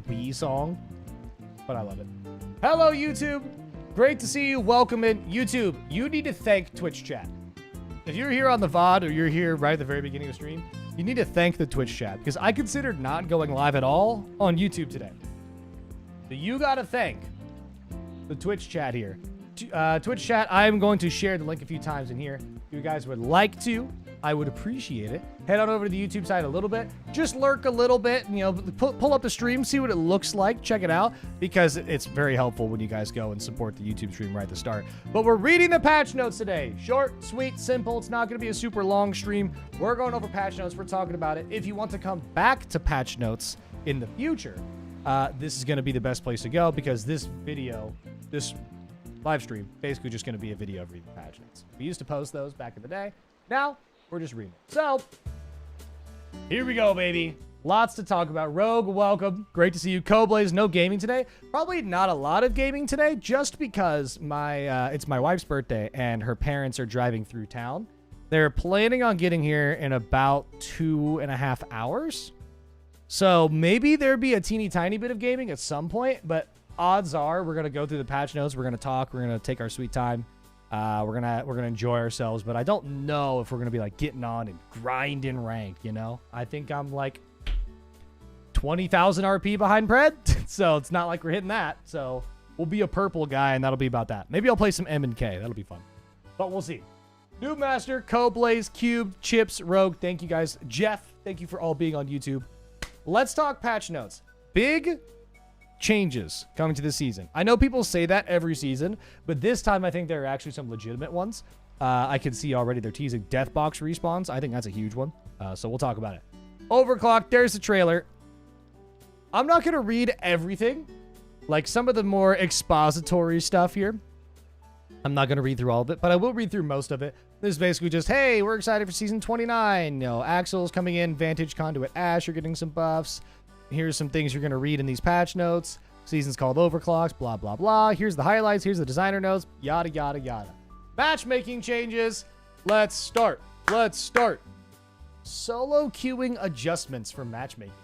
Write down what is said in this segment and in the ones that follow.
Wii song, but I love it. Hello, YouTube. Great to see you. Welcome in. YouTube, you need to thank Twitch chat. If you're here on the VOD or you're here right at the very beginning of the stream, you need to thank the Twitch chat because I considered not going live at all on YouTube today. So you got to thank the Twitch chat here. Twitch chat, I'm going to share the link a few times in here. If you guys would like to, I would appreciate it. Head on over to the YouTube side a little bit. Just lurk a little bit, you know, pull up the stream, see what it looks like, check it out, because it's very helpful when you guys go and support the YouTube stream right at the start. But we're reading the patch notes today. Short, sweet, simple. It's not going to be a super long stream. We're going over patch notes. We're talking about it. If you want to come back to patch notes in the future, this is going to be the best place to go because this video, this live stream, basically just going to be a video of reading the patch notes. We used to post those back in the day. Now, we're just reading it. So, here we go, baby. Lots to talk about. Rogue, welcome. Great to see you. Coblaze, no gaming today. Probably not a lot of gaming today, just because it's my wife's birthday, and her parents are driving through town. They're planning on getting here in about 2.5 hours. So, maybe there'd be a teeny tiny bit of gaming at some point, but odds are we're going to go through the patch notes. We're going to talk. We're going to take our sweet time. We're gonna enjoy ourselves, but I don't know if we're gonna be like getting on and grinding ranked, you know? I think I'm like 20,000 RP behind Pred, so it's not like we're hitting that. So we'll be a purple guy, and that'll be about that. Maybe I'll play some M and K. That'll be fun, but we'll see. Noob Master, Coblaze, Cube, Chips, Rogue, thank you guys. Jeff, thank you for all being on YouTube. Let's talk patch notes. Big changes coming to this season. I know people say that every season, but this time I think there are actually some legitimate ones. I can see already they're teasing Deathbox respawns. I think that's a huge one. So we'll talk about it. Overclock, there's the trailer. I'm not going to read everything. Like some of the more expository stuff here. I'm not going to read through all of it, but I will read through most of it. This is basically just, hey, we're excited for season 29. You know, Axel's coming in, Vantage, Conduit, Ash are getting some buffs. Here's some things you're going to read in these patch notes. Season's called Overclocks, blah, blah, blah. Here's the highlights. Here's the designer notes, yada, yada, yada. Matchmaking changes. Let's start. Let's start. Solo queuing adjustments for matchmaking.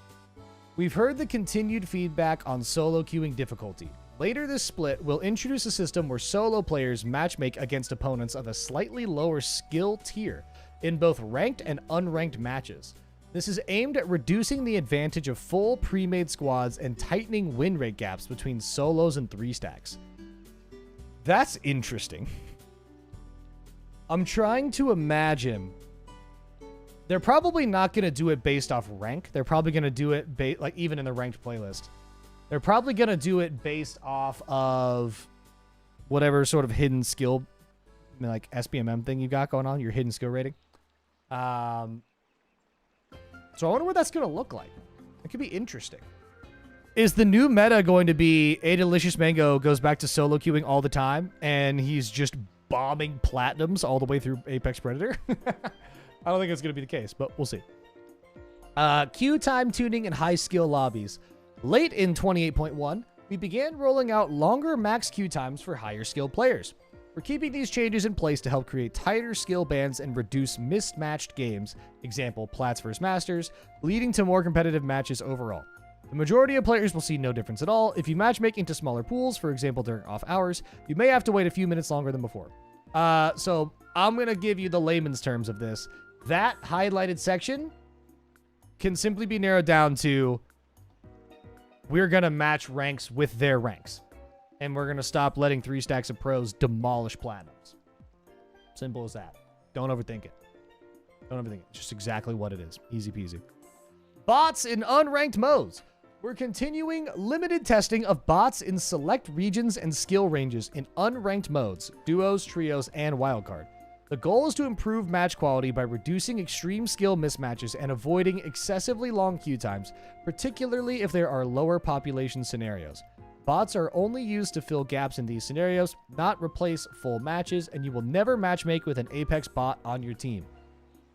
We've heard the continued feedback on solo queuing difficulty. Later this split, we'll introduce a system where solo players matchmake against opponents of a slightly lower skill tier in both ranked and unranked matches. This is aimed at reducing the advantage of full pre-made squads and tightening win rate gaps between solos and 3-stacks. That's interesting. I'm trying to imagine. They're probably not going to do it based off rank. They're probably going to do it like even in the ranked playlist. They're probably going to do it based off of whatever sort of hidden skill, like SPMM thing you got going on, your hidden skill rating. So I wonder what that's going to look like. It could be interesting. Is the new meta going to be A Delicious Mango goes back to solo queuing all the time, and he's just bombing platinums all the way through Apex Predator? I don't think it's going to be the case, but we'll see. Queue time tuning and high skill lobbies. Late in 28.1, we began rolling out longer max queue times for higher skill players. We're keeping these changes in place to help create tighter skill bands and reduce mismatched games, example Plats vs Masters, leading to more competitive matches overall. The majority of players will see no difference at all. If you matchmake into smaller pools, for example during off hours, you may have to wait a few minutes longer than before. So I'm going to give you the layman's terms of this. That highlighted section can simply be narrowed down to we're going to match ranks with their ranks. And we're going to stop letting 3-stacks of pros demolish platinums. Simple as that. Don't overthink it. Don't overthink it. It's just exactly what it is. Easy peasy. Bots in unranked modes. We're continuing limited testing of bots in select regions and skill ranges in unranked modes, duos, trios, and wildcard. The goal is to improve match quality by reducing extreme skill mismatches and avoiding excessively long queue times, particularly if there are lower population scenarios. Bots are only used to fill gaps in these scenarios, not replace full matches, and you will never matchmake with an Apex bot on your team.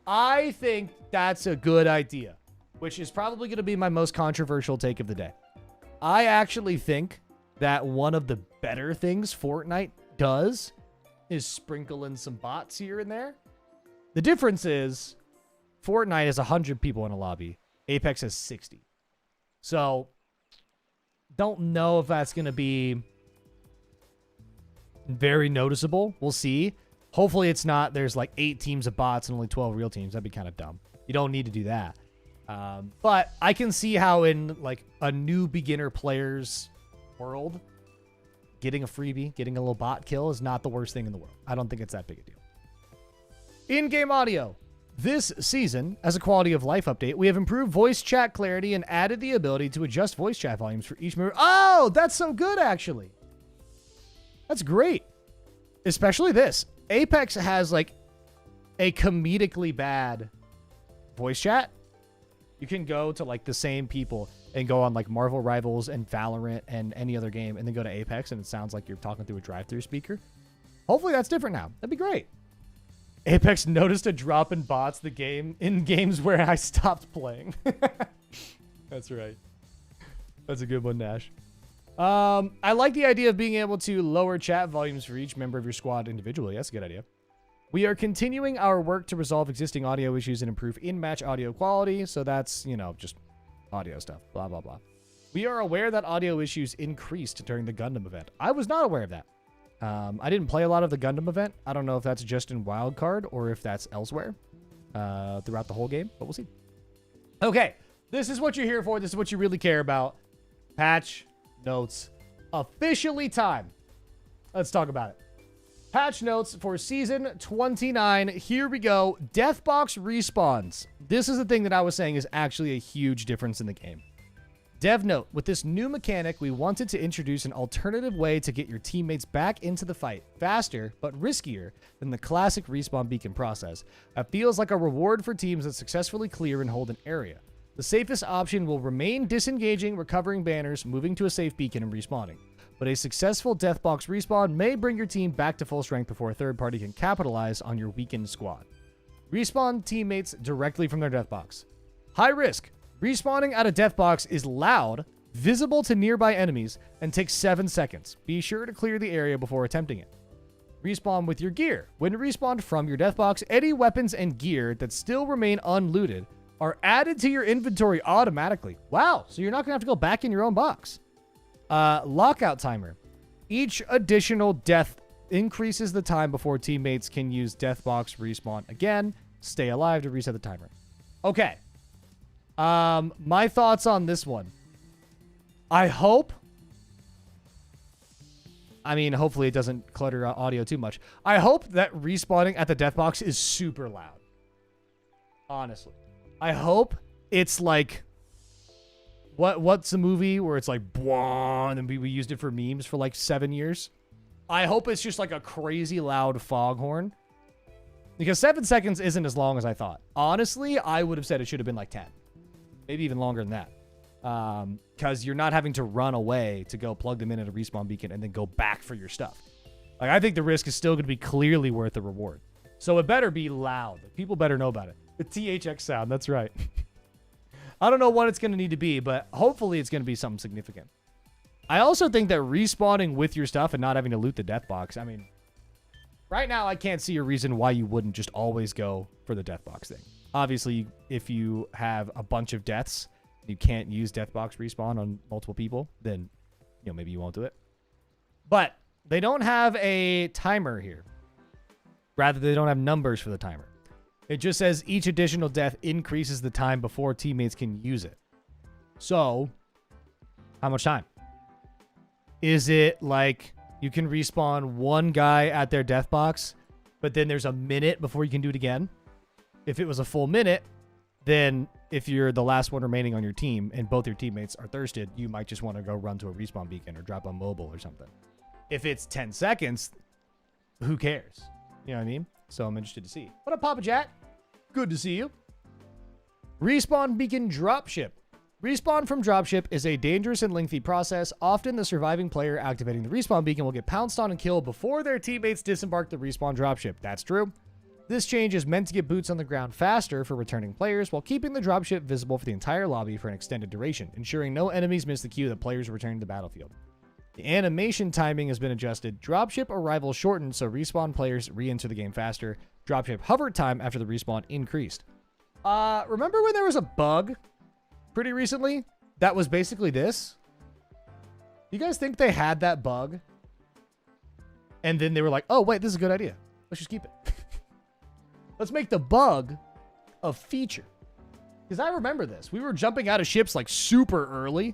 I think that's a good idea, which is probably going to be my most controversial take of the day. I actually think that one of the better things Fortnite does is sprinkle in some bots here and there. The difference is Fortnite has 100 people in a lobby. Apex has 60. So Don't know if that's going to be very noticeable. We'll see. Hopefully it's not. There's like 8 teams of bots and only 12 real teams. That'd be kind of dumb. You don't need to do that. But I can see how in like a new beginner player's world, getting a freebie, getting a little bot kill is not the worst thing in the world. I don't think it's that big a deal. In-game audio. This season, as a quality of life update, we have improved voice chat clarity and added the ability to adjust voice chat volumes for each member. Oh, that's so good, actually. That's great. Especially this. Apex has like a comedically bad voice chat. You can go to like the same people and go on like Marvel Rivals and Valorant and any other game and then go to Apex and it sounds like you're talking through a drive-through speaker. Hopefully that's different now. That'd be great. Apex noticed a drop in bots in games where I stopped playing. That's right. That's a good one, Nash. I like the idea of being able to lower chat volumes for each member of your squad individually. That's a good idea. We are continuing our work to resolve existing audio issues and improve in-match audio quality. So that's, you know, just audio stuff. Blah, blah, blah. We are aware that audio issues increased during the Gundam event. I was not aware of that. I didn't play a lot of the Gundam event. I don't know if that's just in Wildcard or if that's elsewhere throughout the whole game, but we'll see. Okay, this is what you're here for. This is what you really care about. Patch notes. Officially time. Let's talk about it. Patch notes for Season 29. Here we go. Deathbox respawns. This is the thing that I was saying is actually a huge difference in the game. Dev note, with this new mechanic, we wanted to introduce an alternative way to get your teammates back into the fight faster, but riskier than the classic respawn beacon process. That feels like a reward for teams that successfully clear and hold an area. The safest option will remain disengaging, recovering banners, moving to a safe beacon, and respawning. But a successful Deathbox respawn may bring your team back to full strength before a third party can capitalize on your weakened squad. Respawn teammates directly from their Deathbox. High risk. Respawning at a Deathbox is loud, visible to nearby enemies, and takes 7 seconds. Be sure to clear the area before attempting it. Respawn with your gear. When respawned from your Deathbox, any weapons and gear that still remain unlooted are added to your inventory automatically. Wow, so you're not going to have to go back in your own box. Lockout timer. Each additional death increases the time before teammates can use Deathbox respawn again. Stay alive to reset the timer. Okay. My thoughts on this one. Hopefully it doesn't clutter audio too much. I hope that respawning at the Deathbox is super loud. Honestly. I hope it's like, what's a movie where it's like, bwah, and then we used it for memes for like 7 years. I hope it's just like a crazy loud foghorn. Because 7 seconds isn't as long as I thought. Honestly, I would have said it should have been like 10. Maybe even longer than that. Because you're not having to run away to go plug them in at a respawn beacon and then go back for your stuff. Like, I think the risk is still going to be clearly worth the reward. So it better be loud. People better know about it. The THX sound, that's right. I don't know what it's going to need to be, but hopefully it's going to be something significant. I also think that respawning with your stuff and not having to loot the Deathbox, I mean, right now I can't see a reason why you wouldn't just always go for the Deathbox thing. Obviously, if you have a bunch of deaths, you can't use Deathbox respawn on multiple people, then, you know, maybe you won't do it. But they don't have a timer here. Rather, they don't have numbers for the timer. It just says each additional death increases the time before teammates can use it. So, how much time? Is it like you can respawn one guy at their Deathbox, but then there's a minute before you can do it again? If it was a full minute, then if you're the last one remaining on your team and both your teammates are thirsted, you might just want to go run to a respawn beacon or drop on mobile or something. If it's 10 seconds, who cares? You know what I mean? So I'm interested to see. What up, Papa Jack? Good to see you. Respawn beacon dropship. Respawn from dropship is a dangerous and lengthy process. Often the surviving player activating the respawn beacon will get pounced on and killed before their teammates disembark the respawn dropship. That's true. This change is meant to get boots on the ground faster for returning players while keeping the dropship visible for the entire lobby for an extended duration, ensuring no enemies miss the cue that players return to the battlefield. The animation timing has been adjusted. Dropship arrival shortened so respawn players re-enter the game faster. Dropship hover time after the respawn increased. Remember when there was a bug pretty recently that was basically this? You guys think they had that bug? And then they were like, oh, wait, this is a good idea. Let's just keep it. Let's make the bug a feature. Because I remember this. We were jumping out of ships like super early.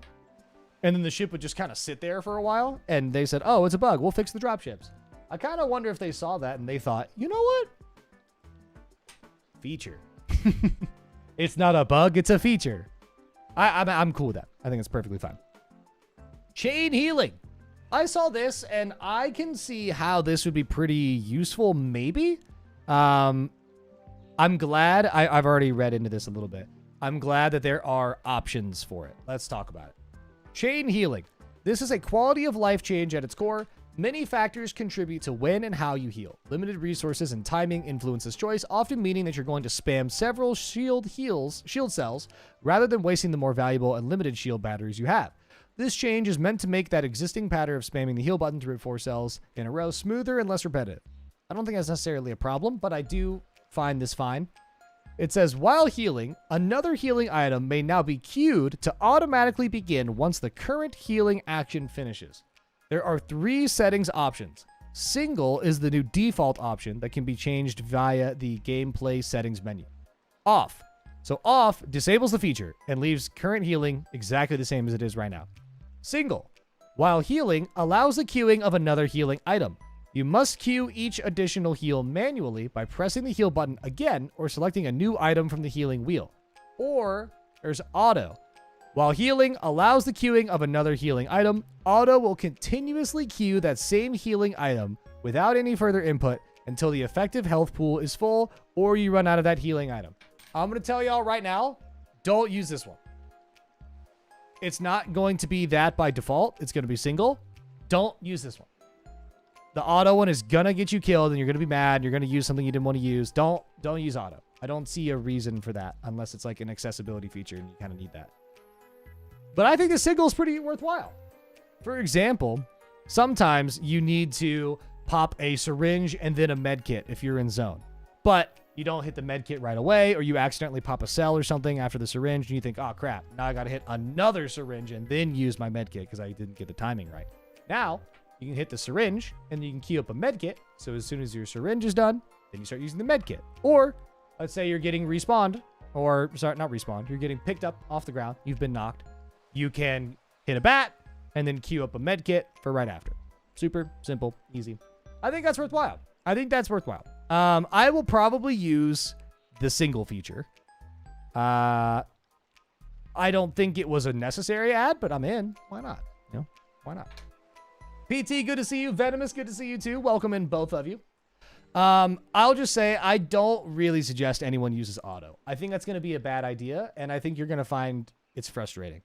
And then the ship would just kind of sit there for a while. And they said, oh, it's a bug. We'll fix the dropships. I kind of wonder if they saw that and they thought, you know what? Feature. It's not a bug. It's a feature. I'm cool with that. I think it's perfectly fine. Chain healing. I saw this and I can see how this would be pretty useful, maybe. I'm glad. I've already read into this a little bit. I'm glad that there are options for it. Let's talk about it. Chain healing. This is a quality of life change at its core. Many factors contribute to when and how you heal. Limited resources and timing influence this choice, often meaning that you're going to spam several shield cells rather than wasting the more valuable and limited shield batteries you have. This change is meant to make that existing pattern of spamming the heal button through 4 cells in a row smoother and less repetitive. I don't think that's necessarily a problem, but I do find this fine. It says, while healing, another healing item may now be queued to automatically begin once the current healing action finishes. There are 3 settings options. Single is the new default option that can be changed via the gameplay settings menu. Off. So off disables the feature and leaves current healing exactly the same as it is right now. Single. While healing, allows the queuing of another healing item. You must queue each additional heal manually by pressing the heal button again or selecting a new item from the healing wheel. Or there's auto. While healing allows the queuing of another healing item, auto will continuously queue that same healing item without any further input until the effective health pool is full or you run out of that healing item. I'm going to tell y'all right now, don't use this one. It's not going to be that by default. It's going to be single. Don't use this one. The auto one is going to get you killed and you're going to be mad. And you're going to use something you didn't want to use. Don't use auto. I don't see a reason for that unless it's like an accessibility feature and you kind of need that. But I think the single is pretty worthwhile. For example, sometimes you need to pop a syringe and then a med kit if you're in zone. But you don't hit the med kit right away, or you accidentally pop a cell or something after the syringe, and you think, oh, crap, now I got to hit another syringe and then use my med kit because I didn't get the timing right. Now, you can hit the syringe, and you can queue up a med kit, so as soon as your syringe is done, then you start using the med kit. Or, let's say you're getting respawned, or, sorry, not respawned, you're getting picked up off the ground, you've been knocked. You can hit a bat, and then queue up a med kit for right after. Super simple, easy. I think that's worthwhile. I will probably use the single feature. I don't think it was a necessary ad, but I'm in. Why not? You know, why not? PT, good to see you. Venomous, good to see you too. Welcome in, both of you. I'll just say I don't really suggest anyone uses auto. I think that's going to be a bad idea, and I think you're going to find it's frustrating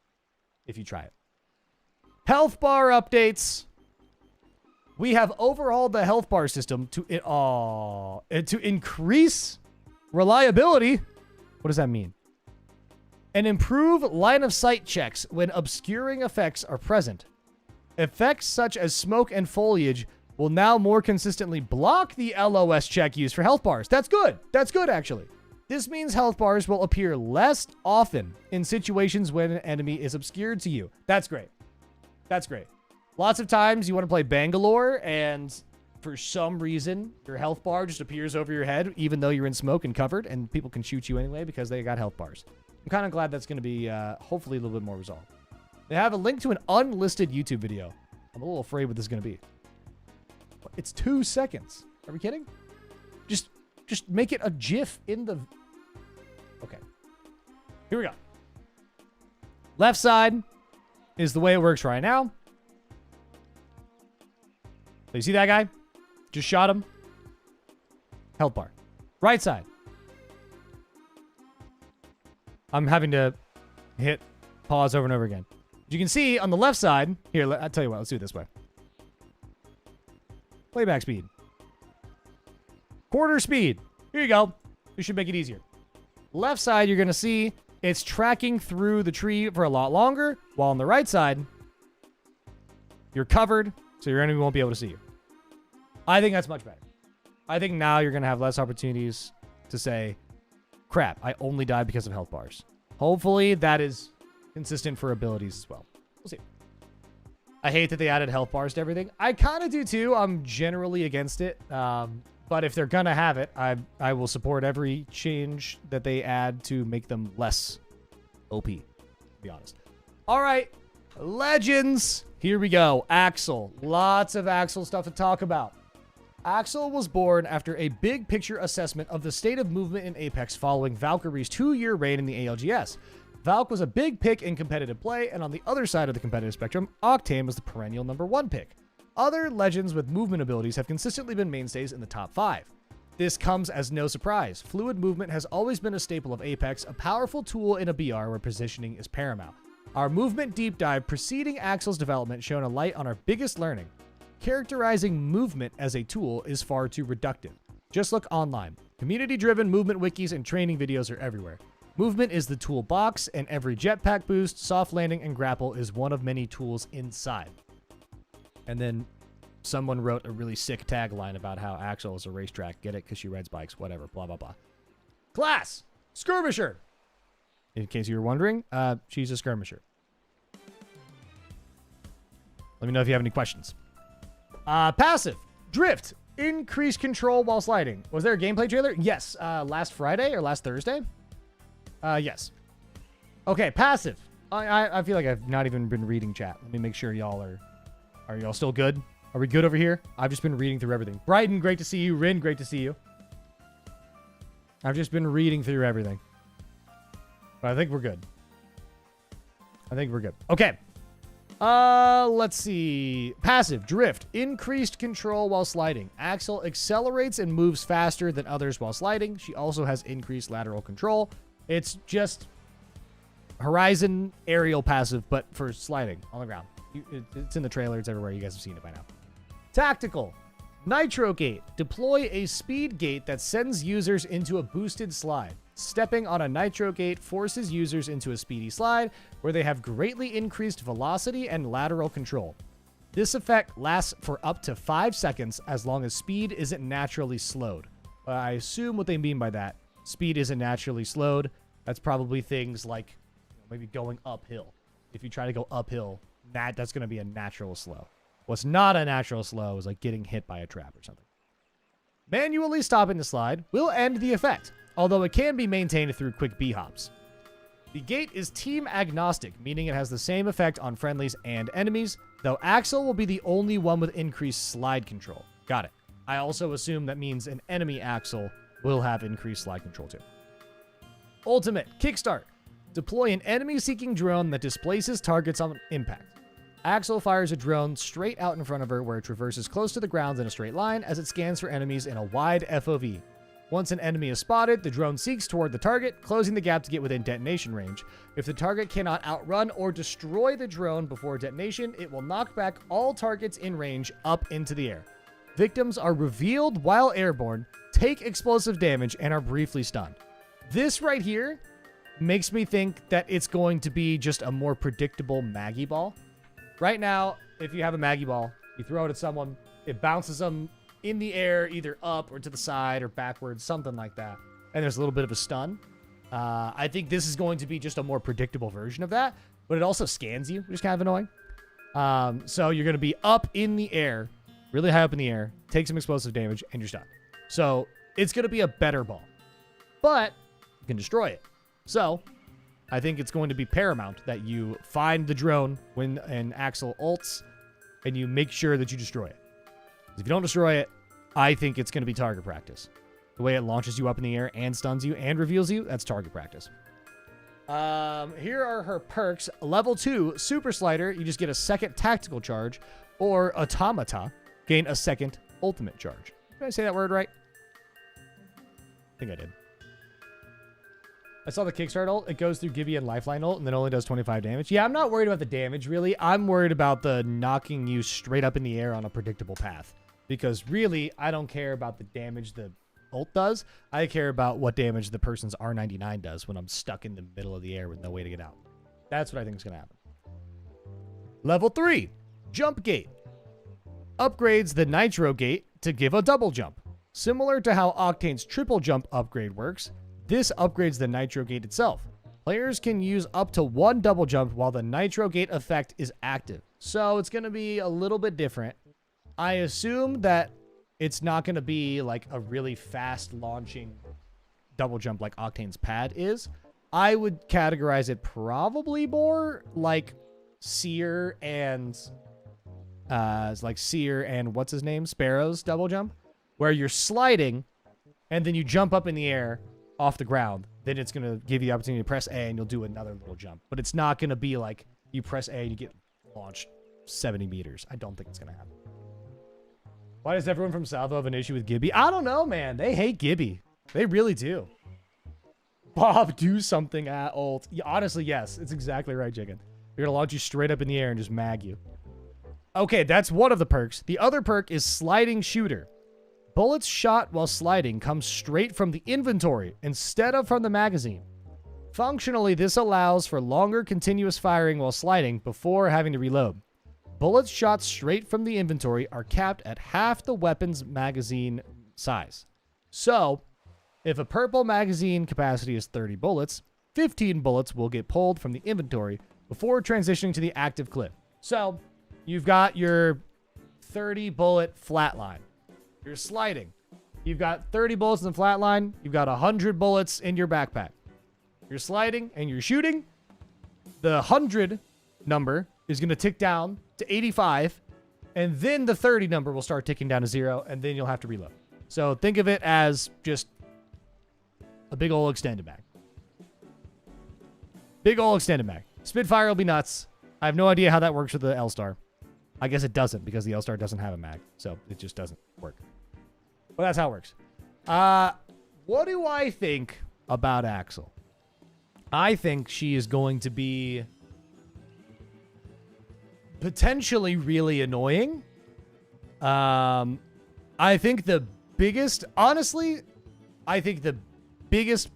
if you try it. Health bar updates. We have overhauled the health bar system to increase reliability. What does that mean? And improve line of sight checks when obscuring effects are present. Effects such as smoke and foliage will now more consistently block the LOS check used for health bars. That's good. That's good, actually. This means health bars will appear less often in situations when an enemy is obscured to you. That's great. That's great. Lots of times you want to play Bangalore and for some reason your health bar just appears over your head even though you're in smoke and covered and people can shoot you anyway because they got health bars. I'm kind of glad that's going to be hopefully a little bit more resolved. They have a link to an unlisted YouTube video. I'm a little afraid what this is going to be. It's 2 seconds. Are we kidding? Just make it a GIF in the... Okay. Here we go. Left side is the way it works right now. So you see that guy? Just shot him. Health bar. Right side. I'm having to hit pause over and over again. As you can see on the left side, here, I'll tell you what, let's do it this way. Playback speed. Quarter speed. Here you go. We should make it easier. Left side, you're going to see it's tracking through the tree for a lot longer, while on the right side, you're covered, so your enemy won't be able to see you. I think that's much better. I think now you're going to have less opportunities to say, crap, I only died because of health bars. Hopefully that is consistent for abilities as well. We'll see. I hate that they added health bars to everything. I kind of do too. I'm generally against it. But if they're going to have it, I will support every change that they add to make them less OP, to be honest. All right, legends. Here we go. Axel. Lots of Axel stuff to talk about. Axel was born after a big picture assessment of the state of movement in Apex following Valkyrie's 2-year reign in the ALGS. Valk was a big pick in competitive play, and on the other side of the competitive spectrum, Octane was the perennial #1 pick. Other legends with movement abilities have consistently been mainstays in the top 5. This comes as no surprise. Fluid movement has always been a staple of Apex, a powerful tool in a BR where positioning is paramount. Our movement deep dive preceding Axel's development shone a light on our biggest learning. Characterizing movement as a tool is far too reductive. Just look online. Community-driven movement wikis and training videos are everywhere. Movement is the toolbox, and every jetpack boost, soft landing, and grapple is one of many tools inside. And then someone wrote a really sick tagline about how Axel is a racetrack. Get it? Because she rides bikes. Whatever. Blah, blah, blah. Class! Skirmisher! In case you were wondering, she's a skirmisher. Let me know if you have any questions. Passive. Drift. Increase control while sliding. Was there a gameplay trailer? Yes. Last Friday or last Thursday? Yes. Okay, passive. I feel like I've not even been reading chat. Let me make sure y'all are y'all still good? Are we good over here? I've just been reading through everything. Brighton, great to see you. Rin, great to see you. I've just been reading through everything. But I think we're good. Okay. Let's see. Passive, drift, increased control while sliding. Axel accelerates and moves faster than others while sliding. She also has increased lateral control. It's just Horizon aerial passive, but for sliding on the ground. It's in the trailer. It's everywhere. You guys have seen it by now. Tactical. Nitro Gate. Deploy a speed gate that sends users into a boosted slide. Stepping on a Nitro Gate forces users into a speedy slide where they have greatly increased velocity and lateral control. This effect lasts for up to 5 seconds as long as speed isn't naturally slowed. I assume what they mean by that, speed isn't naturally slowed. That's probably things like maybe going uphill. If you try to go uphill, that's going to be a natural slow. What's not a natural slow is like getting hit by a trap or something. Manually stopping the slide will end the effect, although it can be maintained through quick B-hops. The gate is team agnostic, meaning it has the same effect on friendlies and enemies, though Axel will be the only one with increased slide control. Got it. I also assume that means an enemy Axel will have increased slide control too. Ultimate, kickstart. Deploy an enemy-seeking drone that displaces targets on impact. Axel fires a drone straight out in front of her where it traverses close to the ground in a straight line as it scans for enemies in a wide FOV. Once an enemy is spotted, the drone seeks toward the target, closing the gap to get within detonation range. If the target cannot outrun or destroy the drone before detonation, it will knock back all targets in range up into the air. Victims are revealed while airborne, take explosive damage, and are briefly stunned. This right here makes me think that it's going to be just a more predictable Maggie ball. Right now, if you have a Maggie ball, you throw it at someone, it bounces them in the air, either up or to the side or backwards, something like that. And there's a little bit of a stun. I think this is going to be just a more predictable version of that, but it also scans you, which is kind of annoying. So you're going to be up in the air, really high up in the air, take some explosive damage, and you're stunned. So it's going to be a better ball, but you can destroy it. So I think it's going to be paramount that you find the drone when an Axel ults and you make sure that you destroy it. If you don't destroy it, I think it's going to be target practice. The way it launches you up in the air and stuns you and reveals you, that's target practice. Here are her perks. Level 2, Super Slider, you just get a second tactical charge, or Automata, gain a second ultimate charge. Did I say that word right? I think I did. I saw the Kickstart ult. It goes through Gibby and Lifeline ult and then only does 25 damage. Yeah, I'm not worried about the damage, really. I'm worried about the knocking you straight up in the air on a predictable path. Because really, I don't care about the damage the ult does. I care about what damage the person's R99 does when I'm stuck in the middle of the air with no way to get out. That's what I think is going to happen. Level 3, Jump Gate. Upgrades the Nitro Gate to give a double jump. Similar to how Octane's triple jump upgrade works, this upgrades the Nitro Gate itself. Players can use up to 1 double jump while the Nitro Gate effect is active. So it's going to be a little bit different. I assume that it's not going to be like a really fast launching double jump like Octane's pad is. I would categorize it probably more like Seer and what's his name? Sparrow's double jump, where you're sliding and then you jump up in the air off the ground. Then it's going to give you the opportunity to press A and you'll do another little jump. But it's not going to be like you press A and you get launched 70 meters. I don't think it's going to happen. Why does everyone from South have an issue with Gibby? I don't know, man. They hate Gibby. They really do. Bob, do something at ult. Yeah, honestly, yes. It's exactly right, Chicken. They're going to launch you straight up in the air and just mag you. Okay, that's one of the perks. The other perk is Sliding Shooter. Bullets shot while sliding come straight from the inventory instead of from the magazine. Functionally, this allows for longer continuous firing while sliding before having to reload. Bullets shot straight from the inventory are capped at half the weapon's magazine size. So, if a purple magazine capacity is 30 bullets, 15 bullets will get pulled from the inventory before transitioning to the active clip. So, you've got your 30 bullet flatline. You're sliding. You've got 30 bullets in the flatline. You've got 100 bullets in your backpack. You're sliding and you're shooting. The 100 number is going to tick down to 85, and then the 30 number will start ticking down to 0, and then you'll have to reload. So think of it as just a big old extended mag. Big old extended mag. Spitfire will be nuts. I have no idea how that works with the L-Star. I guess it doesn't because the L-Star doesn't have a mag, so it just doesn't work. But that's how it works. What do I think about Axel? I think she is going to be potentially really annoying. I think the biggest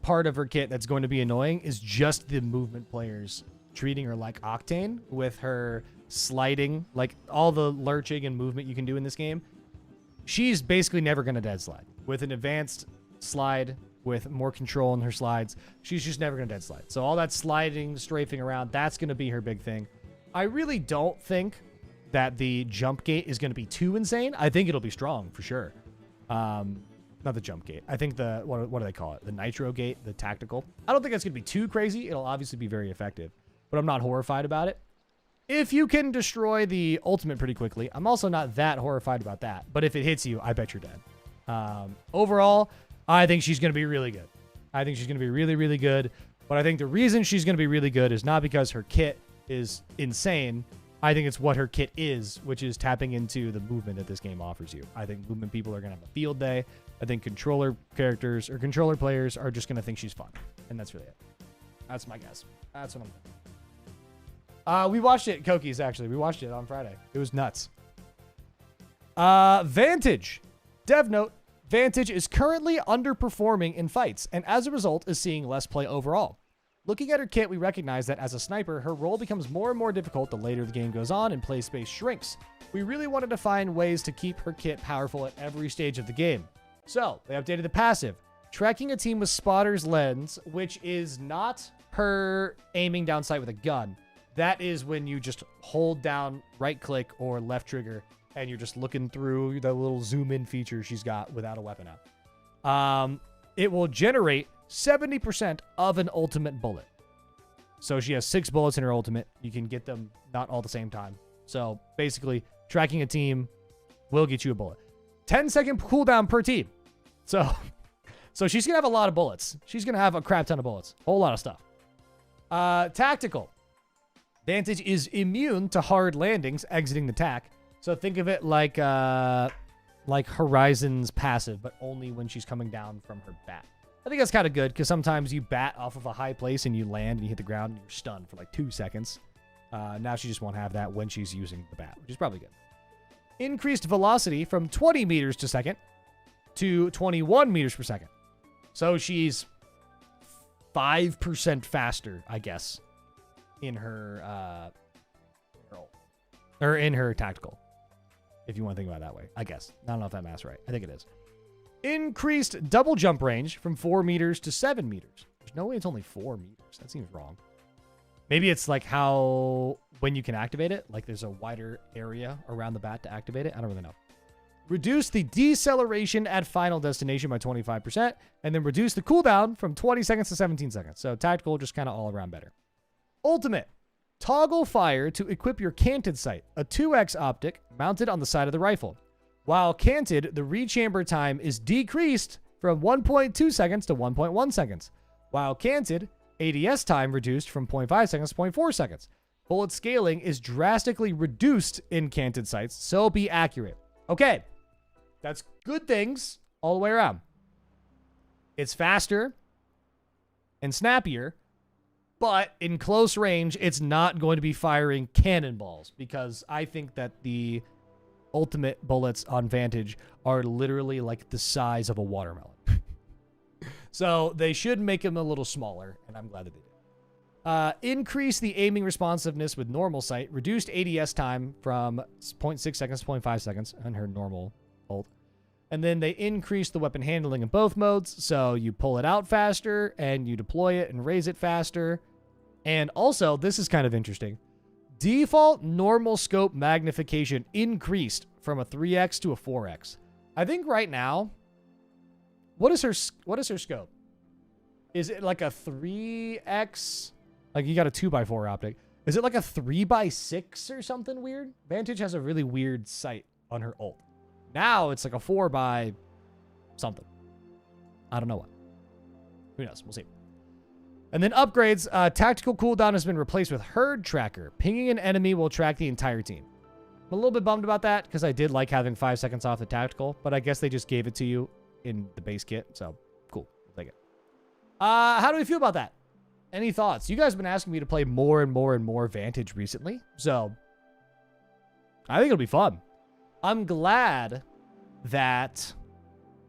part of her kit that's going to be annoying is just the movement players treating her like Octane with her sliding, like all the lurching and movement you can do in this game. She's basically never going to dead slide. With an advanced slide, with more control in her slides, she's just never going to dead slide. So all that sliding, strafing around, that's going to be her big thing. I really don't think that the jump gate is going to be too insane. I think it'll be strong for sure. Not the jump gate. I think the, what do they call it? The nitro gate, the tactical. I don't think that's going to be too crazy. It'll obviously be very effective, but I'm not horrified about it. If you can destroy the ultimate pretty quickly, I'm also not that horrified about that. But if it hits you, I bet you're dead. Overall, I think she's going to be really good. I think she's going to be really, really good. But I think the reason she's going to be really good is not because her kit is insane. I think it's what her kit is, which is tapping into the movement that this game offers you. I think movement people are going to have a field day. I think controller characters or controller players are just going to think she's fun. And that's really it. That's my guess. That's what I'm thinking. We watched it, Koki's, actually. We watched it on Friday. It was nuts. Vantage. Dev note, Vantage is currently underperforming in fights, and as a result is seeing less play overall. Looking at her kit, we recognize that as a sniper, her role becomes more and more difficult the later the game goes on and play space shrinks. We really wanted to find ways to keep her kit powerful at every stage of the game. So, they updated the passive. Tracking a team with Spotter's Lens, which is not her aiming down sight with a gun. That is when you just hold down right click or left trigger and you're just looking through the little zoom in feature she's got without a weapon out. It will generate 70% of an ultimate bullet. So she has 6 bullets in her ultimate. You can get them not all at the same time. So basically, tracking a team will get you a bullet. 10-second cooldown per team. So she's going to have a lot of bullets. She's going to have a crap ton of bullets. Whole lot of stuff. Tactical. Vantage is immune to hard landings exiting the tack. So think of it like Horizon's passive, but only when she's coming down from her bat. I think that's kind of good because sometimes you bat off of a high place and you land and you hit the ground and you're stunned for like 2 seconds. Now she just won't have that when she's using the bat, which is probably good. Increased velocity from 20 meters per second to 21 meters per second. So she's 5% faster, I guess, in her or in her tactical, if you want to think about it that way. I guess. I don't know if that math's right. I think it is. Increased double jump range from 4 meters to 7 meters. There's no way it's only 4 meters. That seems wrong. Maybe it's like how when you can activate it, like there's a wider area around the bat to activate it. I don't really know. Reduce the deceleration at final destination by 25%, and then reduce the cooldown from 20 seconds to 17 seconds. So tactical, just kind of all around better. Ultimate. Toggle fire to equip your canted sight, a 2x optic mounted on the side of the rifle. While canted, the rechamber time is decreased from 1.2 seconds to 1.1 seconds. While canted, ADS time reduced from 0.5 seconds to 0.4 seconds. Bullet scaling is drastically reduced in canted sights, so be accurate. Okay, that's good things all the way around. It's faster and snappier, but in close range, it's not going to be firing cannonballs because I think that the ultimate bullets on Vantage are literally like the size of a watermelon. So they should make them a little smaller, and I'm glad that they did. Increase the aiming responsiveness with normal sight. Reduced ADS time from 0.6 seconds to 0.5 seconds on her normal ult. And then they increase the weapon handling in both modes, so you pull it out faster, and you deploy it and raise it faster. And also, this is kind of interesting. Default normal scope magnification increased from a 3x to a 4x. I think right now, what is her scope? Is it like a 3x? Like you got a 2x4 optic. Is it like a 3x6 or something weird? Vantage has a really weird sight on her ult. Now it's like a 4x something. I don't know what. Who knows? We'll see. And then upgrades. Tactical cooldown has been replaced with herd tracker. Pinging an enemy will track the entire team. I'm a little bit bummed about that because I did like having 5 seconds off the tactical, but I guess they just gave it to you in the base kit. So cool. We'll take it. How do we feel about that? Any thoughts? You guys have been asking me to play more and more and more Vantage recently. So I think it'll be fun. I'm glad that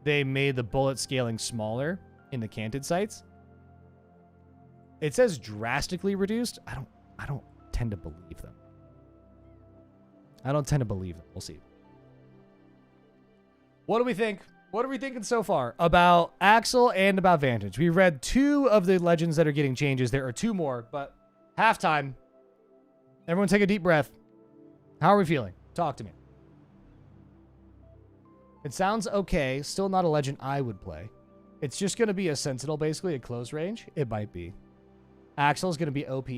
they made the bullet scaling smaller in the canted sights. It says drastically reduced. I don't tend to believe them. I don't tend to believe them. We'll see. What do we think? What are we thinking so far about Axel and about Vantage? We read 2 of the legends that are getting changes. There are 2 more, but halftime. Everyone take a deep breath. How are we feeling? Talk to me. It sounds okay. Still not a legend I would play. It's just going to be a sentinel, basically, at close range. It might be. Axel's going to be OP.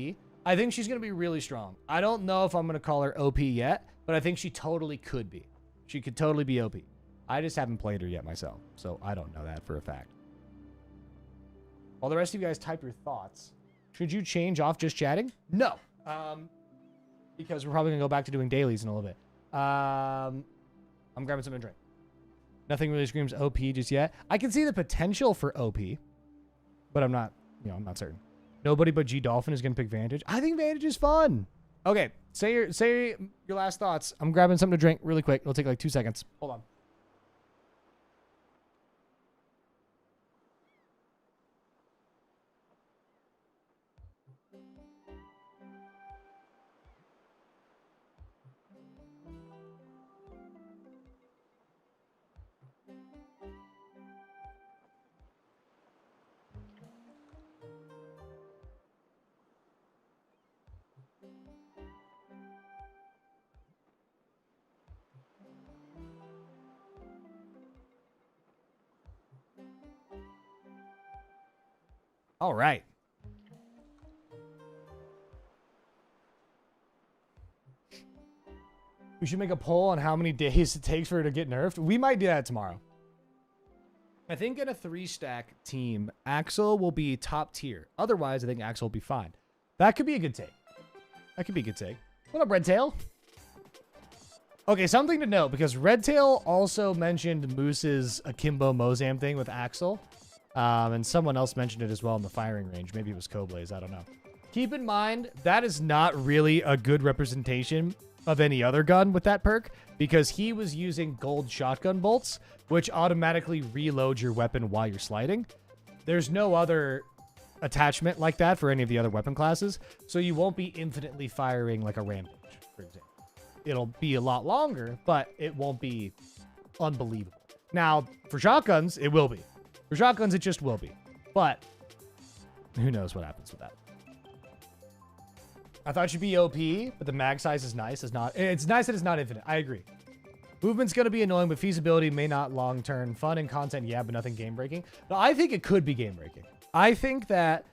I think she's going to be really strong. I don't know if I'm going to call her OP yet, but I think she totally could be. She could totally be OP. I just haven't played her yet myself, so I don't know that for a fact. While the rest of you guys type your thoughts, should you change off just chatting? No. Because we're probably going to go back to doing dailies in a little bit. I'm grabbing something to drink. Nothing really screams OP just yet. I can see the potential for OP, but I'm not certain. Nobody but G Dolphin is going to pick Vantage. I think Vantage is fun. Okay, say your last thoughts. I'm grabbing something to drink really quick. It'll take like 2 seconds. Hold on. All right. We should make a poll on how many days it takes for her to get nerfed. We might do that tomorrow. I think in a 3-stack team, Axel will be top tier. Otherwise, I think Axel will be fine. That could be a good take. That could be a good take. What up, Redtail? Okay, something to note, because Redtail also mentioned Moose's Akimbo Mozam thing with Axel. And someone else mentioned it as well in the firing range. Maybe it was Koblaze. I don't know. Keep in mind, that is not really a good representation of any other gun with that perk, because he was using gold shotgun bolts, which automatically reload your weapon while you're sliding. There's no other attachment like that for any of the other weapon classes, so you won't be infinitely firing like a Rampage, for example. It'll be a lot longer, but it won't be unbelievable. Now, for shotguns, it will be. For shotguns, it just will be. But who knows what happens with that. I thought she'd be OP, but the mag size is nice. It's nice that it's not infinite. I agree. Movement's going to be annoying, but feasibility may not long-term. Fun and content, yeah, but nothing game-breaking. No, I think it could be game-breaking. I think that,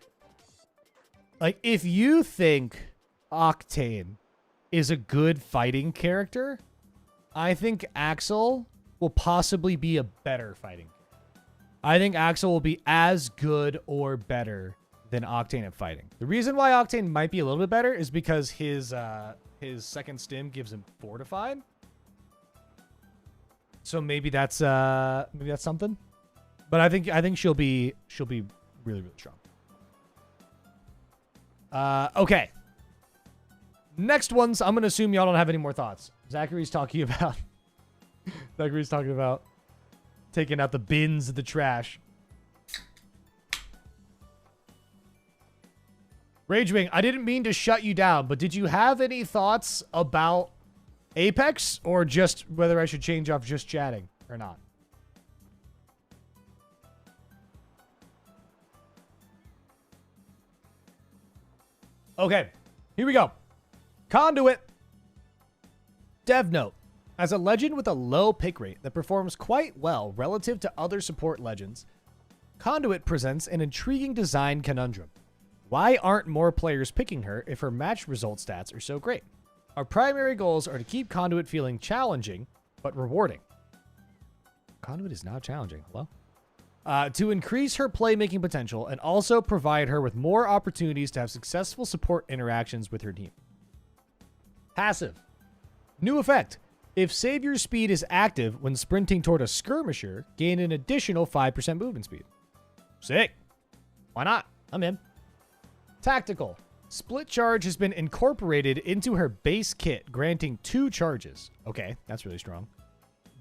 like, if you think Octane is a good fighting character, I think Axel will possibly be a better fighting character. I think Axel will be as good or better than Octane at fighting. The reason why Octane might be a little bit better is because his second stim gives him fortified. So maybe that's something. But I think she'll be really, really strong. Okay. Next ones, I'm gonna assume y'all don't have any more thoughts. Zachary's talking about taking out the bins of the trash. Ragewing, I didn't mean to shut you down, but did you have any thoughts about Apex or just whether I should change off just chatting or not? Okay, here we go. Conduit. Dev note. As a legend with a low pick rate that performs quite well relative to other support legends, Conduit presents an intriguing design conundrum. Why aren't more players picking her if her match result stats are so great? Our primary goals are to keep Conduit feeling challenging, but rewarding. Conduit is not challenging. Hello? To increase her playmaking potential and also provide her with more opportunities to have successful support interactions with her team. Passive. New effect. If Savior Speed is active when sprinting toward a skirmisher, gain an additional 5% movement speed. Sick. Why not? I'm in. Tactical. Split charge has been incorporated into her base kit, granting 2 charges. Okay, that's really strong.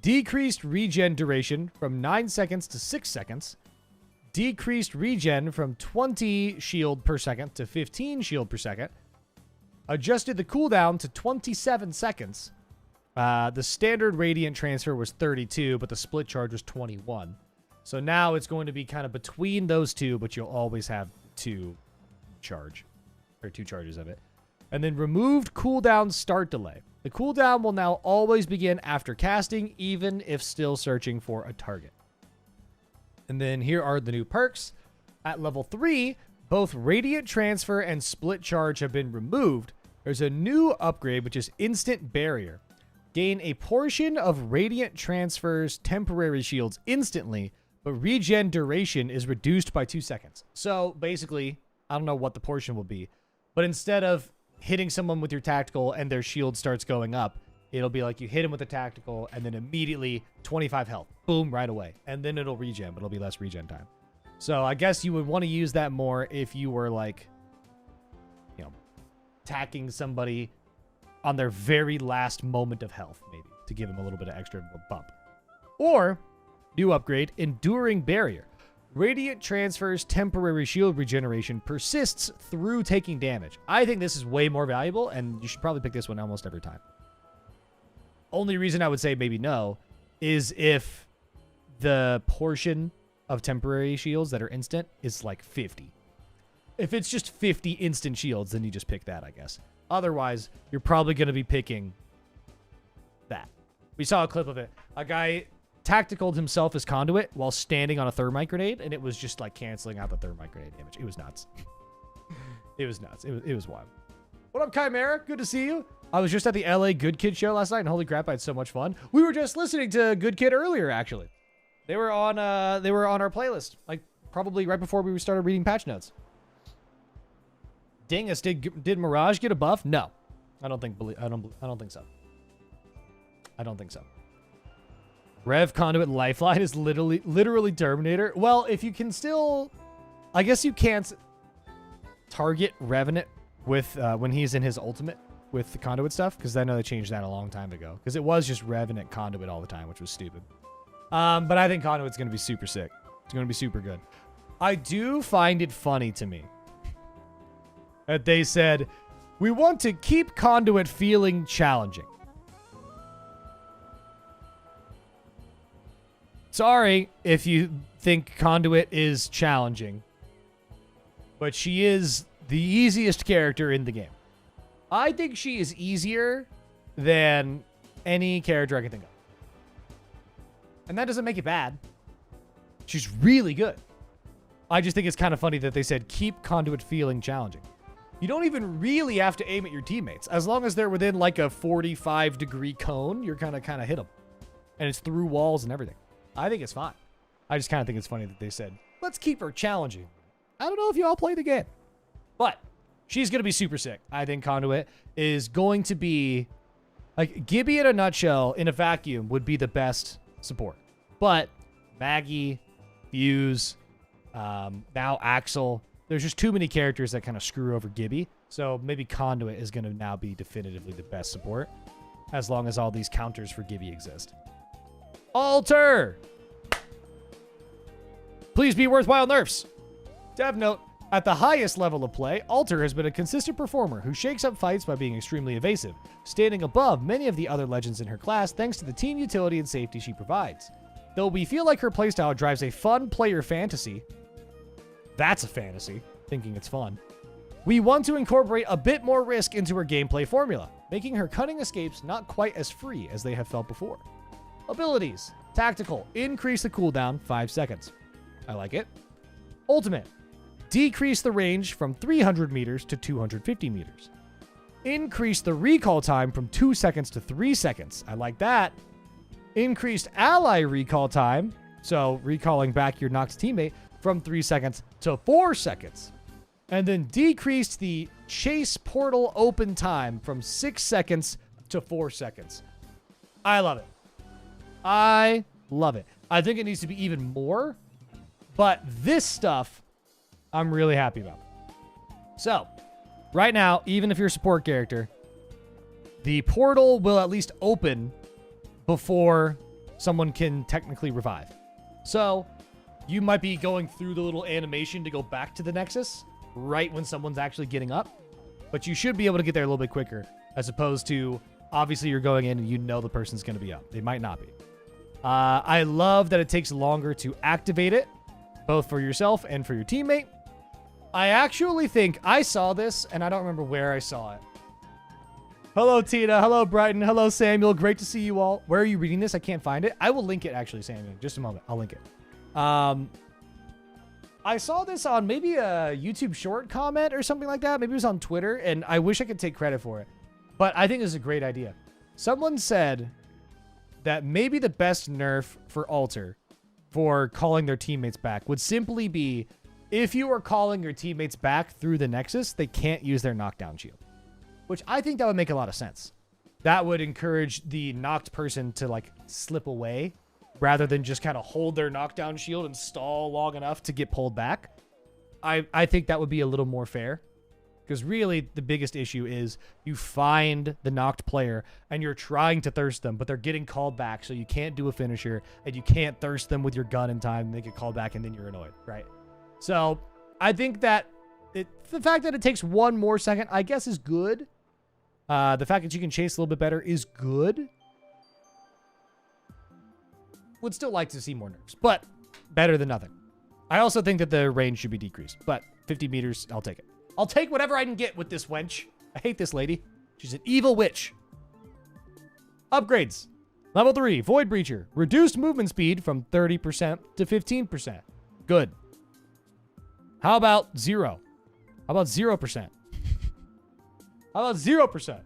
Decreased regen duration from 9 seconds to 6 seconds. Decreased regen from 20 shield per second to 15 shield per second. Adjusted the cooldown to 27 seconds. The standard radiant transfer was 32, but the split charge was 21. So now it's going to be kind of between those two, but you'll always have 2 charges of it. And then removed cooldown start delay. The cooldown will now always begin after casting, even if still searching for a target. And then here are the new perks. At level 3, both radiant transfer and split charge have been removed. There's a new upgrade, which is instant barrier. Gain a portion of radiant transfer's temporary shields instantly, but regen duration is reduced by 2 seconds. So basically, I don't know what the portion will be, but instead of hitting someone with your tactical and their shield starts going up, it'll be like you hit him with a tactical and then immediately 25 health. Boom, right away. And then it'll regen, but it'll be less regen time. So I guess you would want to use that more if you were like, you know, attacking somebody on their very last moment of health, maybe, to give them a little bit of extra bump. Or, new upgrade, Enduring Barrier. Radiant transfers temporary shield regeneration persists through taking damage. I think this is way more valuable, and you should probably pick this one almost every time. Only reason I would say maybe no is if the portion of temporary shields that are instant is like 50. If it's just 50 instant shields, then you just pick that, I guess. Otherwise, you're probably going to be picking that. We saw a clip of it. A guy tacticaled himself as Conduit while standing on a thermite grenade, and it was just like canceling out the thermite grenade damage. It was nuts. It was nuts. It was wild. What up, Chimera? Good to see you. I was just at the LA Good Kid show last night, and holy crap, I had so much fun. We were just listening to Good Kid earlier, actually. They were on our playlist, like probably right before we started reading patch notes. Dingus, did Mirage get a buff? No, I don't think so. I don't think so. Rev Conduit Lifeline is literally Terminator. Well, if you can still, I guess you can't target Revenant with when he's in his ultimate with the Conduit stuff, because I know they changed that a long time ago. Because it was just Revenant Conduit all the time, which was stupid. But I think Conduit's going to be super sick. It's going to be super good. I do find it funny to me that they said, we want to keep Conduit feeling challenging. Sorry if you think Conduit is challenging, but she is the easiest character in the game. I think she is easier than any character I can think of. And that doesn't make it bad. She's really good. I just think it's kind of funny that they said keep conduit feeling challenging. You don't even really have to aim at your teammates. As long as they're within like a 45-degree cone, you're kind of hit them. And it's through walls and everything. I think it's fine. I just kind of think it's funny that they said, let's keep her challenging. I don't know if you all play the game. But she's going to be super sick. I think Conduit is going to be... Like, Gibby in a nutshell, in a vacuum, would be the best support. But Maggie, Fuse, now Axel... There's just too many characters that kind of screw over Gibby. So maybe Conduit is going to now be definitively the best support. As long as all these counters for Gibby exist. Alter! Please be worthwhile nerfs. Dev note, at the highest level of play, Alter has been a consistent performer who shakes up fights by being extremely evasive, standing above many of the other legends in her class thanks to the team utility and safety she provides. Though we feel like her playstyle drives a fun player fantasy, that's a fantasy, thinking it's fun, we want to incorporate a bit more risk into her gameplay formula, making her cunning escapes not quite as free as they have felt before. Abilities. Tactical. Increase the cooldown 5 seconds. I like it. Ultimate. Decrease the range from 300 meters to 250 meters. Increase the recall time from 2 seconds to 3 seconds. I like that. Increased ally recall time, so recalling back your knocked teammate, from 3 seconds to 4 seconds. And then decreased the chase portal open time from 6 seconds to 4 seconds. I love it. I love it. I think it needs to be even more, but this stuff I'm really happy about. So, right now, even if you're a support character, the portal will at least open before someone can technically revive. So, you might be going through the little animation to go back to the Nexus right when someone's actually getting up, but you should be able to get there a little bit quicker, as opposed to, obviously you're going in and you know the person's going to be up. They might not be. I love that it takes longer to activate it, both for yourself and for your teammate. I actually think I saw this, and I don't remember where I saw it. Hello, Tina. Hello, Brighton. Hello, Samuel. Great to see you all. Where are you reading this? I can't find it. I will link it, actually, Samuel. Just a moment. I'll link it. I saw this on maybe a YouTube short comment or something like that. Maybe it was on Twitter, and I wish I could take credit for it. But I think this is a great idea. Someone said that maybe the best nerf for Alter for calling their teammates back would simply be if you are calling your teammates back through the Nexus, they can't use their knockdown shield. Which I think that would make a lot of sense. That would encourage the knocked person to like slip away rather than just kind of hold their knockdown shield and stall long enough to get pulled back. I think that would be a little more fair. Because really, the biggest issue is you find the knocked player and you're trying to thirst them, but they're getting called back, so you can't do a finisher, and you can't thirst them with your gun in time, and they get called back, and then you're annoyed, right? So I think that the fact that it takes 1 more second, I guess, is good. The fact that you can chase a little bit better is good. Would still like to see more nerfs, but better than nothing. I also think that the range should be decreased, but 50 meters, I'll take it. I'll take whatever I can get with this wench. I hate this lady. She's an evil witch. Upgrades. Level 3, Void Breacher. Reduced movement speed from 30% to 15%. Good. How about 0? How about 0%? How about 0%?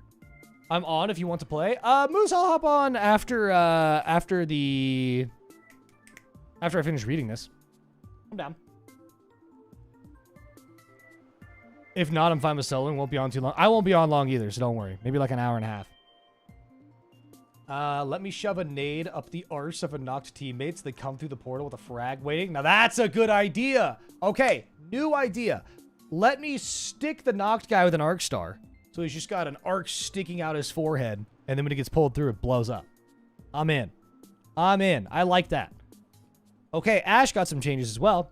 I'm on if you want to play. Moose, I'll hop on after I finish reading this. I'm down. If not, I'm fine with soloing. Won't be on too long. I won't be on long either, so don't worry. Maybe like an hour and a half. Let me shove a nade up the arse of a knocked teammate so they come through the portal with a frag waiting. Now that's a good idea. Okay, new idea. Let me stick the knocked guy with an arc star. So he's just got an arc sticking out his forehead. And then when he gets pulled through, it blows up. I'm in. I'm in. I like that. Okay, Ash got some changes as well.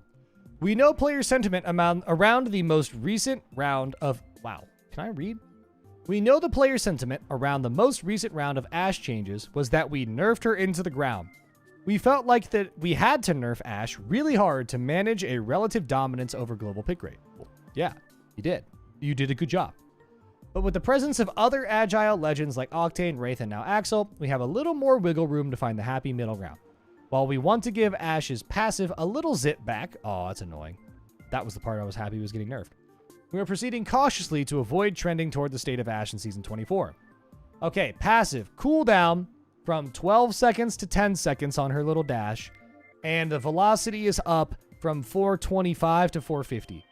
We know player sentiment around the most recent round of... Wow. Can I read? We know the player sentiment around the most recent round of Ash changes was that we nerfed her into the ground. We felt like that we had to nerf Ash really hard to manage a relative dominance over global pick rate. Well, yeah, you did. You did a good job. But with the presence of other agile legends like Octane, Wraith, and now Axel, we have a little more wiggle room to find the happy middle ground. While we want to give Ash's passive a little zip back, oh, that's annoying. That was the part I was happy was getting nerfed. We are proceeding cautiously to avoid trending toward the state of Ash in Season 24. Okay, passive, cooldown from 12 seconds to 10 seconds on her little dash, and the velocity is up from 425 to 450.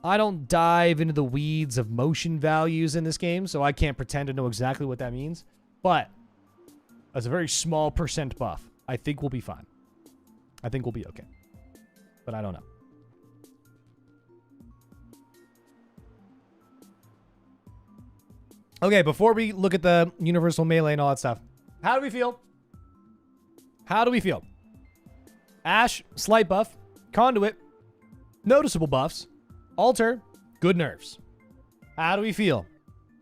I don't dive into the weeds of motion values in this game, so I can't pretend to know exactly what that means. But as a very small percent buff, I think we'll be fine. I think we'll be okay. But I don't know. Okay, before we look at the universal melee and all that stuff, how do we feel? How do we feel? Ash, slight buff. Conduit, noticeable buffs. Alter, good nerfs. How do we feel?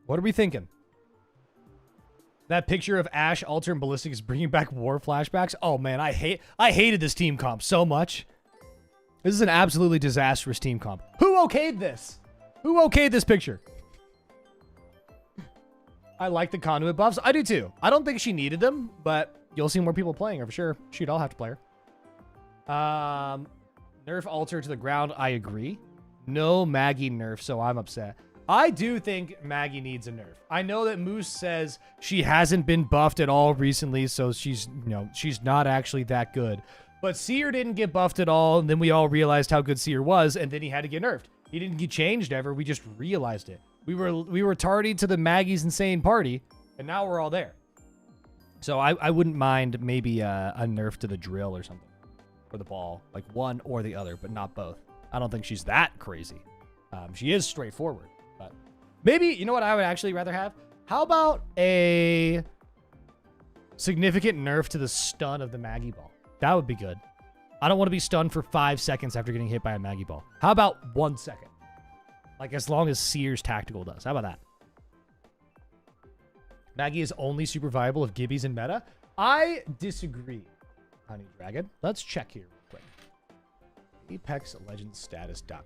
What are we thinking? That picture of Ash, Alter, and Ballistic is bringing back war flashbacks. Oh man, I hated this team comp so much. This is an absolutely disastrous team comp. Who okayed this? Who okayed this picture? I like the Conduit buffs. I do too. I don't think she needed them, but you'll see more people playing her for sure. Shoot, I'll have to play her. Nerf Alter to the ground. I agree. No Maggie nerf, so I'm upset. I do think Maggie needs a nerf. I know that Moose says she hasn't been buffed at all recently, so she's not actually that good. But Seer didn't get buffed at all, and then we all realized how good Seer was, and then he had to get nerfed. He didn't get changed ever. We just realized it. We were tardy to the Maggie's insane party, and now we're all there. So I wouldn't mind maybe a nerf to the drill or something. Or the ball. Like one or the other, but not both. I don't think she's that crazy. She is straightforward. But maybe, you know what I would actually rather have? How about a significant nerf to the stun of the Maggie ball? That would be good. I don't want to be stunned for 5 seconds after getting hit by a Maggie ball. How about 1 second? Like as long as Seer's tactical does. How about that? Maggie is only super viable if Gibby's in meta. I disagree, Honey Dragon. Let's check here real quick. ApexLegendsStatus.com.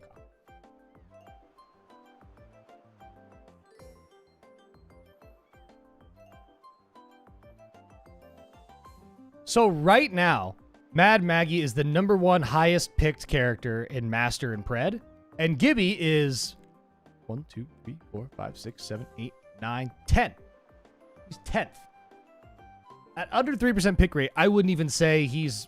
So right now, Mad Maggie is the #1 highest picked character in Master and Pred, and Gibby is 1, 2, 3, 4, 5, 6, 7, 8, 9, 10. He's 10th. At under 3% pick rate, I wouldn't even say he's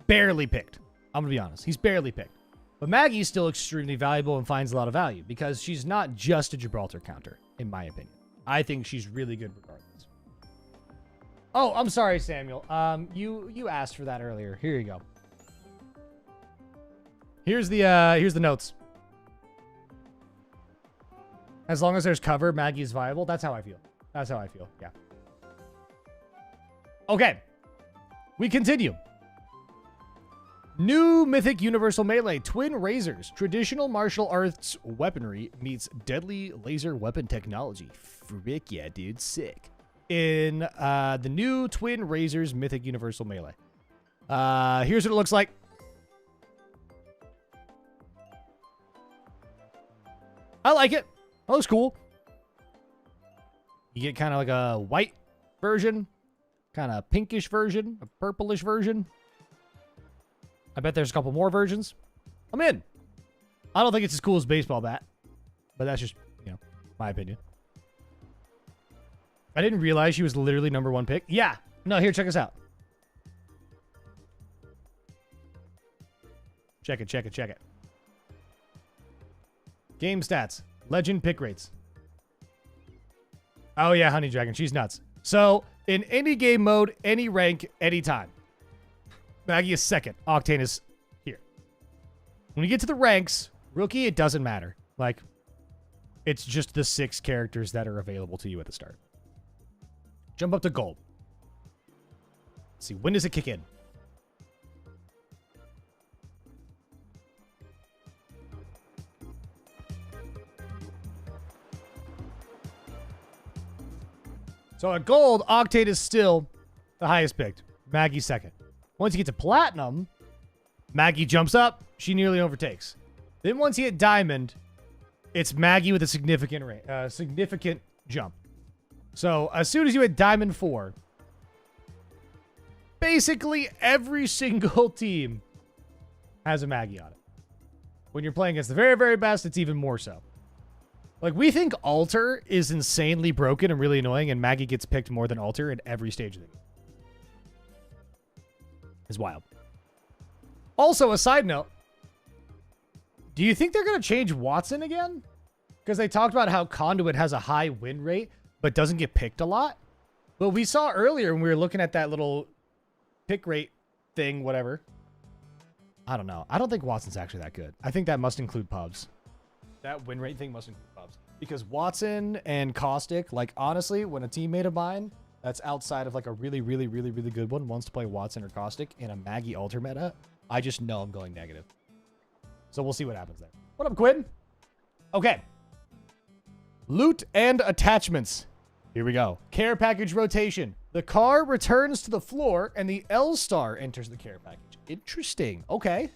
barely picked. I'm going to be honest. He's barely picked. But Maggie's still extremely valuable and finds a lot of value because she's not just a Gibraltar counter, in my opinion. I think she's really good regardless. Oh, I'm sorry, Samuel. You asked for that earlier. Here you go. Here's the notes. As long as there's cover, Maggie is viable. That's how I feel. That's how I feel. Yeah. Okay. We continue. New Mythic Universal Melee. Twin Razors. Traditional martial arts weaponry meets deadly laser weapon technology. Frick yeah, dude. Sick. In the new Twin Razors Mythic Universal Melee. Here's what it looks like. I like it. That looks cool. You get kind of like a white version, kind of pinkish version, a purplish version. I bet there's a couple more versions. I'm in. I don't think it's as cool as baseball bat, but that's just, my opinion. I didn't realize she was literally #1 pick. Yeah. No, here, check us out. Check it. Game stats. Legend pick rates. Oh, yeah, Honey Dragon. She's nuts. So, in any game mode, any rank, anytime. Maggie is 2nd. Octane is here. When you get to the ranks, rookie, it doesn't matter. Like, it's just the 6 characters that are available to you at the start. Jump up to gold. Let's see, when does it kick in? So at gold, Octane is still the highest picked. Maggie 2nd. Once you get to platinum, Maggie jumps up. She nearly overtakes. Then once you hit diamond, it's Maggie with a significant jump. So as soon as you hit diamond 4, basically every single team has a Maggie on it. When you're playing against the very, very best, it's even more so. Like, we think Alter is insanely broken and really annoying, and Maggie gets picked more than Alter at every stage of the game. It's wild. Also, a side note, do you think they're going to change Watson again? Because they talked about how Conduit has a high win rate, but doesn't get picked a lot. But we saw earlier when we were looking at that little pick rate thing, whatever. I don't know. I don't think Watson's actually that good. I think that must include pubs. That win rate thing must include pubs. Because Watson and Caustic, like, honestly, when a teammate of mine that's outside of, like, a really, really, really, really good one wants to play Watson or Caustic in a Maggie Alter meta, I just know I'm going negative. So we'll see what happens there. What up, Quinn? Okay. Loot and attachments. Here we go. Care package rotation. The car returns to the floor and the L-Star enters the care package. Interesting. Okay.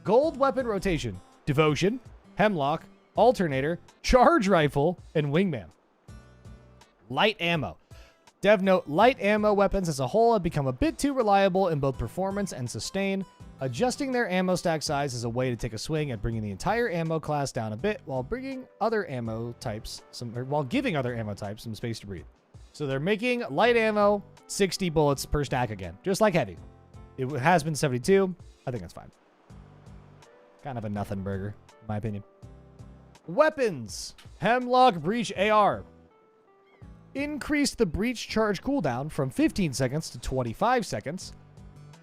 Gold weapon rotation. Devotion, Hemlock, Alternator, Charge Rifle, and Wingman. Light ammo. Dev note, light ammo weapons as a whole have become a bit too reliable in both performance and sustain. Adjusting their ammo stack size is a way to take a swing at bringing the entire ammo class down a bit while giving other ammo types some space to breathe. So they're making light ammo 60 bullets per stack again, just like heavy. It has been 72. I think that's fine. Kind of a nothing burger, in my opinion. Weapons. Hemlock Breach AR. Increased the breach charge cooldown from 15 seconds to 25 seconds.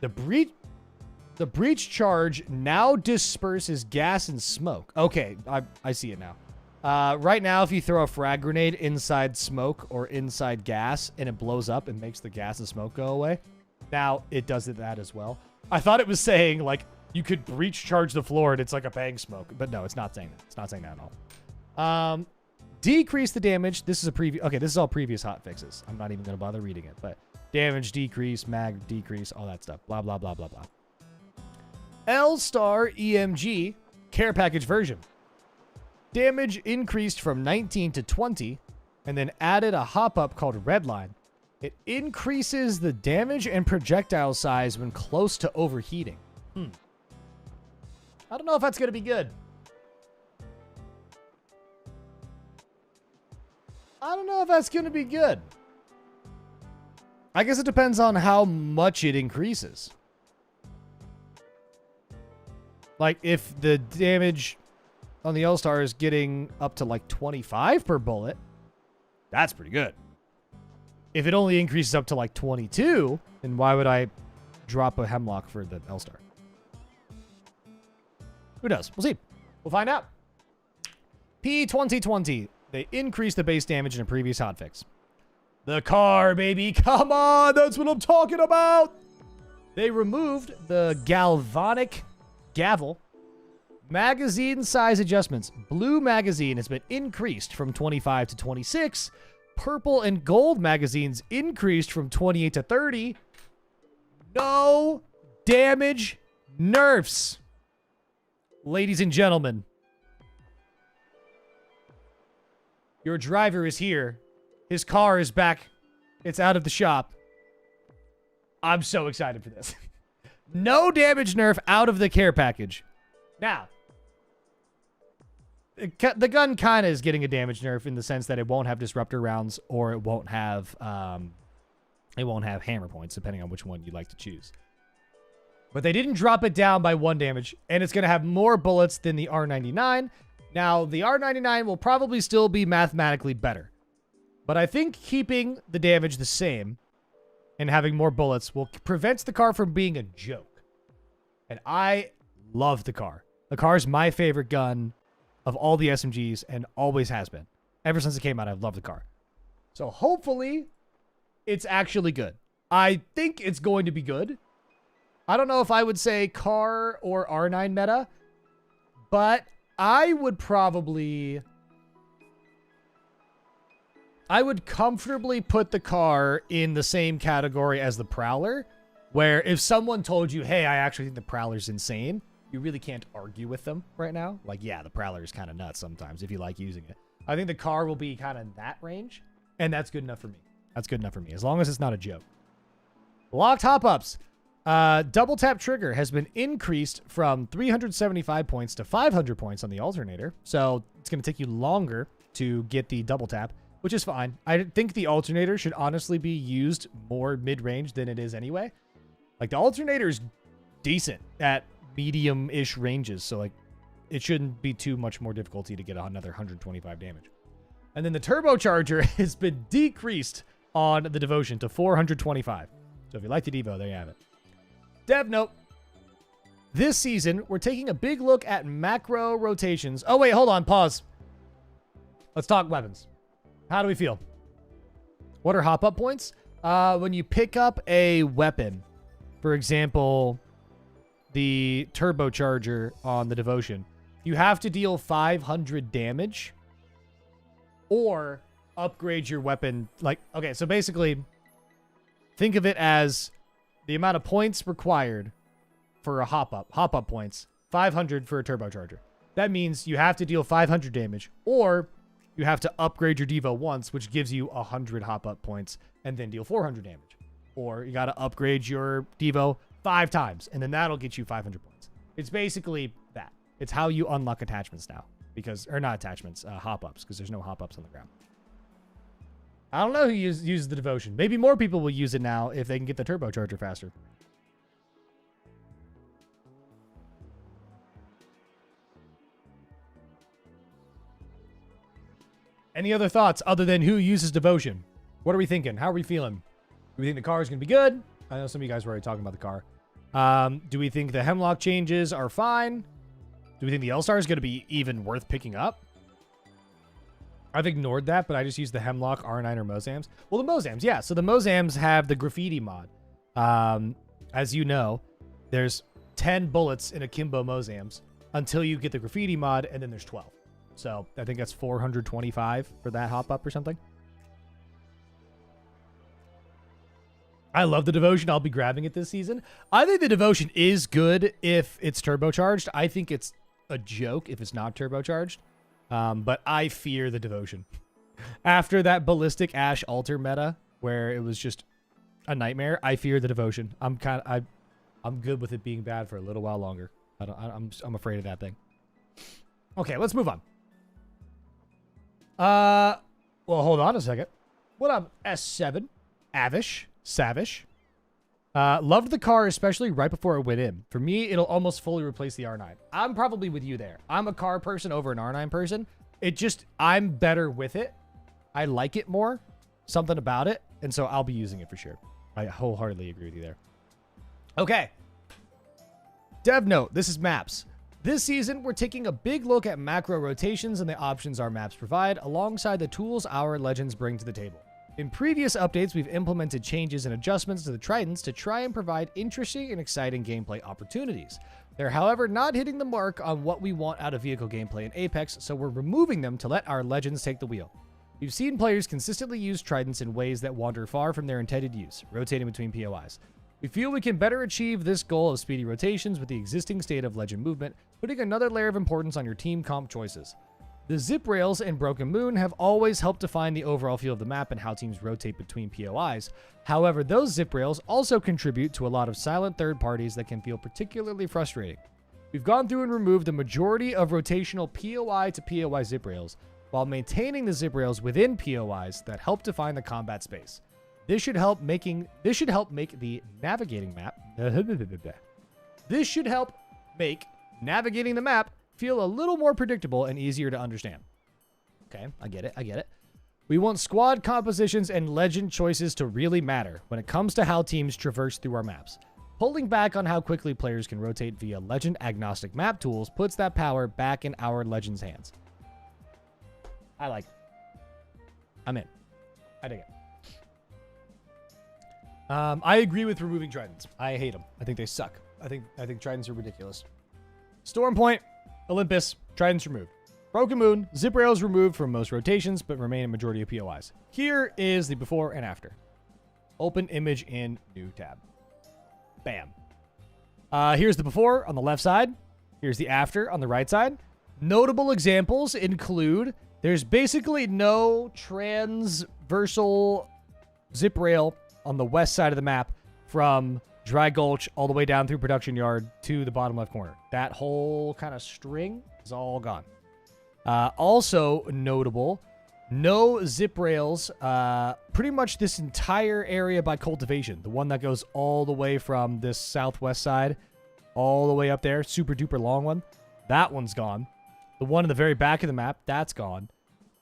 The breach charge now disperses gas and smoke. Okay, I see it now. Right now, if you throw a frag grenade inside smoke or inside gas and it blows up and makes the gas and smoke go away, now it does that as well. I thought it was saying, like, you could breach charge the floor and it's like a bang smoke. But no, it's not saying that. It's not saying that at all. Decrease the damage. This is a preview. Okay, this is all previous hot fixes. I'm not even going to bother reading it. But damage decrease, mag decrease, all that stuff. Blah, blah, blah, blah, blah. L-Star EMG care package version. Damage increased from 19 to 20 and then added a hop-up called Redline. It increases the damage and projectile size when close to overheating. I don't know if that's going to be good. I don't know if that's going to be good. I guess it depends on how much it increases. Like, if the damage on the L-Star is getting up to like 25 per bullet, that's pretty good. If it only increases up to like 22, then why would I drop a Hemlock for the L-Star? Who knows? We'll see. We'll find out. P2020. They increased the base damage in a previous hotfix. The car, baby. Come on. That's what I'm talking about. They removed the galvanic gavel. Magazine size adjustments. Blue magazine has been increased from 25 to 26. Purple and gold magazines increased from 28 to 30. No damage nerfs. Ladies and gentlemen, your driver is here. His car is back. It's out of the shop. I'm so excited for this. No damage nerf out of the care package. Now, the gun kind of is getting a damage nerf in the sense that it won't have disruptor rounds or it won't have hammer points, depending on which one you'd like to choose. But they didn't drop it down by 1 damage, and it's going to have more bullets than the R99. Now, the R99 will probably still be mathematically better. But I think keeping the damage the same and having more bullets will prevent the car from being a joke. And I love the car. The car is my favorite gun of all the SMGs and always has been. Ever since it came out, I've loved the car. So hopefully it's actually good. I think it's going to be good. I don't know if I would say car or R9 meta, but I would comfortably put the car in the same category as the Prowler, where if someone told you, hey, I actually think the Prowler's insane, you really can't argue with them right now. Like, yeah, the Prowler is kind of nuts sometimes if you like using it. I think the car will be kind of in that range, and that's good enough for me. That's good enough for me, as long as it's not a joke. Locked hop-ups. Double tap trigger has been increased from 375 points to 500 points on the alternator. So it's going to take you longer to get the double tap, which is fine. I think the alternator should honestly be used more mid-range than it is anyway. Like, the alternator is decent at medium-ish ranges. So, like, it shouldn't be too much more difficulty to get another 125 damage. And then the turbocharger has been decreased on the devotion to 425. So if you like the Devo, there you have it. Dev note. This season, we're taking a big look at macro rotations. Oh, wait, hold on. Pause. Let's talk weapons. How do we feel? What are hop-up points? When you pick up a weapon, for example, the turbocharger on the devotion, you have to deal 500 damage or upgrade your weapon. Like, okay, so basically, think of it as the amount of points required for a hop-up points, 500 for a turbocharger. That means you have to deal 500 damage, or you have to upgrade your Devo once, which gives you 100 hop-up points, and then deal 400 damage. Or you got to upgrade your Devo 5 times, and then that'll get you 500 points. It's basically that. It's how you unlock attachments now. Or not attachments, hop-ups, because there's no hop-ups on the ground. I don't know who uses the devotion. Maybe more people will use it now if they can get the turbocharger faster. Any other thoughts other than who uses devotion? What are we thinking? How are we feeling? Do we think the car is going to be good? I know some of you guys were already talking about the car. Do we think the Hemlock changes are fine? Do we think the L-Star is going to be even worth picking up? I've ignored that, but I just used the Hemlock, R9, or Mozams. Well, the Mozams, yeah. So the Mozams have the graffiti mod. As you know, there's 10 bullets in Akimbo Mozams until you get the graffiti mod, and then there's 12. So I think that's 425 for that hop-up or something. I love the devotion. I'll be grabbing it this season. I think the devotion is good if it's turbocharged. I think it's a joke if it's not turbocharged. But I fear the devotion. After that Ballistic Ash altar meta, where it was just a nightmare, I fear the devotion. I'm good with it being bad for a little while longer. I'm afraid of that thing. Okay, let's move on. Well, hold on a second. What up, S7? Avish? Savish? Loved the car, especially right before it went in. For me, it'll almost fully replace the R9. I'm probably with you there. I'm a car person over an R9 person. I'm better with it. I like it more. Something about it. And so I'll be using it for sure. I wholeheartedly agree with you there. Okay. Dev note. This is maps. This season, we're taking a big look at macro rotations and the options our maps provide, alongside the tools our legends bring to the table. In previous updates, we've implemented changes and adjustments to the Tritons to try and provide interesting and exciting gameplay opportunities. They're, however, not hitting the mark on what we want out of vehicle gameplay in Apex, so we're removing them to let our legends take the wheel. We've seen players consistently use Tritons in ways that wander far from their intended use, rotating between POIs. We feel we can better achieve this goal of speedy rotations with the existing state of legend movement, putting another layer of importance on your team comp choices. The zip rails in Broken Moon have always helped define the overall feel of the map and how teams rotate between POIs. However, those zip rails also contribute to a lot of silent third parties that can feel particularly frustrating. We've gone through and removed the majority of rotational POI to POI zip rails, while maintaining the zip rails within POIs that help define the combat space. This should help make the navigating map. This should help make navigating the map feel a little more predictable and easier to understand. Okay, I get it. We want squad compositions and legend choices to really matter when it comes to how teams traverse through our maps. Pulling back on how quickly players can rotate via legend agnostic map tools puts that power back in our legends' hands. I like it. I'm in. I dig it. I agree with removing Tritons. I hate them. I think they suck. I think Tritons are ridiculous. Stormpoint, Olympus, Tritons removed. Broken Moon, zip rails removed from most rotations, but remain in majority of POIs. Here is the before and after. Open image in new tab. Bam. Here's the before on the left side. Here's the after on the right side. Notable examples include there's basically no transversal zip rail on the west side of the map from Dry Gulch all the way down through Production Yard to the bottom left corner. That whole kind of string is all gone. Also notable, no zip rails, pretty much this entire area by cultivation. The one that goes all the way from this southwest side all the way up there, super duper long one. That one's gone. The one in the very back of the map, that's gone.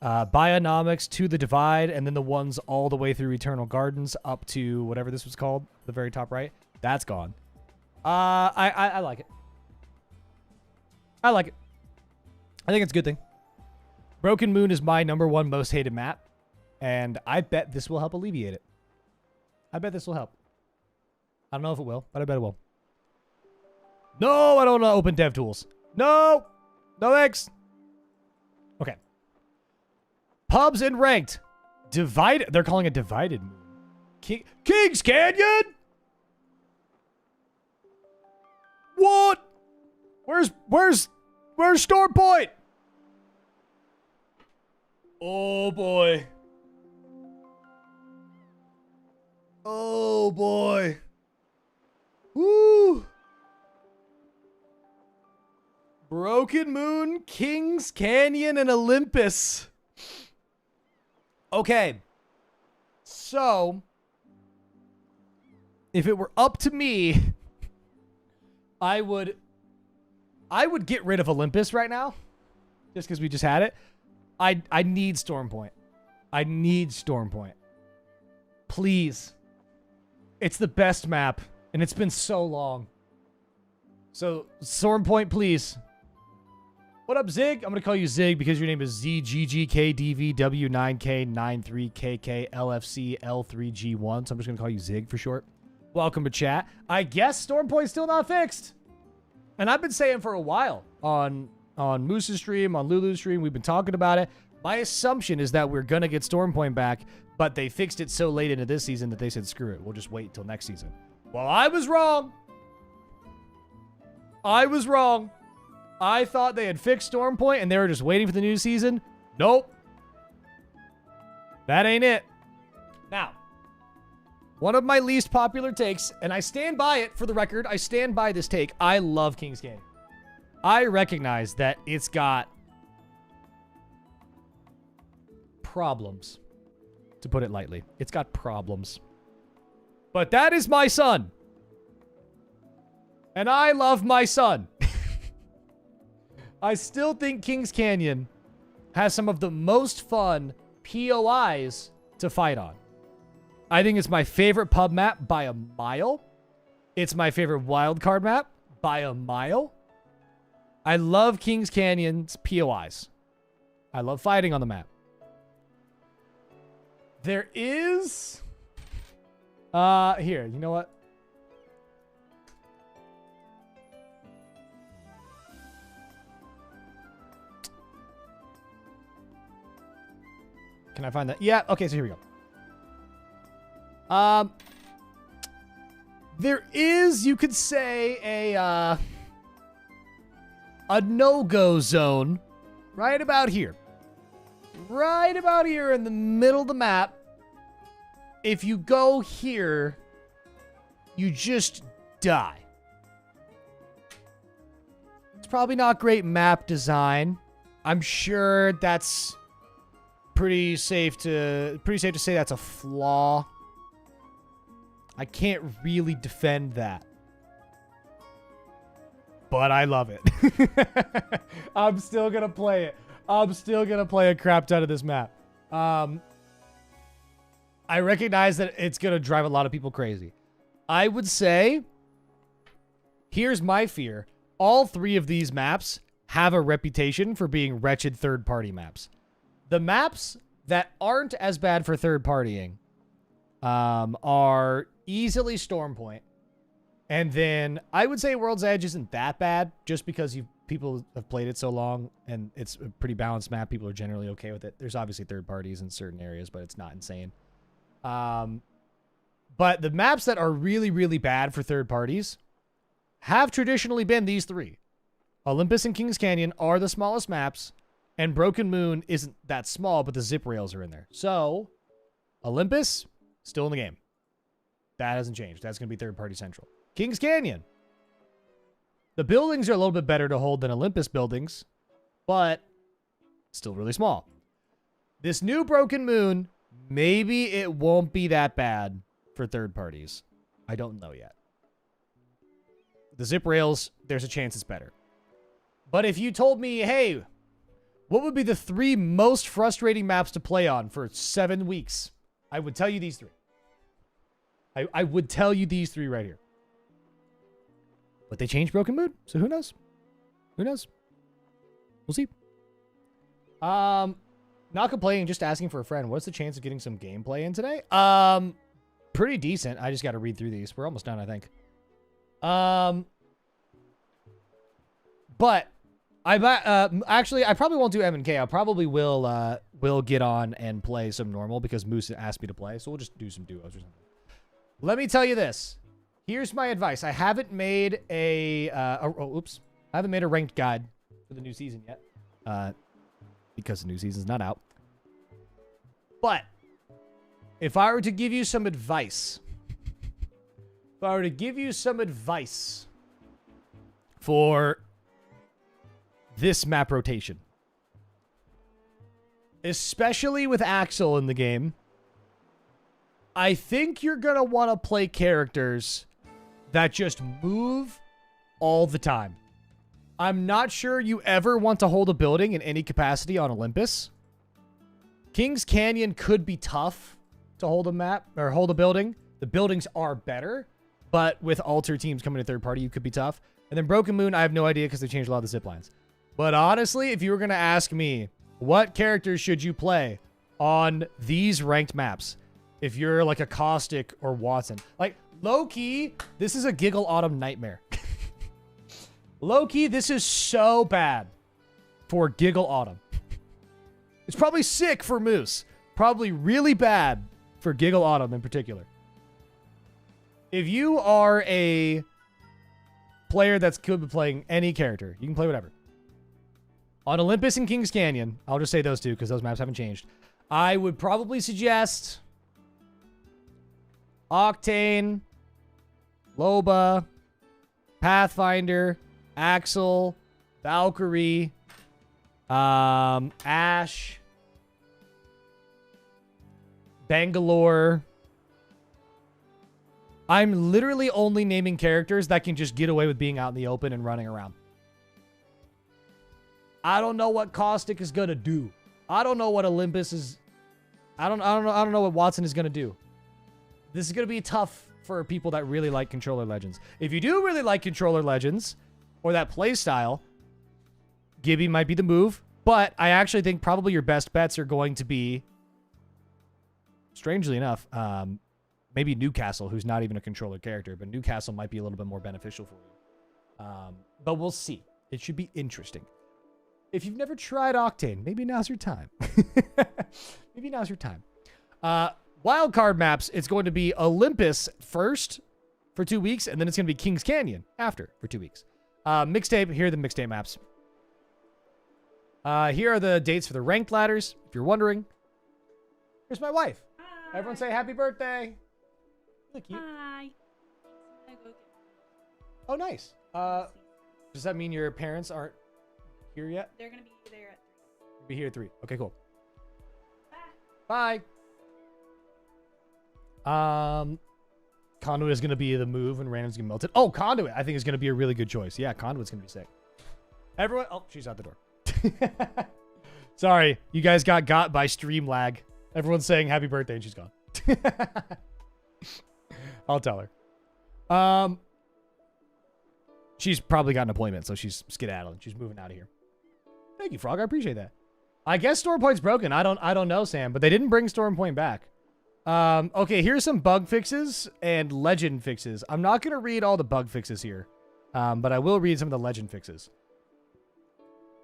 Bionomics to the divide, and then the ones all the way through Eternal Gardens up to whatever this was called, the very top right, that's gone. I like it. I like it. I think it's a good thing. Broken Moon is my #1 most hated map, and I bet this will help alleviate it. I bet this will help. I don't know if it will, but I bet it will. No, I don't want to open dev tools. No! No thanks. Okay. Pubs and ranked. Divided. They're calling it divided moon. Kings Canyon? What? Where's Storm Point? Oh boy. Oh boy. Woo. Broken Moon, Kings Canyon, and Olympus. Okay. So, if it were up to me, I would get rid of Olympus right now. Just because we just had it. I need Storm Point. I need Storm Point. Please. It's the best map, and it's been so long. So, Storm Point, please. What up, Zig? I'm going to call you Zig because your name is ZGGKDV9K93KKLFCL3G1. So I'm just going to call you Zig for short. Welcome to chat. I guess Storm Point's still not fixed. And I've been saying for a while on Moose's stream, on Lulu's stream, we've been talking about it. My assumption is that we're going to get Storm Point back, but they fixed it so late into this season that they said, screw it. We'll just wait until next season. Well, I was wrong. I was wrong. I thought they had fixed Storm Point and they were just waiting for the new season. Nope. That ain't it. Now, one of my least popular takes, and I stand by it for the record. I stand by this take. I love Kings Canyon. I recognize that it's got problems, to put it lightly. It's got problems. But that is my son. And I love my son. I still think Kings Canyon has some of the most fun POIs to fight on. I think it's my favorite pub map by a mile. It's my favorite wildcard map by a mile. I love Kings Canyon's POIs. I love fighting on the map. There is... here, you know what? Can I find that? Yeah, okay, so here we go. There is, you could say, a no-go zone right about here. Right about here in the middle of the map. If you go here, you just die. It's probably not great map design. I'm sure that's pretty safe to say that's a flaw. I can't really defend that. But I love it. I'm still gonna play it. I'm still gonna play a crap ton of this map. I recognize that it's gonna drive a lot of people crazy. I would say, here's my fear. All three of these maps have a reputation for being wretched third-party maps. The maps that aren't as bad for third-partying are easily Storm Point. And then I would say World's Edge isn't that bad just because people have played it so long and it's a pretty balanced map. People are generally okay with it. There's obviously third parties in certain areas, but it's not insane. But the maps that are really, really bad for third parties have traditionally been these three. Olympus and Kings Canyon are the smallest maps, and Broken Moon isn't that small, but the zip rails are in there. So, Olympus, still in the game. That hasn't changed. That's going to be third-party central. Kings Canyon. The buildings are a little bit better to hold than Olympus buildings, but still really small. This new Broken Moon, maybe it won't be that bad for third parties. I don't know yet. The zip rails, there's a chance it's better. But if you told me, hey, what would be the 3 most frustrating maps to play on for 7 weeks? I would tell you these 3. I would tell you these 3 right here. But they changed Broken Moon, so who knows? Who knows? We'll see. Not complaining, just asking for a friend. What's the chance of getting some gameplay in today? Pretty decent. I just got to read through these. We're almost done, I think. But actually, I probably won't do M&K. I probably will get on and play some normal because Moose asked me to play. So we'll just do some duos or something. Let me tell you this. Here's my advice. I haven't made I haven't made a ranked guide for the new season yet. Because the new season's not out. But if I were to give you some advice, for this map rotation, especially with Axel in the game, I think you're going to want to play characters that just move all the time. I'm not sure you ever want to hold a building in any capacity on Olympus. Kings Canyon could be tough to hold a map or hold a building. The buildings are better, but with alter teams coming to third party, you could be tough. And then Broken Moon, I have no idea because they changed a lot of the zip lines. But honestly, if you were going to ask me, what characters should you play on these ranked maps? If you're like a Caustic or Watson, like low-key, this is a Giggle Autumn nightmare. Low-key, this is so bad for Giggle Autumn. It's probably sick for Moose. Probably really bad for Giggle Autumn in particular. If you are a player that's could be playing any character, you can play whatever. On Olympus and Kings Canyon, I'll just say those 2 because those maps haven't changed. I would probably suggest Octane, Loba, Pathfinder, Axel, Valkyrie, Ash, Bangalore. I'm literally only naming characters that can just get away with being out in the open and running around. I don't know what Caustic is gonna do. I don't know what Olympus is. I don't know what Watson is gonna do. This is gonna be tough for people that really like Controller Legends. If you do really like Controller Legends or that play style, Gibby might be the move. But I actually think probably your best bets are going to be, strangely enough, maybe Newcastle, who's not even a controller character, but Newcastle might be a little bit more beneficial for you. But we'll see. It should be interesting. If you've never tried Octane, maybe now's your time. Maybe now's your time. Wildcard maps, it's going to be Olympus first for 2 weeks, and then it's going to be Kings Canyon after for 2 weeks. Mixtape, here are the mixtape maps. Here are the dates for the ranked ladders, if you're wondering. Here's my wife. Hi. Everyone say happy birthday. Look cute. Hi. Oh, nice. Does that mean your parents aren't here yet? They're going to be there at 3. Be here at 3. Okay, cool. Bye. Conduit is going to be the move and random's going to melt it. Oh, Conduit I think is going to be a really good choice. Yeah, Conduit's going to be sick. Everyone. Oh, she's out the door. Sorry, you guys got by stream lag. Everyone's saying happy birthday and she's gone. I'll tell her. She's probably got an appointment, so she's skedaddling. She's moving out of here. Thank you, Frog. I appreciate that. I guess Storm Point's broken. I don't know, Sam, but they didn't bring Storm Point back. Okay, here's some bug fixes and legend fixes. I'm not gonna read all the bug fixes here, but I will read some of the legend fixes.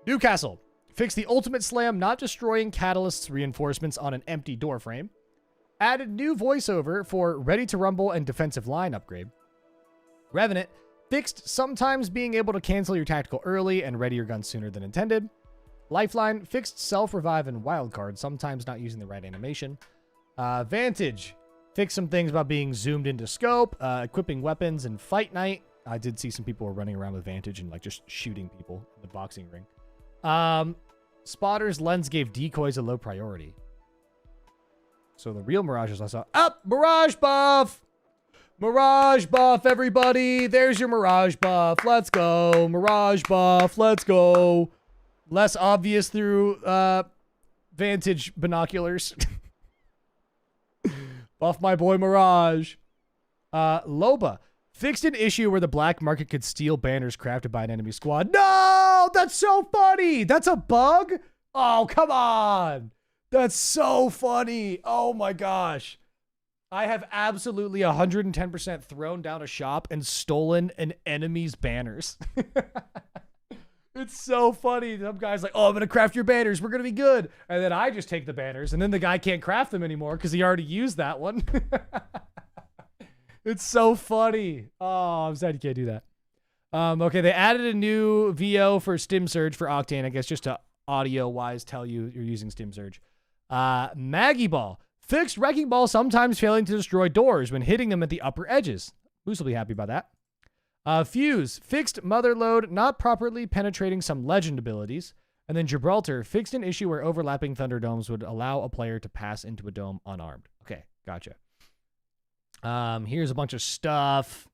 Newcastle. Fix the ultimate slam, not destroying catalyst's reinforcements on an empty door frame. Added new voiceover for Ready to Rumble and Defensive Line upgrade. Revenant. Fixed sometimes being able to cancel your tactical early and ready your gun sooner than intended. Lifeline, fixed self-revive and wildcard, sometimes not using the right animation. Vantage, fixed some things about being zoomed into scope, equipping weapons and fight night. I did see some people were running around with Vantage and like just shooting people in the boxing ring. Spotter's lens gave decoys a low priority. So the real Mirages I saw. Up! Mirage buff! Mirage buff, everybody! There's your Mirage buff. Let's go. Mirage buff. Let's go. Less obvious through Vantage binoculars. Buff my boy Mirage. Loba. Fixed an issue where the black market could steal banners crafted by an enemy squad. No! That's so funny! That's a bug? Oh, come on! That's so funny. Oh my gosh. I have absolutely 110% thrown down a shop and stolen an enemy's banners. It's so funny. Some guy's like, oh, I'm going to craft your banners. We're going to be good. And then I just take the banners and then the guy can't craft them anymore because he already used that one. It's so funny. Oh, I'm sad you can't do that. Okay, they added a new VO for Stim Surge for Octane, I guess, just to audio-wise tell you you're using Stim Surge. Maggie Ball. Fixed Wrecking Ball sometimes failing to destroy doors when hitting them at the upper edges. Moose will be happy about that. Fuse. Fixed Mother Load not properly penetrating some legend abilities. And then Gibraltar. Fixed an issue where overlapping Thunderdomes would allow a player to pass into a dome unarmed. Okay, gotcha. Here's a bunch of stuff.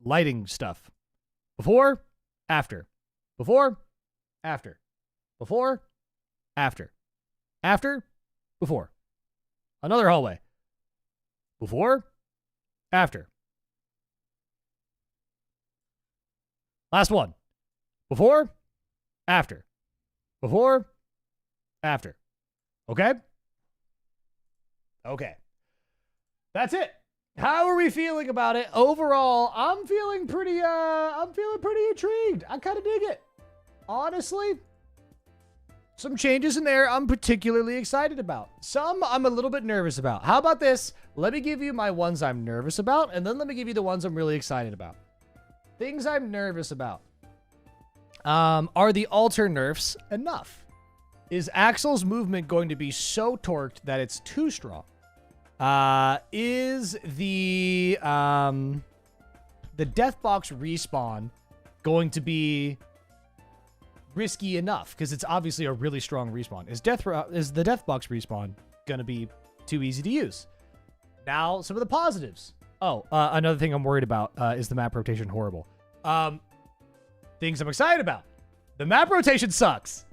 Lighting stuff. Before, after. Before, after. Before, after. After, before. Another hallway. Before, after. Last one. Before, after. Before, after. Okay? Okay. That's it. How are we feeling about it? Overall, I'm feeling pretty intrigued. I kind of dig it. Honestly, some changes in there I'm particularly excited about. Some I'm a little bit nervous about. How about this? Let me give you my ones I'm nervous about, and then let me give you the ones I'm really excited about. Things I'm nervous about. Are the alter nerfs enough? Is Axel's movement going to be so torqued that it's too strong? Is the Deathbox respawn going to be risky enough? Because it's obviously a really strong respawn. Is the Deathbox respawn gonna be too easy to use? Now, some of the positives. Oh, another thing I'm worried about is the map rotation horrible. Things I'm excited about. The map rotation sucks.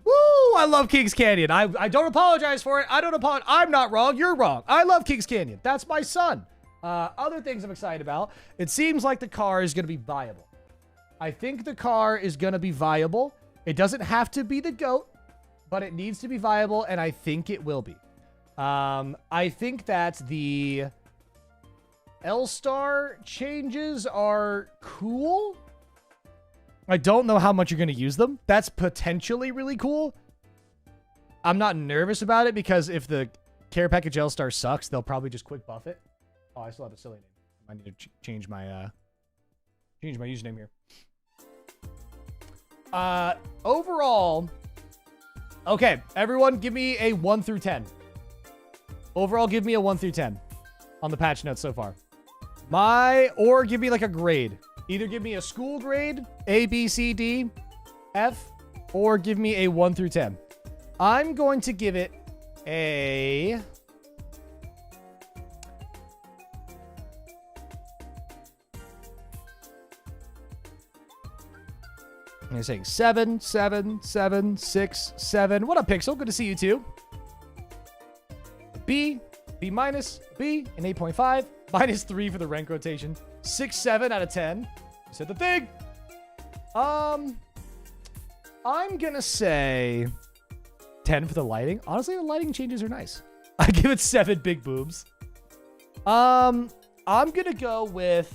Woo! I love Kings Canyon. I don't apologize for it. I don't apologize. I'm not wrong. You're wrong. I love Kings Canyon. That's my son. Other things I'm excited about. It seems like the car is going to be viable. I think the car is going to be viable. It doesn't have to be the GOAT, but it needs to be viable, and I think it will be. I think that the L-Star changes are cool. I don't know how much you're going to use them. That's potentially really cool. I'm not nervous about it because if the care package L-Star sucks, they'll probably just quick buff it. Oh, I still have a silly name. I need to change my username here. Overall, okay, everyone give me a 1 through 10. Overall, give me a 1 through 10 on the patch notes so far. Or give me like a grade. Either give me a school grade, A, B, C, D, F, or give me a 1 through 10. I'm going to give it a... I'm saying 7, 7, 7, 6, 7. What up, Pixel? Good to see you too. B, B minus, B, an 8.5. Minus 3 for the rank rotation. 6, 7 out of 10. You said the thing. I'm gonna say 10 for the lighting. Honestly, the lighting changes are nice. I give it 7 big boobs. I'm gonna go with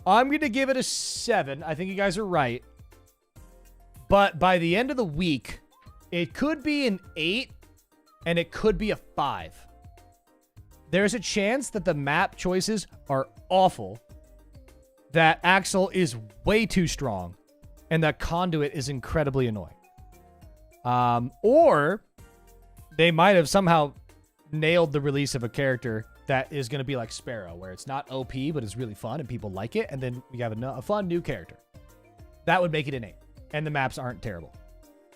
I'm going to give it a 7. I think you guys are right. But by the end of the week, it could be an 8 and it could be a 5. There's a chance that the map choices are awful, that Axel is way too strong, and that Conduit is incredibly annoying. Or they might have somehow nailed the release of a character that is going to be like Sparrow, where it's not OP, but it's really fun and people like it, and then we have a fun new character. That would make it an 8, and the maps aren't terrible.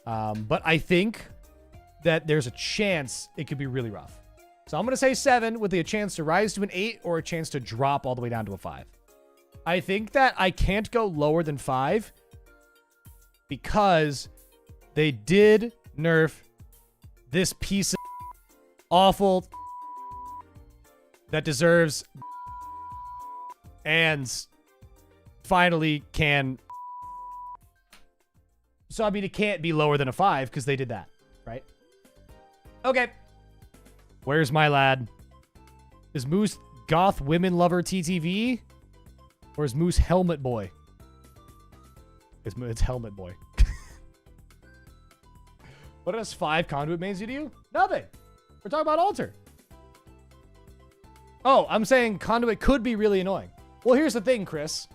But I think that there's a chance it could be really rough. So I'm going to say 7 with a chance to rise to an 8 or a chance to drop all the way down to a 5. I think that I can't go lower than 5 because they did nerf this piece of awful that deserves and finally can. So, I mean, it can't be lower than a 5 because they did that, right? Okay. Where's my lad? Is Moose Goth Women Lover TTV? Or is Moose Helmet Boy? It's Helmet Boy. What does 5 conduit mains do to you? Nothing. We're talking about altar. Oh, I'm saying conduit could be really annoying. Well, here's the thing, Chris.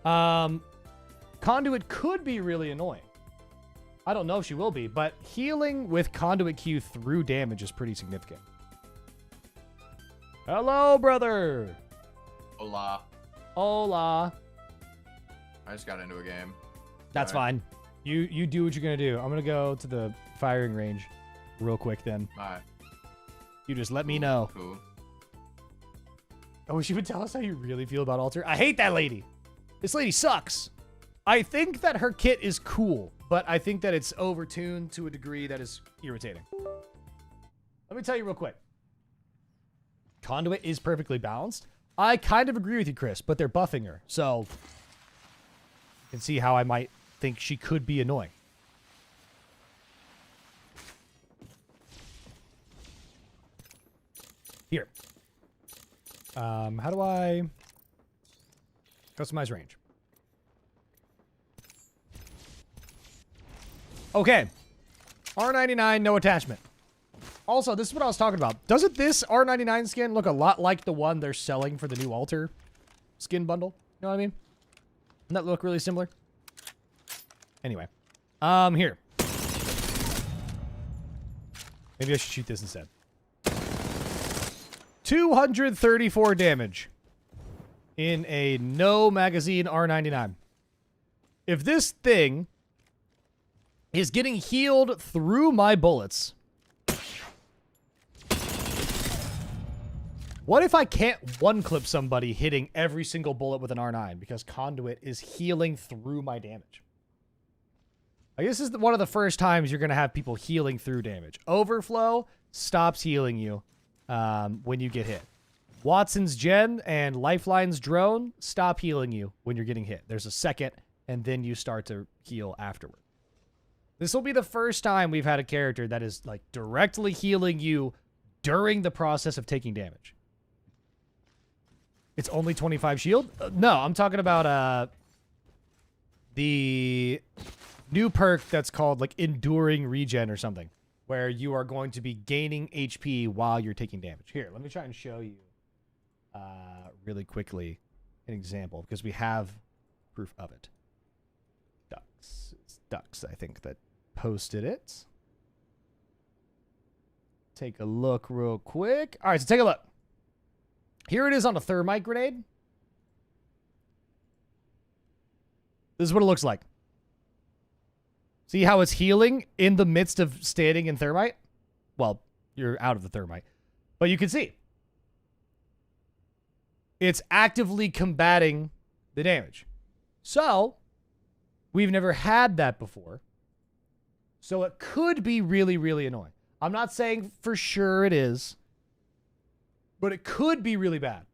Conduit could be really annoying. I don't know if she will be, but healing with conduit Q through damage is pretty significant. Hello, brother. Hola. Hola. I just got into a game. That's fine. You do what you're gonna do. I'm gonna go to the firing range real quick then. Alright. You just let me know. Cool. I wish you would tell us how you really feel about Alter. I hate that lady. This lady sucks. I think that her kit is cool, but I think that it's overtuned to a degree that is irritating. Let me tell you real quick. Conduit is perfectly balanced. I kind of agree with you, Chris, but they're buffing her, so you can see how I might think she could be annoying. Here. How do I customize range? Okay. R99, no attachment. Also, this is what I was talking about. Doesn't this R99 skin look a lot like the one they're selling for the new altar skin bundle? You know what I mean? Doesn't that look really similar? Anyway. Here. Maybe I should shoot this instead. 234 damage in a no magazine R99. If this thing is getting healed through my bullets, what if I can't one-clip somebody hitting every single bullet with an R9 because Conduit is healing through my damage? I guess this is one of the first times you're going to have people healing through damage. Overflow stops healing you when you get hit. Watson's Gen and Lifeline's Drone stop healing you when you're getting hit. There's a second, and then you start to heal afterward. This will be the first time we've had a character that is like directly healing you during the process of taking damage. It's only 25 shield? No, I'm talking about the new perk that's called like Enduring Regen or something, where you are going to be gaining HP while you're taking damage. Here, let me try and show you really quickly an example, because we have proof of it. Ducks. It's Ducks, I think, that posted it. Take a look real quick. All right, so take a look. Here it is on a thermite grenade. This is what it looks like. See how it's healing in the midst of standing in thermite? Well, you're out of the thermite. But you can see. It's actively combating the damage. So, we've never had that before. So it could be really, really annoying. I'm not saying for sure it is, but it could be really bad.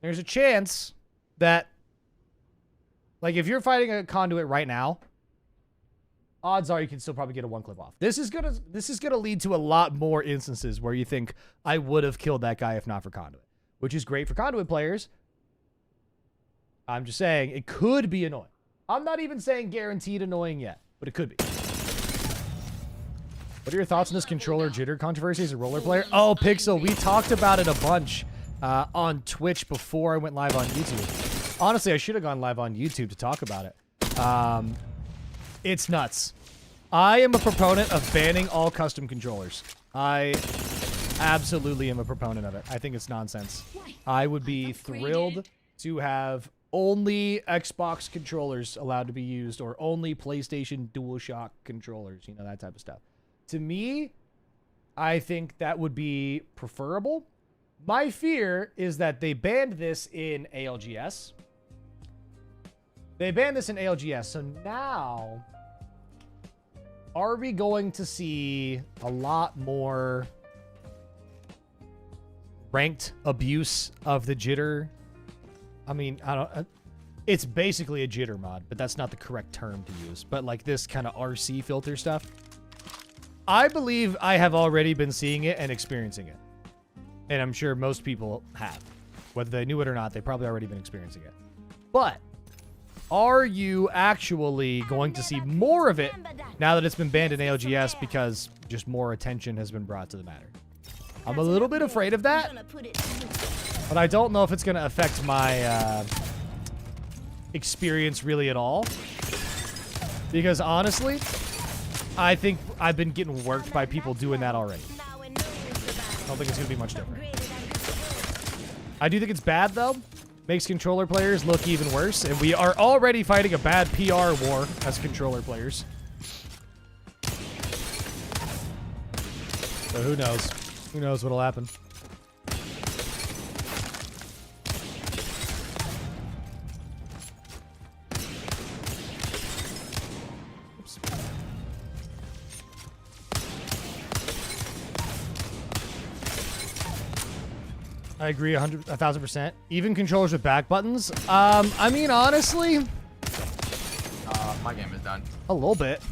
There's a chance that, like, if you're fighting a conduit right now, odds are you can still probably get a one clip off. This is gonna lead to a lot more instances where you think I would have killed that guy if not for conduit, which is great for conduit players. I'm just saying it could be annoying. I'm not even saying guaranteed annoying yet, but it could be. What are your thoughts on this controller jitter controversy as a roller player? Oh, Pixel, we talked about it a bunch on Twitch before I went live on YouTube. Honestly, I should have gone live on YouTube to talk about it. It's nuts. I am a proponent of banning all custom controllers. I absolutely am a proponent of it. I think it's nonsense. I would be thrilled to have only Xbox controllers allowed to be used, or only PlayStation DualShock controllers, you know, that type of stuff. To me, I think that would be preferable. My fear is that they banned this in ALGS. They banned this in ALGS, so now are we going to see a lot more ranked abuse of the jitter? I mean, I don't... It's basically a jitter mod, but that's not the correct term to use. But like this kind of RC filter stuff. I believe I have already been seeing it and experiencing it. And I'm sure most people have. Whether they knew it or not, they've probably already been experiencing it. But are you actually going to see more of it now that it's been banned in ALGS because just more attention has been brought to the matter? I'm a little bit afraid of that, but I don't know if it's going to affect my experience really at all. Because honestly, I think I've been getting worked by people doing that already. I don't think it's going to be much different. I do think it's bad, though. Makes controller players look even worse, and we are already fighting a bad PR war as controller players. So who knows? Who knows what'll happen? Oops. I agree 1,000%. Even controllers with back buttons. I mean, honestly, My game is done. a little bit.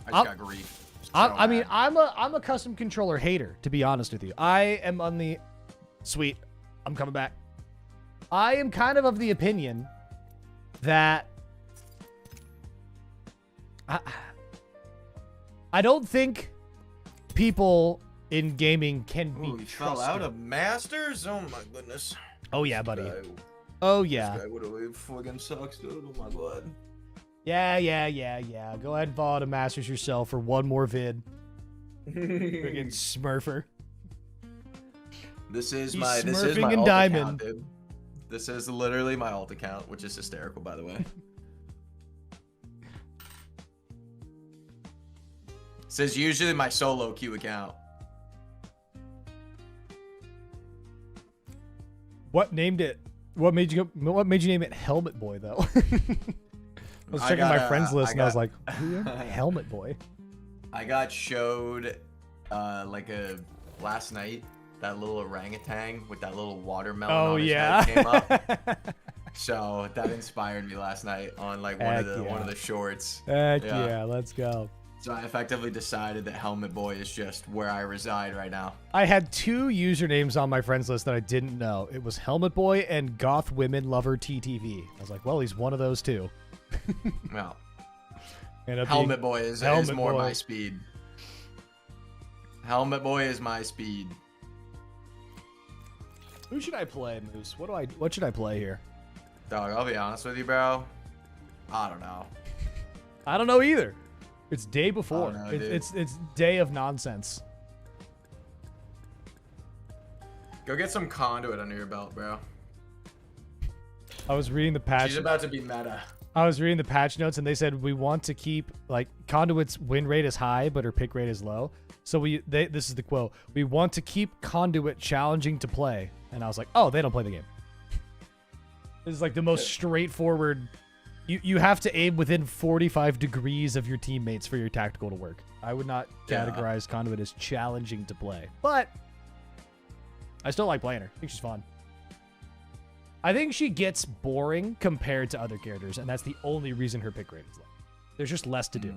I just got grief. I mean, I'm a custom controller hater, to be honest with you. I am on the... Sweet. I'm coming back. I am kind of the opinion that... I don't think people in gaming can be Ooh, he fell out of Masters? Oh my goodness. Oh yeah, buddy. Oh yeah. This guy would have fucking sucks, dude. Oh my god. Yeah. Go ahead and follow to Masters yourself for one more vid. Friggin' Smurfer. This is He's my smurfing in alt diamond. account, dude. This is literally my alt account, which is hysterical, by the way. This is usually my solo queue account. What named it? What made you name it Helmet Boy though? I was checking my friends list and I was like, who Helmet Boy? I got showed last night that little orangutan with that little watermelon on his head came up. So that inspired me last night on like one of the shorts. Heck yeah, let's go. So I effectively decided that Helmet Boy is just where I reside right now. I had two usernames on my friends list that I didn't know. It was Helmet Boy and Goth Women Lover TTV. I was like, well, he's one of those two. Well, Helmet Boy is more my speed. Helmet Boy is my speed. Who should I play, Moose? What should I play here? Dog, I'll be honest with you, bro. I don't know. I don't know either. It's day before. Know, it's day of nonsense. Go get some conduit under your belt, bro. I was reading the patch. She's about to be meta. I was reading the patch notes and they said we want to keep like Conduit's win rate is high, but her pick rate is low. So this is the quote. We want to keep Conduit challenging to play. And I was like, oh, they don't play the game. This is like the most straightforward. You have to aim within 45 degrees of your teammates for your tactical to work. I would not categorize Conduit as challenging to play, but I still like playing her. I think she's fun. I think she gets boring compared to other characters, and that's the only reason her pick rate is low. There's just less to do.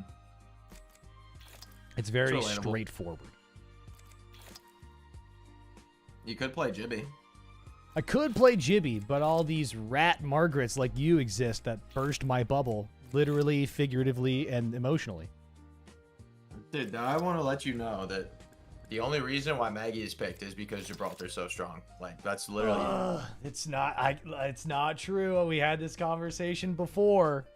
It's very straightforward. You could play Jibby. I could play Jibby, but all these rat Margarets like you exist that burst my bubble literally, figuratively, and emotionally. Dude, I want to let you know that the only reason why Maggie is picked is because Gibraltar's so strong. Like, that's literally... It's not true. We had this conversation before.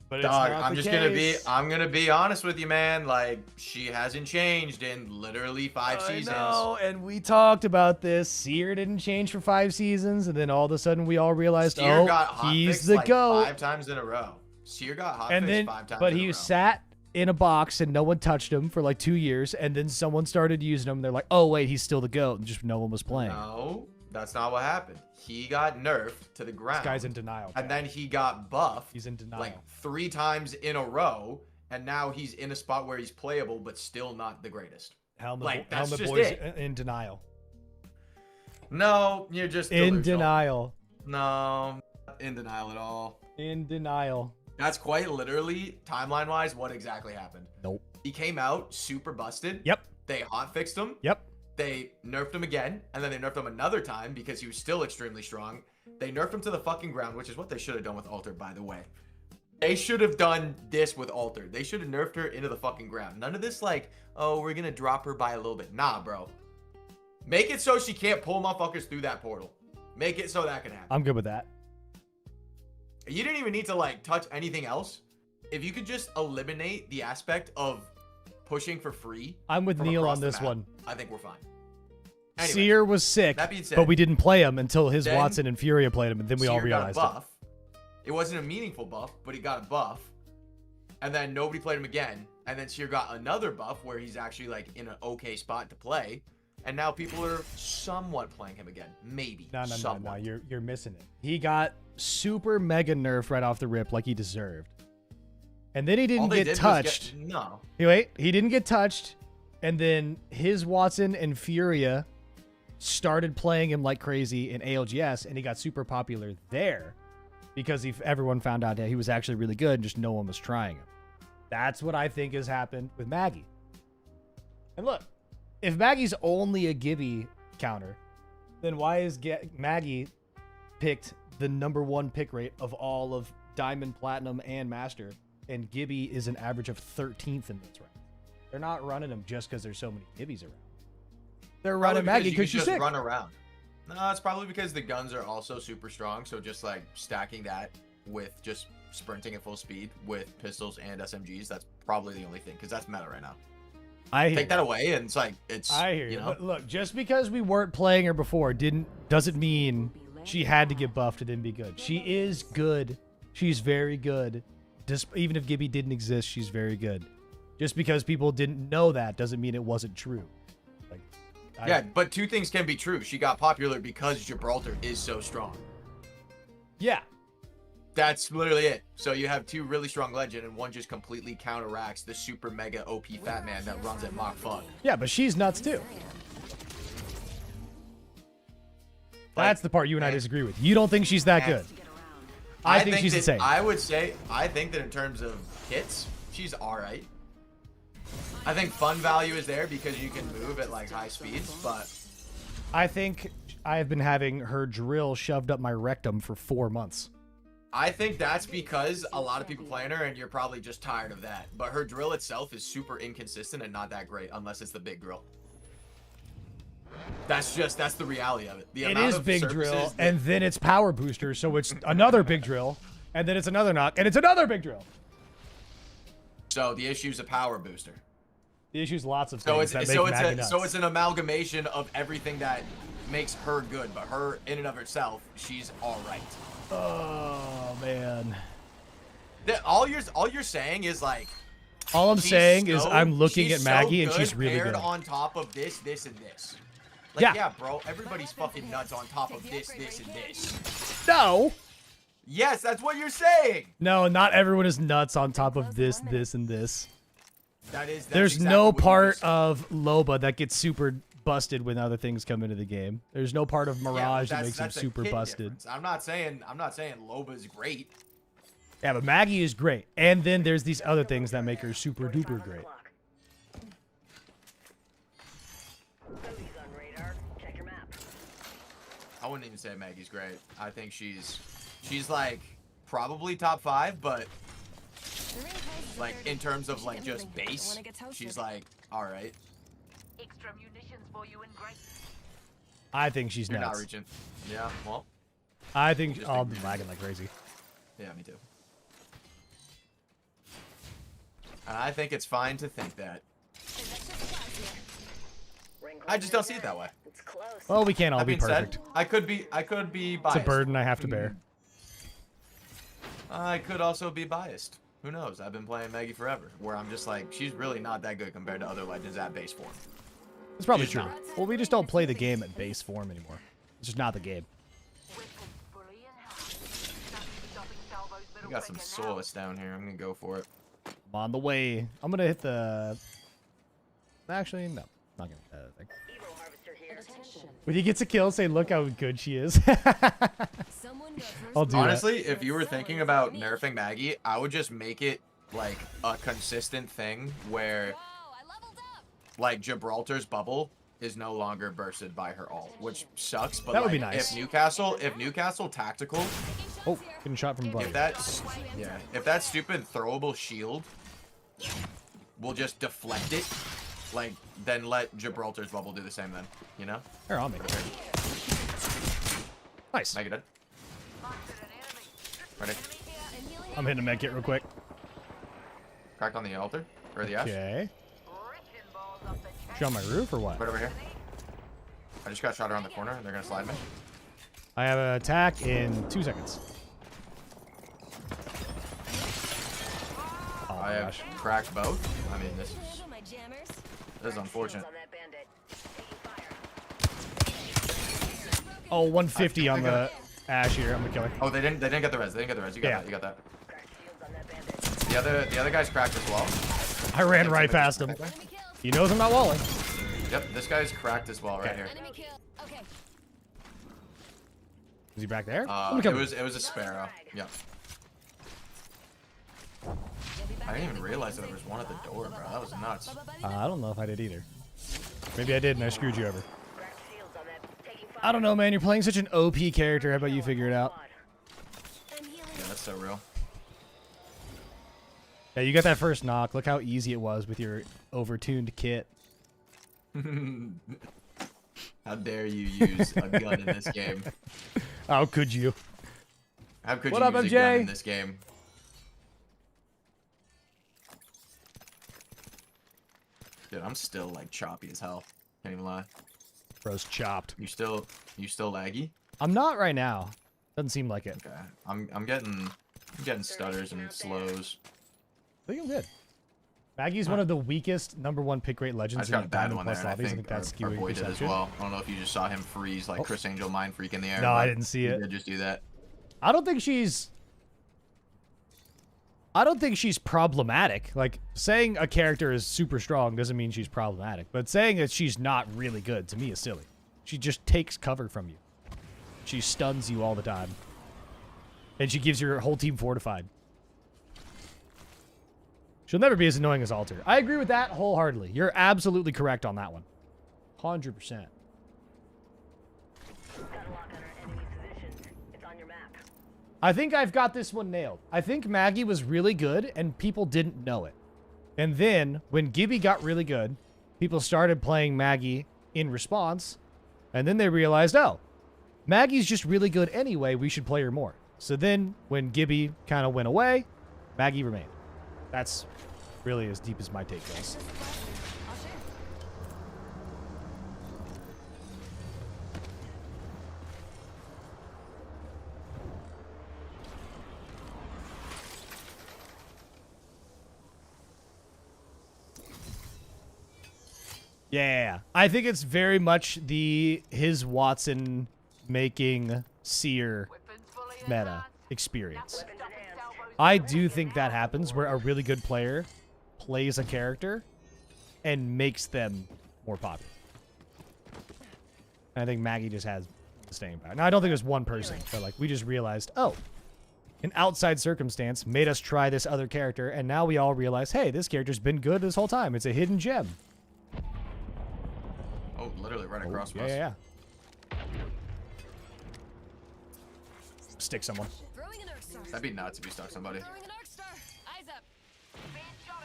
But Dog, it's not I'm the just case. I'm gonna be honest with you, man. Like, she hasn't changed in literally 5 seasons. I know, and we talked about this. Seer didn't change for 5 seasons, and then all of a sudden we all realized, Seer oh, got hot he's fixed, the like, GOAT. 5 times in a row. Seer got hot And fixed then, 5 times but in a he row. sat in a box and no one touched him for like 2 years, and then someone started using him. And they're like, oh wait, he's still the GOAT, and just no one was playing. No, that's not what happened. He got nerfed to the ground. This guy's in denial. And then he got buffed. He's in denial. Like 3 times in a row, and now he's in a spot where he's playable, but still not the greatest. Helmet that's just boys it. in denial. No, you're just In delusional. denial. No, not in denial at all. In denial. That's quite literally, timeline-wise, what exactly happened. Nope. He came out super busted. Yep. They hotfixed him. Yep. They nerfed him again, and then they nerfed him another time because he was still extremely strong. They nerfed him to the fucking ground, which is what they should have done with Alter, by the way. They should have done this with Alter. They should have nerfed her into the fucking ground. None of this like, oh, we're gonna drop her by a little bit. Nah, bro. Make it so she can't pull motherfuckers through that portal. Make it so that can happen. I'm good with that. You didn't even need to like touch anything else. If you could just eliminate the aspect of pushing for free. I'm with from Neil across on the this map, one. I think we're fine. Anyway, Seer was sick, that being said, but we didn't play him until his then Watson and Furia played him, and then we all Seer got a realized it. buff. It wasn't a meaningful buff, but he got a buff. And then nobody played him again. And then Seer got another buff where he's actually like in an okay spot to play. And now people are somewhat playing him again. Maybe. No, somewhat. you're missing it. He got super mega nerfed right off the rip like he deserved. And then he didn't get touched. No. Wait, he didn't get touched. And then his Watson and Furia started playing him like crazy in ALGS, and he got super popular there because everyone found out that he was actually really good and just no one was trying him. That's what I think has happened with Maggie. And look, if Maggie's only a Gibby counter, then why is Maggie picked the #1 pick rate of all of Diamond, Platinum, and Master, and Gibby is an average of 13th in this round? They're not running him just because there's so many Gibbies around. They're running Maggie because she's sick. Run around. No, it's probably because the guns are also super strong. So just like stacking that with just sprinting at full speed with pistols and SMGs, that's probably the only thing, because that's meta right now. I take that away, and it's like I hear you. But look, just because we weren't playing her before doesn't mean she had to get buffed and then be good. She is good. She's very good. Even if Gibby didn't exist, she's very good. Just because people didn't know that doesn't mean it wasn't true. Yeah, but 2 things can be true. She got popular because Gibraltar is so strong. Yeah. That's literally it. So you have 2 really strong legend, and one just completely counteracts the super mega OP fat man that runs at Mach fuck. Yeah, but she's nuts too. That's the part you and I disagree with. You don't think she's that good. I think she's insane. I think that in terms of hits, she's alright. I think fun value is there because you can move at like high speeds, but I think I have been having her drill shoved up my rectum for 4 months. I think that's because a lot of people playing her, and you're probably just tired of that. But her drill itself is super inconsistent and not that great unless it's the big drill. That's the reality of it. It is big drill, and then it's power booster, so it's another big drill, and then it's another knock, and it's another big drill. So the issue is a power booster. The issue is lots of things that make Maggie nuts. So it's an amalgamation of everything that makes her good, but her in and of herself, she's all right. Oh man. All you're saying is like. All I'm saying is I'm looking at Maggie and she's really good. On top of this, and this. Like, yeah, bro. Everybody's fucking nuts on top of this, and this. No. Yes, that's what you're saying. No, not everyone is nuts on top of this, and this. There's exactly no part of Loba that gets super busted when other things come into the game. There's no part of Mirage that makes him super busted. Difference. I'm not saying Loba's great. Yeah, but Maggie is great. And then there's these other things that make her super duper great. I wouldn't even say Maggie's great. I think she's like probably top 5, but like in terms of like just base, she's like all right. Extra munitions for you and great. I think she's You're nuts. not reaching. Yeah, well, I think Just I'll think- be lagging like crazy. yeah, me too. And I think it's fine to think that. I just don't see it that way. It's close. Well, we can't all That be being said, perfect. I could be It's biased. a burden I have to bear. I could also be biased. Who knows? I've been playing Maggie forever, where I'm just like, she's really not that good compared to other legends at base form. It's probably She's true. not. Well, we just don't play the game at base form anymore. It's just not the game. Weapons fully in hand. Stopping salvos middle We got some finger now. solace down here. I'm gonna go for it. I'm on the way. I'm gonna hit the. Actually, no. Not gonna hit that thing. Evo harvester here. When he gets a kill, say, "Look how good she is." I'll do Honestly, if you were thinking about nerfing Maggie, I would just make it like a consistent thing where like Gibraltar's bubble is no longer bursted by her ult, which sucks. But That would like, be nice. if Newcastle tactical, that. Oh, getting shot from above. if that stupid throwable shield will just deflect it, like then let Gibraltar's bubble do the same then, you know? Here, I'll make it. Nice. Make it dead. Ready? I'm hitting a med kit real quick. Cracked on the altar or the ash. Okay. Wrecking balls up the chain. She on my roof or what? Right over here. I just got shot around the corner. They're gonna slide me. I have an attack in 2 seconds. Oh I my have gosh. cracked both. I mean, this is unfortunate. On that bandit. Oh, 150 on the ash here. I'm gonna kill her. Oh, they didn't get the res. They didn't get the res. You got Yeah. that. You got that. Cracked shields on that bandit. The other guy's cracked as well. I ran right past him. He knows I'm not walling. Yep, this guy's cracked as well right Okay. here. Is he back there? Let me It come. was a sparrow. Yep. I didn't even realize that there was one at the door, bro. That was nuts. I don't know if I did either. Maybe I did and I screwed you over. Cracked shields on that. Taking fire. I don't know, man. You're playing such an OP character. How about you figure it out? Yeah, that's so real. Yeah, you got that first knock. Look how easy it was with your overtuned kit. How dare you use a gun in this game? How could you? How could What you up, use a gun MJ? in this game? Dude, I'm still like choppy as hell. Can't even lie. Bro's chopped. You still laggy? I'm not right now. Doesn't seem like it. Okay. I'm getting stutters and slows. I think I'm good. Maggie's one of the weakest #1 pick rate I legends just in got the a bad Diamond one there, Plus and I lobbies. I think think that's our skewing boy did as perception. well. I don't know if you just saw him freeze like Chris Angel mind freak in the air. No, I but didn't see he it. did just do that. I don't think she's problematic. Like, saying a character is super strong doesn't mean she's problematic. But saying that she's not really good, to me, is silly. She just takes cover from you. She stuns you all the time. And she gives your whole team fortified. She'll never be as annoying as Alter. I agree with that wholeheartedly. You're absolutely correct on that one. 100%. Got a lock on our enemy positions. It's on your map. I think I've got this one nailed. I think Maggie was really good, and people didn't know it. And then, when Gibby got really good, people started playing Maggie in response, and then they realized, oh, Maggie's just really good anyway, we should play her more. So then, when Gibby kind of went away, Maggie remained. That's really as deep as my take goes. Yeah, I think it's very much his Watson making Seer Weapons fully in meta hand. experience. Stopping salvos I middle do finger think that now. happens where a really good player plays a character and makes them more popular. And I think Maggie just has the staying power. Now, I don't think it was one person, but like we just realized, oh, an outside circumstance made us try this other character, and now we all realize, hey, this character's been good this whole time. It's a hidden gem. Oh, literally right across from Yeah, us. yeah, yeah. Stick someone. Throw That'd be nuts if you stuck somebody. Throwing an arc star. Eyes up.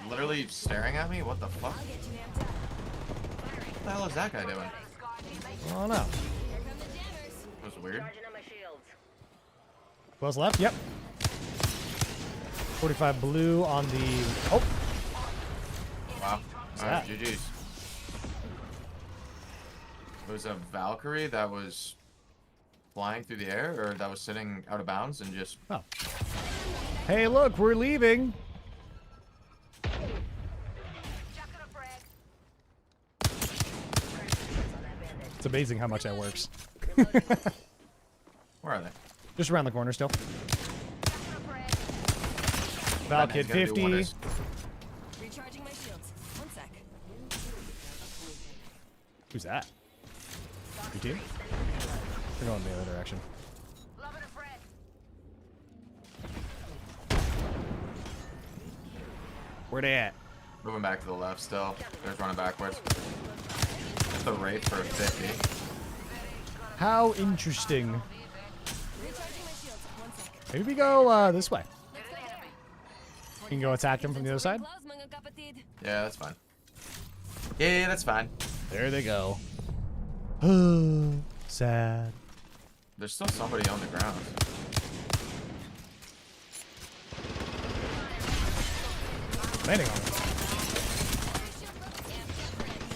Literally staring at me? What the fuck? I'll get you amped up. What the hell is that guy doing? I don't know. Here come the jammers. That was weird. Charging on my shields. Who else left? Yep. 45 blue on the... Oh, Wow. Alright, that? GG's. It was a Valkyrie that was flying through the air, or that was sitting out of bounds and just... oh. Hey, look, we're leaving. It's amazing how much that works. Where are they? Just around the corner still. Val Kid Batman's gonna do 50. wonders. Recharging my shields. One sec. Who's that? Your team? They're going the other direction. Loving a friend. Where they at? Moving back to the left still. They're running backwards. That's the rate for 50. How interesting. Recharging my shields. One sec. Maybe we go this way. Let's go there. You can go attack them from the other side. Close, mga kapatid. Yeah, that's fine. Yeah, that's fine. There they go. Sad. There's still somebody on the ground. Landing on them.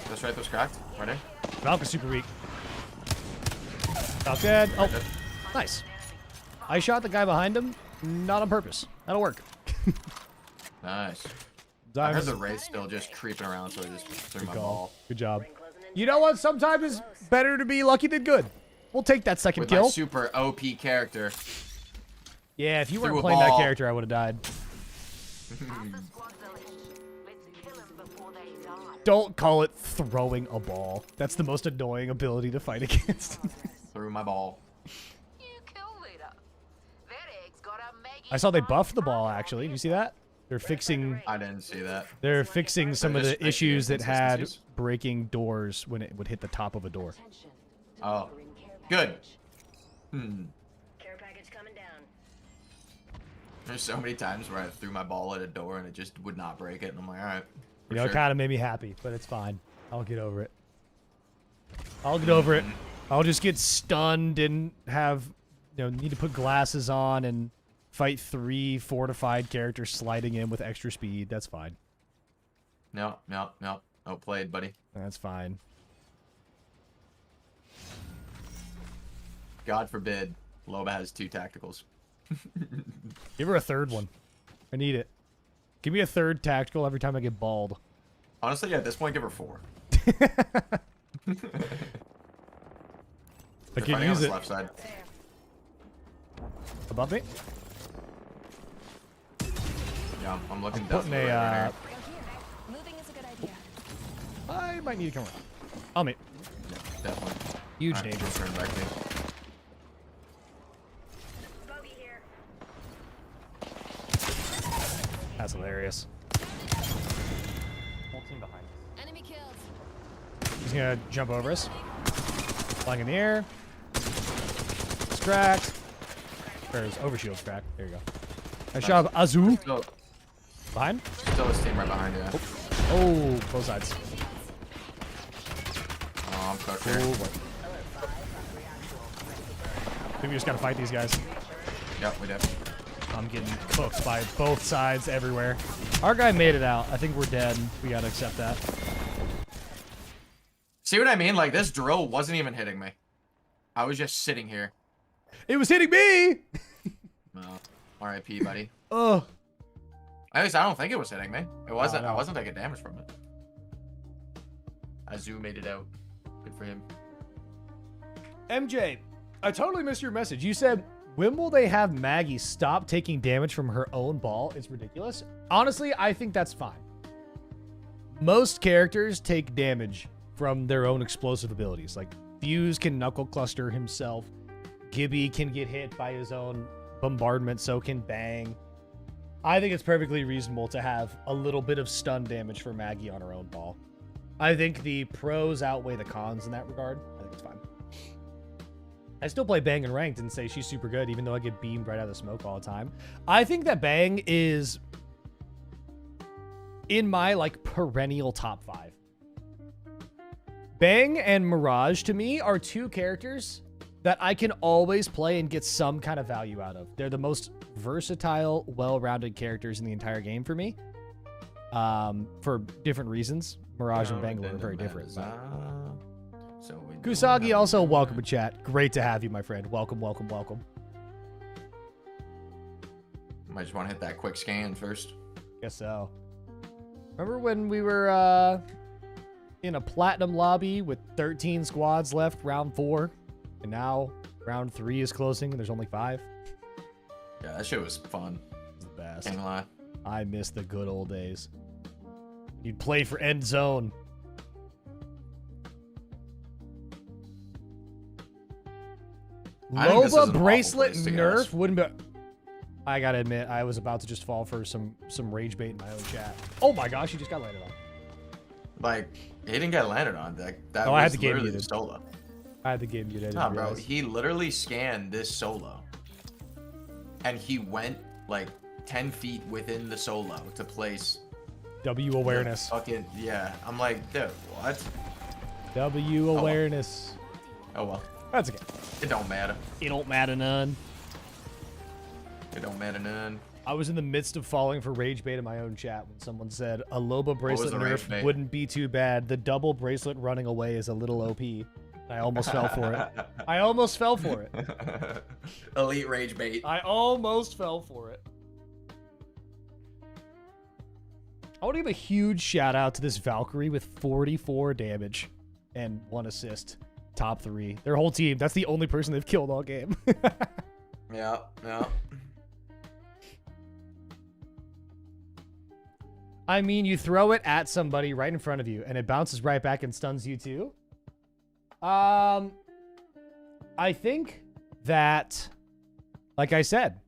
This right, those cracked. Ready? Valky's super weak. Valk dead. Oh, nice. I shot the guy behind him, not on purpose. That'll work. Nice. I heard Dimes. the Wraith still just creeping around, so I just threw my Call. ball. Good job. Closing in. You know what? Sometimes it's better to be lucky than good. We'll take that second With kill. my super OP character. Yeah, if you Threw weren't a playing that ball. character, I would have died. Alpha squad village. Let's kill them before they die. Don't call it throwing a ball. That's the most annoying ability to fight against. Threw my ball. You kill leader. That egg's got a Maggie. I saw they buffed the ball, actually. Did you see that? They're fixing... I didn't see that. They're fixing some of just the fixing issues that had inconsistencies? breaking doors when it would hit the top of a door. Oh. Good. Care package coming down. There's so many times where I threw my ball at a door and it just would not break it. And I'm like, alright. You know, it kind of made me happy, but it's fine. I'll get over it. I'll get over it. I'll just get stunned and have, need to put glasses on and fight 3 fortified characters sliding in with extra speed. That's fine. No. Outplayed, buddy. That's fine. God forbid Loba has 2 tacticals. Give her a third one. I need it. Give me a third tactical every time I get bald. Honestly, at this point, give her 4. I They're could fighting on use this it. left side. Above me? Yeah, I'm looking Putting definitely a, right Moving is a good idea. I might need to come around. I'll meet. here. Yeah, definitely. Huge Alright, danger. turn back to me. Bogey here. That's hilarious. Whole team behind us. Enemy killed. He's gonna jump over us. Flying in the air. It's cracked. There's overshield's cracked. There you go. Nice job, Azu. Behind? Still his team right behind you. Oh, both sides. Oh, I'm cooked Oh, here. boy. I think we just gotta fight these guys. Yep, we did. I'm getting cooked by both sides everywhere. Our guy made it out. I think we're dead. We gotta accept that. See what I mean? Like, this drill wasn't even hitting me. I was just sitting here. It was hitting me! No. R.I.P., buddy. Ugh. At least I don't think it was hitting me. It wasn't. no. I wasn't taking damage from it. Azu made it out. Good for him. MJ, I totally missed your message. You said, when will they have Maggie stop taking damage from her own ball? It's ridiculous. Honestly, I think that's fine. Most characters take damage from their own explosive abilities. Like, Fuse can knuckle cluster himself. Gibby can get hit by his own bombardment, so can Bang. I think it's perfectly reasonable to have a little bit of stun damage for Maggie on her own ball. I think the pros outweigh the cons in that regard. I think it's fine. I still play Bang in ranked and say she's super good, even though I get beamed right out of the smoke all the time. I think that Bang is in my like perennial top 5. Bang and Mirage to me are two characters that I can always play and get some kind of value out of. They're the most versatile, well-rounded characters in the entire game for me. For different reasons. Mirage and Bang are very different. Kusagi also, welcome to chat. Great to have you, my friend. Welcome, welcome, welcome. Might just want to hit that quick scan first. Guess so. Remember when we were in a platinum lobby with 13 squads left, round 4, and now round 3 is closing and there's only 5? Yeah, that shit was fun. It's the best. Can't lie. I miss the good old days. You'd play for end zone. Loba bracelet nerf wouldn't be. I gotta admit, I was about to just fall for some rage bait in my own chat. Oh my gosh, he just got landed on. Like, he didn't get landed on. That oh, was I had the game literally muted. solo. I had the game muted. Nah, bro, he literally scanned this solo, and he went like 10 feet within the solo to place W awareness. Fucking yeah. I'm like, dude, what? W awareness. Oh well. That's okay. It don't matter. It don't matter none. It don't matter none. I was in the midst of falling for rage bait in my own chat when someone said a Loba bracelet the rage nerf bait? wouldn't be too bad. The double bracelet running away is a little OP. I almost fell for it. I almost fell for it. Elite rage bait. I almost fell for it. I want to give a huge shout out to this Valkyrie with 44 damage and 1 assist. Top 3. Their whole team. That's the only person they've killed all game. Yeah, yeah. I mean, you throw it at somebody right in front of you, and it bounces right back and stuns you too. I think that, like I said,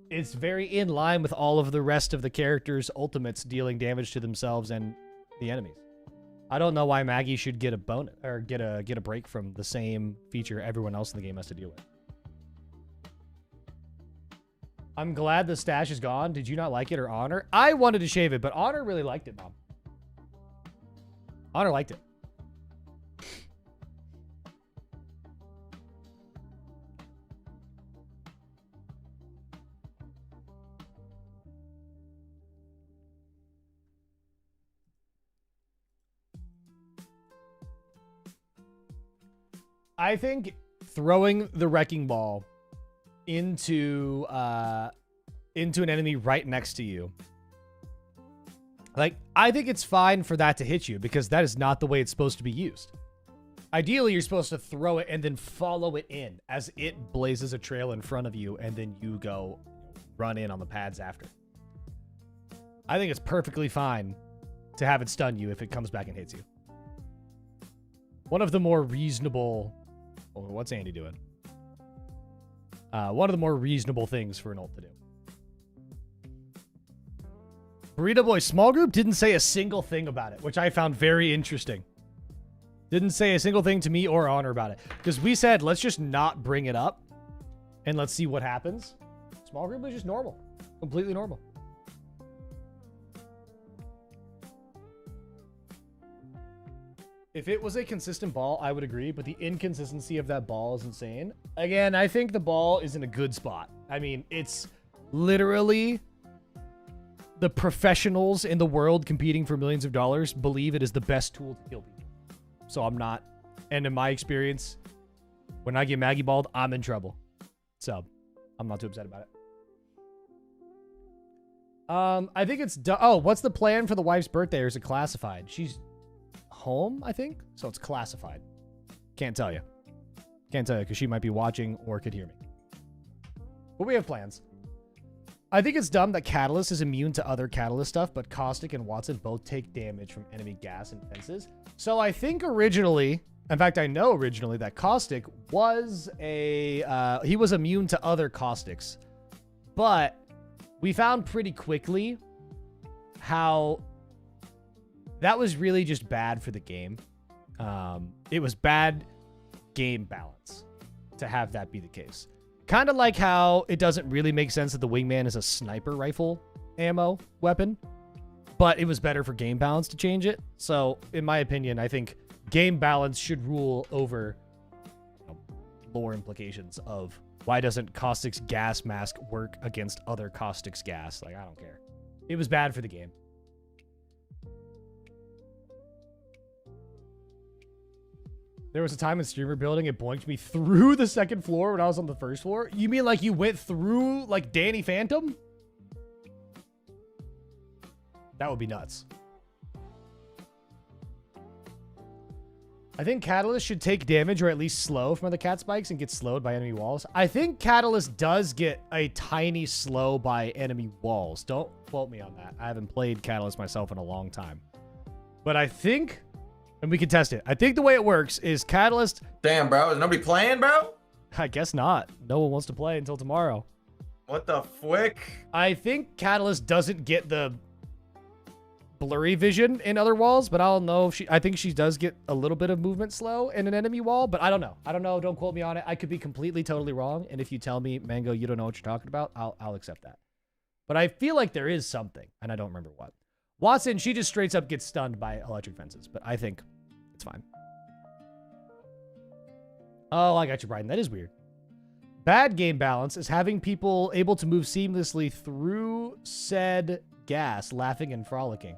it's very in line with all of the rest of the characters' ultimates dealing damage to themselves and the enemies. I don't know why Maggie should get a bonus or get a break from the same feature everyone else in the game has to deal with. I'm glad the stash is gone. Did you not like it or Honor? I wanted to shave it, but Honor really liked it, Mom. Honor liked it. I think throwing the wrecking ball into an enemy right next to you, like, I think it's fine for that to hit you because that is not the way it's supposed to be used. Ideally, you're supposed to throw it and then follow it in as it blazes a trail in front of you, and then you go run in on the pads after. I think it's perfectly fine to have it stun you if it comes back and hits you. One of the more reasonable... Oh, what's Andy doing? One of the more reasonable things for an ult to do. Burrito Boy Small Group didn't say a single thing about it, which I found very interesting. Didn't say a single thing to me or Honor about it. Because we said, let's just not bring it up and let's see what happens. Small Group is just normal. Completely normal. If it was a consistent ball, I would agree, but the inconsistency of that ball is insane. Again, I think the ball is in a good spot. I mean, it's literally the professionals in the world competing for millions of dollars believe it is the best tool to kill people. So I'm not, and in my experience, when I get Maggie balled, I'm in trouble. So I'm not too upset about it. I think it's, oh, what's the plan for the wife's birthday, or is it classified? She's home, I think, so it's classified. Can't tell you because she might be watching or could hear me, but we have plans. I think it's dumb that Catalyst is immune to other Catalyst stuff, but Caustic and Watson both take damage from enemy gas and fences. So I think originally, in fact, I know originally that Caustic was he was immune to other Caustics, but we found pretty quickly how that was really just bad for the game. It was bad game balance. to have that be the case. Kind of like how it doesn't really make sense that the wingman is a sniper rifle ammo weapon, but it was better for game balance to change it. So, in my opinion, I think game balance should rule over lore implications of why doesn't Caustic's gas mask work against other Caustic's gas? Like, I don't care. It was bad for the game. There was a time in streamer building, it boinked me through the second floor when I was on the first floor. You mean like you went through like Danny Phantom? That would be nuts. I think Catalyst should take damage or at least slow from other cat spikes and get slowed by enemy walls. I think Catalyst does get a tiny slow by enemy walls. Don't quote me on that. I haven't played Catalyst myself in a long time. But I think, and we can test it, I think the way it works is Catalyst... Damn, bro. Is nobody playing, bro? I guess not. No one wants to play until tomorrow. What the flick? I think Catalyst doesn't get the blurry vision in other walls, but I don't know if she... I think she does get a little bit of movement slow in an enemy wall, but I don't know. I don't know. Don't quote me on it. I could be completely, totally wrong, and if you tell me, Mango, you don't know what you're talking about, I'll accept that. But I feel like there is something, and I don't remember what. Watson, she just straight up gets stunned by electric fences, but I think it's fine. Oh, I got you, Brian. That is weird. Bad game balance is having people able to move seamlessly through said gas, laughing and frolicking.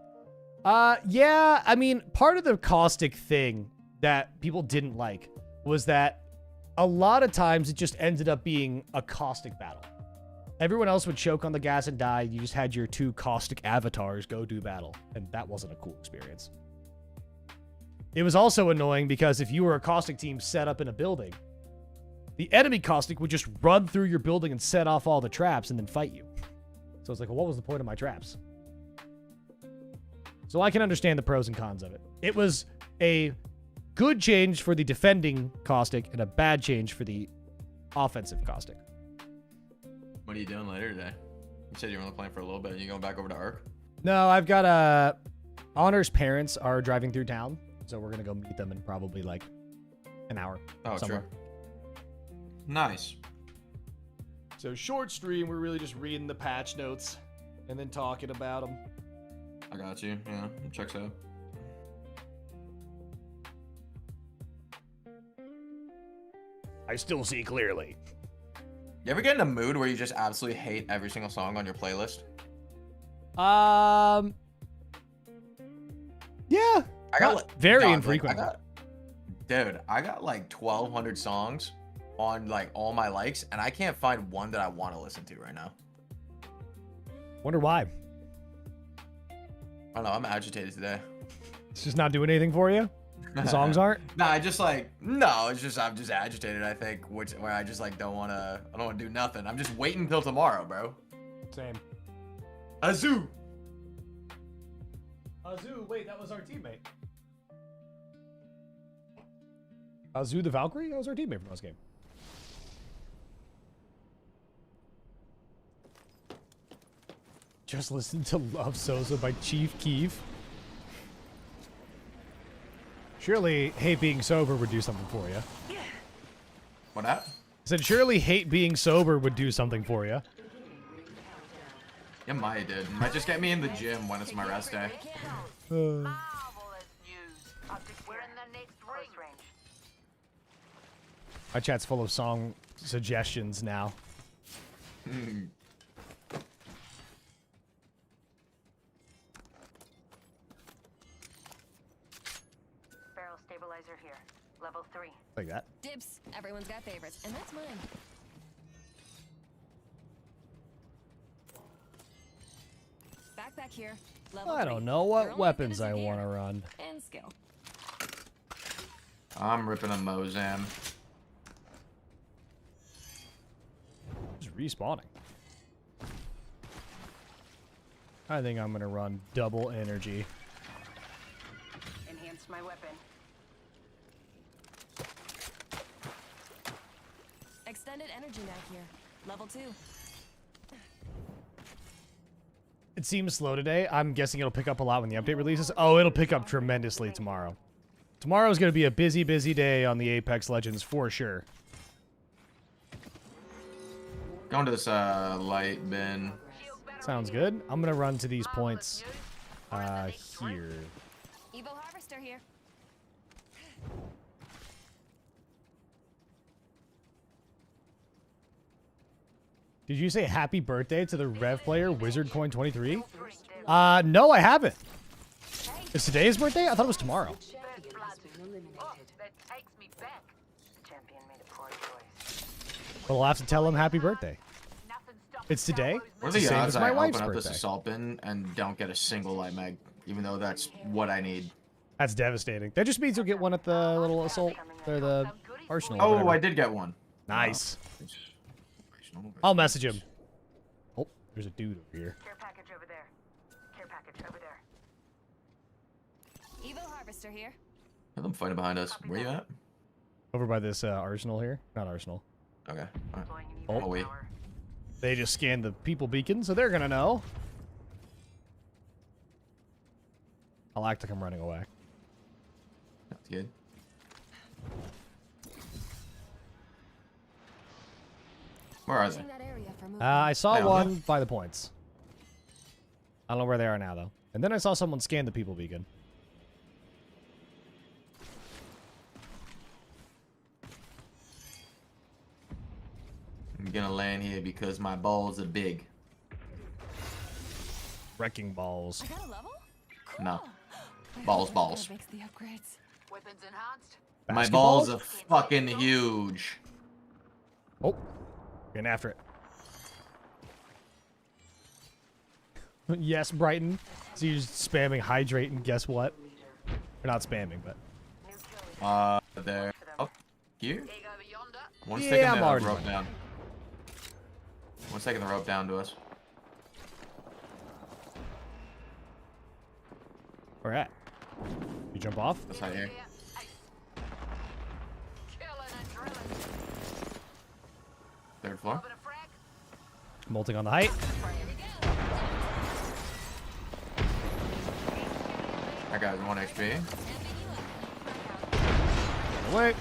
Yeah, I mean, part of the caustic thing that people didn't like was that a lot of times it just ended up being a caustic battle. Everyone else would choke on the gas and die. You just had your two caustic avatars go do battle, and that wasn't a cool experience. It was also annoying because if you were a caustic team set up in a building, the enemy caustic would just run through your building and set off all the traps and then fight you. So it's like, well, what was the point of my traps? So I can understand the pros and cons of it. It was a good change for the defending caustic and a bad change for the offensive caustic. What are you doing later today? You said you were only playing for a little bit. Are you going back over to Ark? No, I've got Honor's parents are driving through town, so we're gonna go meet them in probably like an hour. Oh, somewhere. true. Nice. So short stream, we're really just reading the patch notes and then talking about them. I got you. Yeah, checks out. I still see clearly. You ever get in a mood where you just absolutely hate every single song on your playlist? Yeah. I got like, very infrequent. I got like 1,200 songs on like all my likes, and I can't find one that I want to listen to right now. Wonder why. I don't know. I'm agitated today. It's just not doing anything for you? The songs aren't? No, I just like, no, it's just, I'm just agitated, I think, where I just like I don't want to do nothing. I'm just waiting until tomorrow, bro. Same. Azu! Azu, wait, that was our teammate. Azu the Valkyrie? That was our teammate from last game. Just listen to Love Sosa by Chief Keef. Surely hate being sober would do something for you. What that? I said surely hate being sober would do something for you. It might, dude. It might just get me in the gym when it's my rest day. Marvelous news. We're in the next range. My chat's full of song suggestions now. Barrel stabilizer here. Level 3. Like that. Dibs. Everyone's got favorites, and that's mine. Backpack here. Level I 3. don't know You're what only weapons good as I your want to gear run. and skill. I'm ripping a Mozam. Just respawning. I think I'm going to run double energy. Enhanced my weapon. Extended energy mag here. Level 2. It seems slow today. I'm guessing it'll pick up a lot when the update releases. Oh, it'll pick up tremendously tomorrow. Tomorrow's going to be a busy, busy day on the Apex Legends for sure. Going to this light bin. Sounds good. I'm gonna run to these points here. Evo harvester here. Did you say happy birthday to the Rev player Wizard Coin 23? No, I haven't. Is today his birthday? I thought it was tomorrow. First blood. Oh, that takes me back. Champion made a poor choice. But I'll have to tell him happy birthday. Nothing stops It's today? What are It's the the same odds as my I wife's open up this birthday. assault bin and don't get a single light mag, even though that's what I need? That's devastating. That just means you'll get one at the little assault or the arsenal. or Oh, whatever. I did get one. Nice. I'll message him. Oh, there's a dude over here. Care package over there. Care package over there. Evo harvester here. Have them fighting behind us. Where you at? Over by this arsenal here. Not arsenal. Okay. All right. Deploying an Oh, evac wait. tower. They just scanned the people beacon, so they're gonna know. I'll act like I'm running away. That's good. Where are they? Watching that area for movement. I saw Hey, one okay. by the points. I don't know where they are now, though. And then I saw someone scan the people beacon. I'm gonna land here because my balls are big. Wrecking balls. I got a level? Cool. No. I Balls, hope balls. that makes the upgrades. Weapons enhanced. My Basketball? balls are fucking huge. Oh, getting after it. Yes, Brighton. So you're just spamming hydrate, and guess what? You're not spamming, but There. Up here? Dig over yonder. One's Yeah, taking I'm the already rope running. down. One's taking the rope down to us. where at? You jump off? This side here. Ace. Killing and drilling. Third floor. Bit of frag. Molting on the height. That guy's 1 HP. Wait.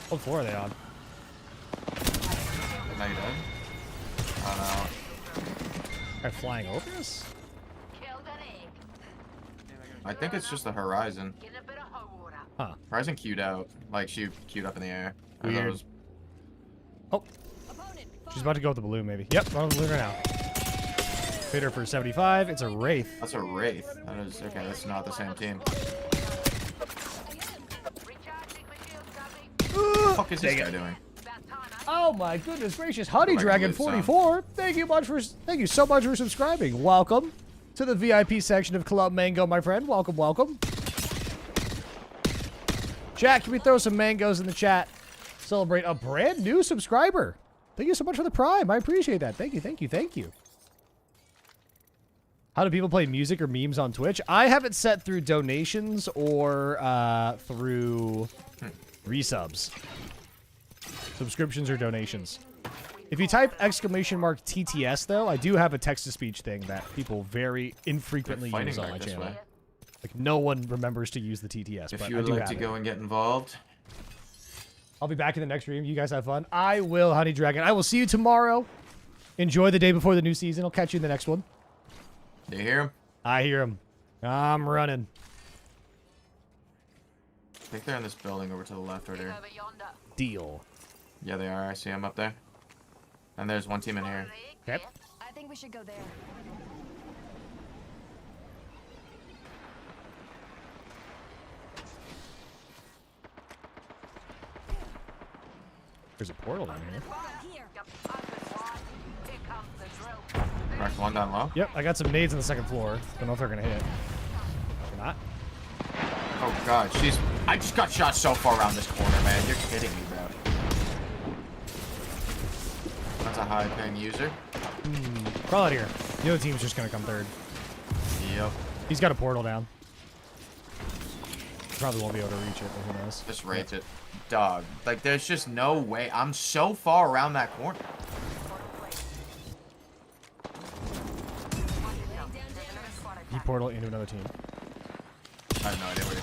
What floor are they on? Now you're dead. Oh They're flying over us? Killed an egg. no. I think it's just the horizon. Getting a bit of hot water. Huh. Horizon queued out. Like, she queued up in the air. I thought it Weird. was- Oh, Opponent. she's about to go with the balloon, maybe. Yep, run with the balloon right now. Hit her for 75. It's a Wraith. That's a Wraith. That is, okay, that's not the same team. Recharging my shield, Gubby. What the fuck is this guy doing? About time, eh? Oh my goodness gracious, Honey I can Dragon believe some. 44. Thank you so much for subscribing. Welcome to the VIP section of Club Mango, my friend. Welcome, welcome. Chat, can we throw some mangoes in the chat? Celebrate a brand new subscriber. Thank you so much for the prime. I appreciate that. Thank you, thank you, thank you. How do people play music or memes on Twitch? I have it set through donations or through resubs. Subscriptions or donations. If you type !TTS though, I do have a text-to-speech thing that people very infrequently They're use fighting on my back this channel. way. Like no one remembers to use the TTS, If but you I would do like have to it. go and get involved, I'll be back in the next stream. You guys have fun. I will, Honey Dragon. I will see you tomorrow. Enjoy the day before the new season. I'll catch you in the next one. do you hear him? I hear him. I'm running. I think they're in this building over to the left right Dig here. over yonder. Deal. Yeah, they are. I see them up there. And there's one team in here. Yep. I think we should go there. There's a portal down here. Here. Yep, underway. Here comes the drill. Marked one down low. Yep, I got some nades on the second floor. Don't know if they're gonna hit. They're not. Oh god, she's. I just got shot so far around this corner, man. You're kidding me, bro. That's a high ping user. Crawl out here. The other team's just gonna come third. Yep. He's got a portal down. Probably won't be able to reach it, but who knows? Just rates it. Dog. Like, there's just no way. I'm so far around that corner. He portal into another team. I have no idea what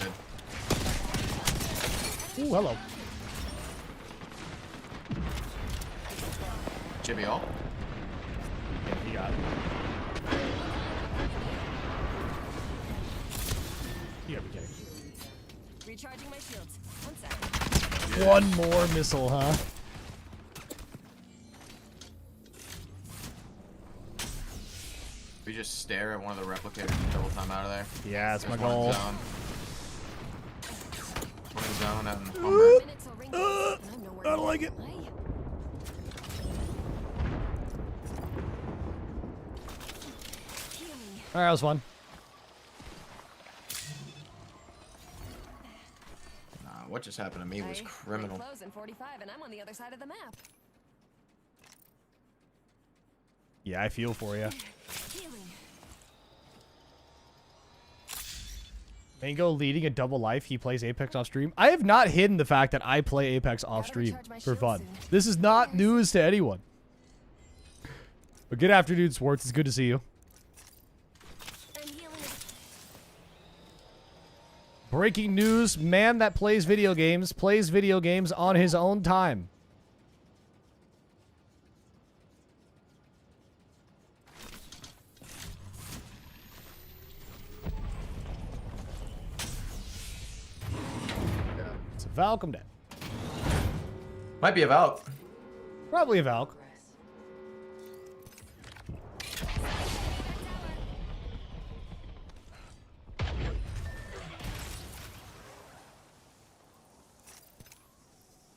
he did. Ooh, hello. Chibi all. Yeah, he got it. You gotta be kidding. Recharging my shields. 1 second. One more missile, huh? We just stare at one of the replicators and double time out of there. Yeah, that's my There's one in goal. zone. One in zone and Humber. Minutes till ring close, and I'm nowhere I don't near like it. Aye. Heal me. All right, that was fun. Nah, what just happened to me was Aye. criminal. Ring close in 45, and I'm on the other side of the map. Yeah, I feel for you. Healing. Mango leading a double life. He plays Apex off stream. I have not hidden the fact that I play Apex off stream recharge my for shield fun. soon. This is not news to anyone. But good afternoon, Swartz. It's good to see you. I'm healing. Breaking news: man that plays video games on his own time. It's a Valk. I'm dead. Might be about. Probably a Valk.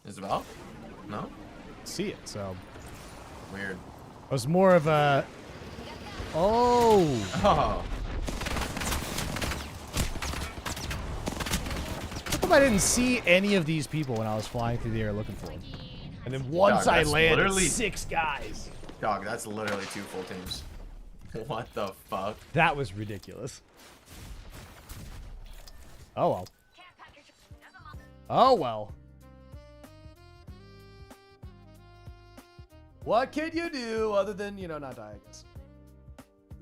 Is it about? No? See it. So Weird. it was more of a. Oh. Oh. How come I didn't see any of these people when I was flying through the air looking for them? And then once Dog, I that's landed, literally- 6 guys. Dog, that's literally 2 full teams. What the fuck? That was ridiculous. Oh well. Oh well. What can you do other than, you know, not die, I guess.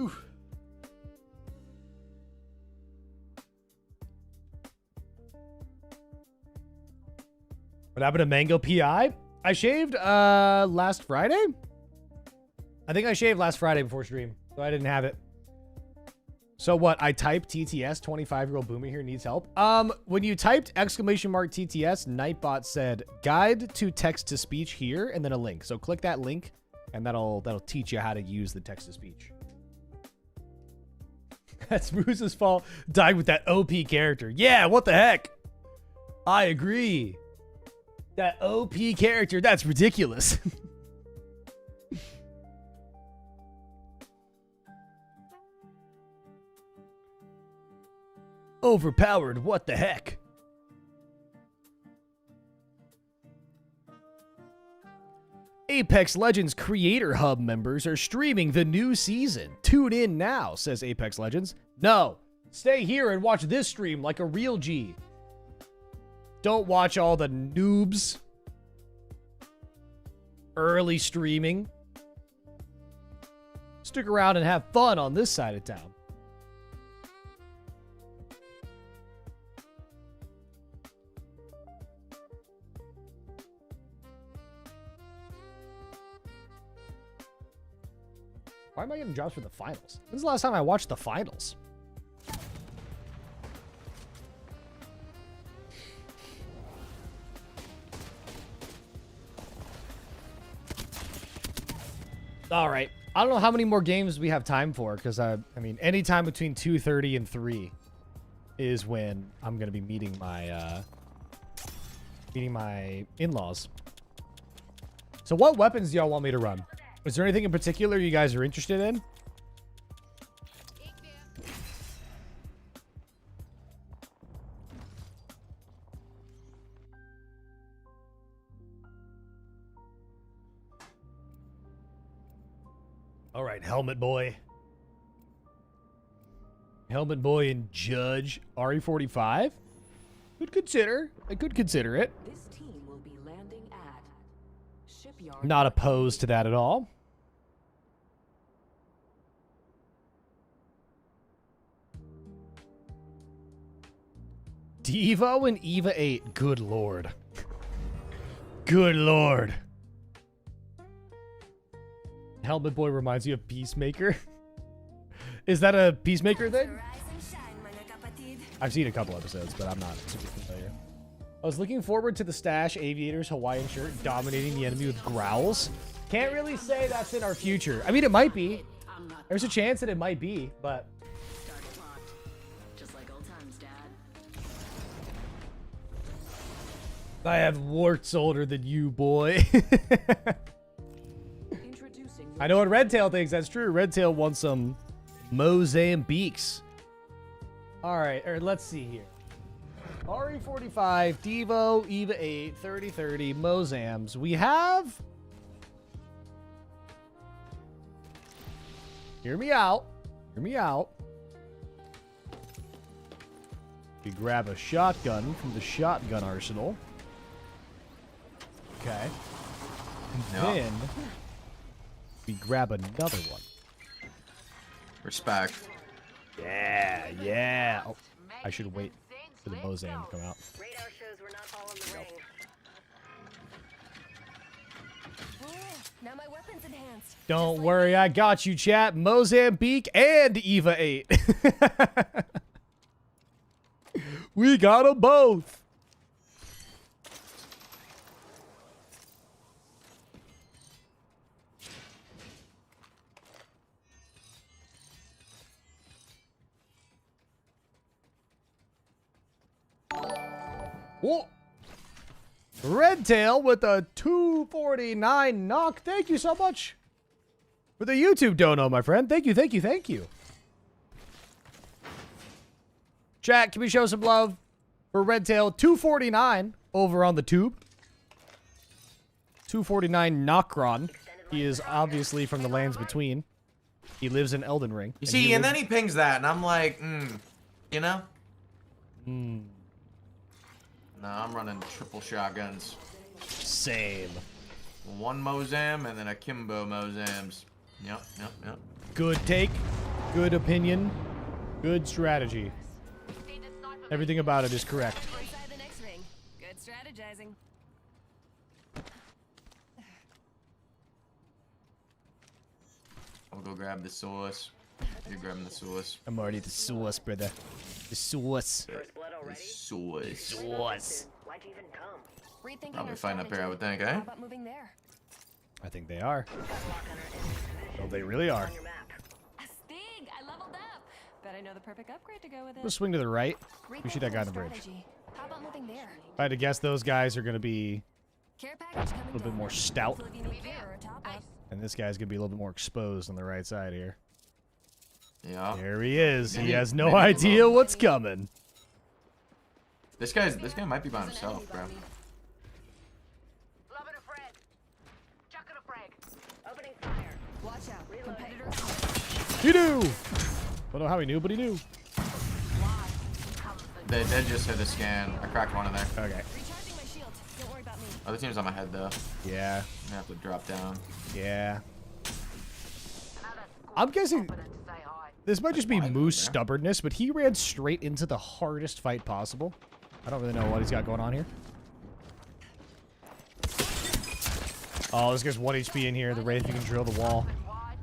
Oof. What happened to Mango PI? I shaved last Friday? I think I shaved last Friday before stream, so I didn't have it. So what? I typed TTS, 25-year-old boomer here needs help. When you typed !TTS, Nightbot said guide to text to speech here and then a link. So click that link and that'll teach you how to use the text to speech. That's Moose's fault. Died with that OP character. Yeah, what the heck? I agree. That OP character, that's ridiculous. Overpowered, what the heck? Apex Legends Creator Hub members are streaming the new season. Tune in now, says Apex Legends. No, stay here and watch this stream like a real G. Don't watch all the noobs early streaming. Stick around and have fun on this side of town. Why am I getting jobs for the finals? When's the last time I watched the finals? All right. I don't know how many more games we have time for, because I mean, any time between 2:30 and 3 is when I'm gonna be meeting my in-laws. So, what weapons do y'all want me to run? Is there anything in particular you guys are interested in? All right, Helmet Boy. Helmet Boy and Judge RE45. Could consider. I could consider it. This team will be landing at shipyard. Not opposed to that at all. Devo and Eva 8. Good lord. Good lord. Helmet Boy reminds you of Peacemaker. Is that a Peacemaker thing? Rise and shine, mga kapatid. I've seen a couple episodes, but I'm not super familiar. I was looking forward to the Stash Aviator's Hawaiian shirt dominating the enemy with growls. Can't really say that's in our future. I mean, it might be. I'm not There's a chance that it might be, but started locked. Just like old times, Dad. I have warts older than you, boy. Introducing I know what Redtail thinks. That's true. Redtail wants some Mozambiques. All right, or let's see here. RE45, Devo, Eva 8, 3030, Mozams. We have... Hear me out. Hear me out. We grab a shotgun from the shotgun arsenal. Okay. And Yeah. then we grab another one. Respect. Yeah, yeah. Oh, I should wait for the Mozam to come out. Radar shows we're not all in the ring. Oh, now my weapon's enhanced. Don't worry, I got you, chat. Mozambique and Eva 8. We got them both. Whoa. Redtail with a 249 knock. Thank you so much for the YouTube dono, my friend. Thank you, thank you, thank you. Chat, can we show some love for Redtail 249 over on the tube? 249 Knockron. He is obviously from the lands between. He lives in Elden Ring. You see, and then he pings that, and I'm like, you know? No, I'm running triple shotguns. Same. One Mozam and then a Kimbo Mozams. Yep. Good take. Good opinion. Good strategy. Everything about it is correct. Inside the next ring. Good strategizing. I'll go grab the sauce. You're grabbing the sauce. I'm already the sauce, brother. The sauce. First blood The already? sauce. Sauce. Why'd you even come? Rethinking Probably our fine up here, I would strategy. think, eh? How about moving there? I think they are. Got a lock on our enemy's position. Oh, they really are. On your map. A stig! I leveled up! Bet I know the perfect upgrade to go with it. Let's swing to the right. We shoot that guy on the Rethinking our bridge. strategy. How about moving there? If I had to guess, those guys are going to be Care package coming a little bit down. more stout. So if you need gear or a top up. And this guy's going to be a little bit more exposed on the right side here. Yeah. There he is. He Maybe- has no maybe idea below. what's coming. This guy might be by There's an enemy himself, bro. by me. Loving a frag. Chucking a frag. Opening fire. Watch out. Reloading. Competitors. He knew. Don't know how he knew, but he knew. They did just hit a scan. I cracked one in there. Okay. Recharging my shield. Don't worry about me. Other team's on my head, though. Yeah. I'm gonna have to drop down. Yeah. Another I'm guessing squad to say hi. this might just be Why Moose there? stubbornness, but he ran straight into the hardest fight possible. I don't really know what he's got going on here. Oh, this guy's 1 HP in here. The Wraith, you can drill the wall. Wide.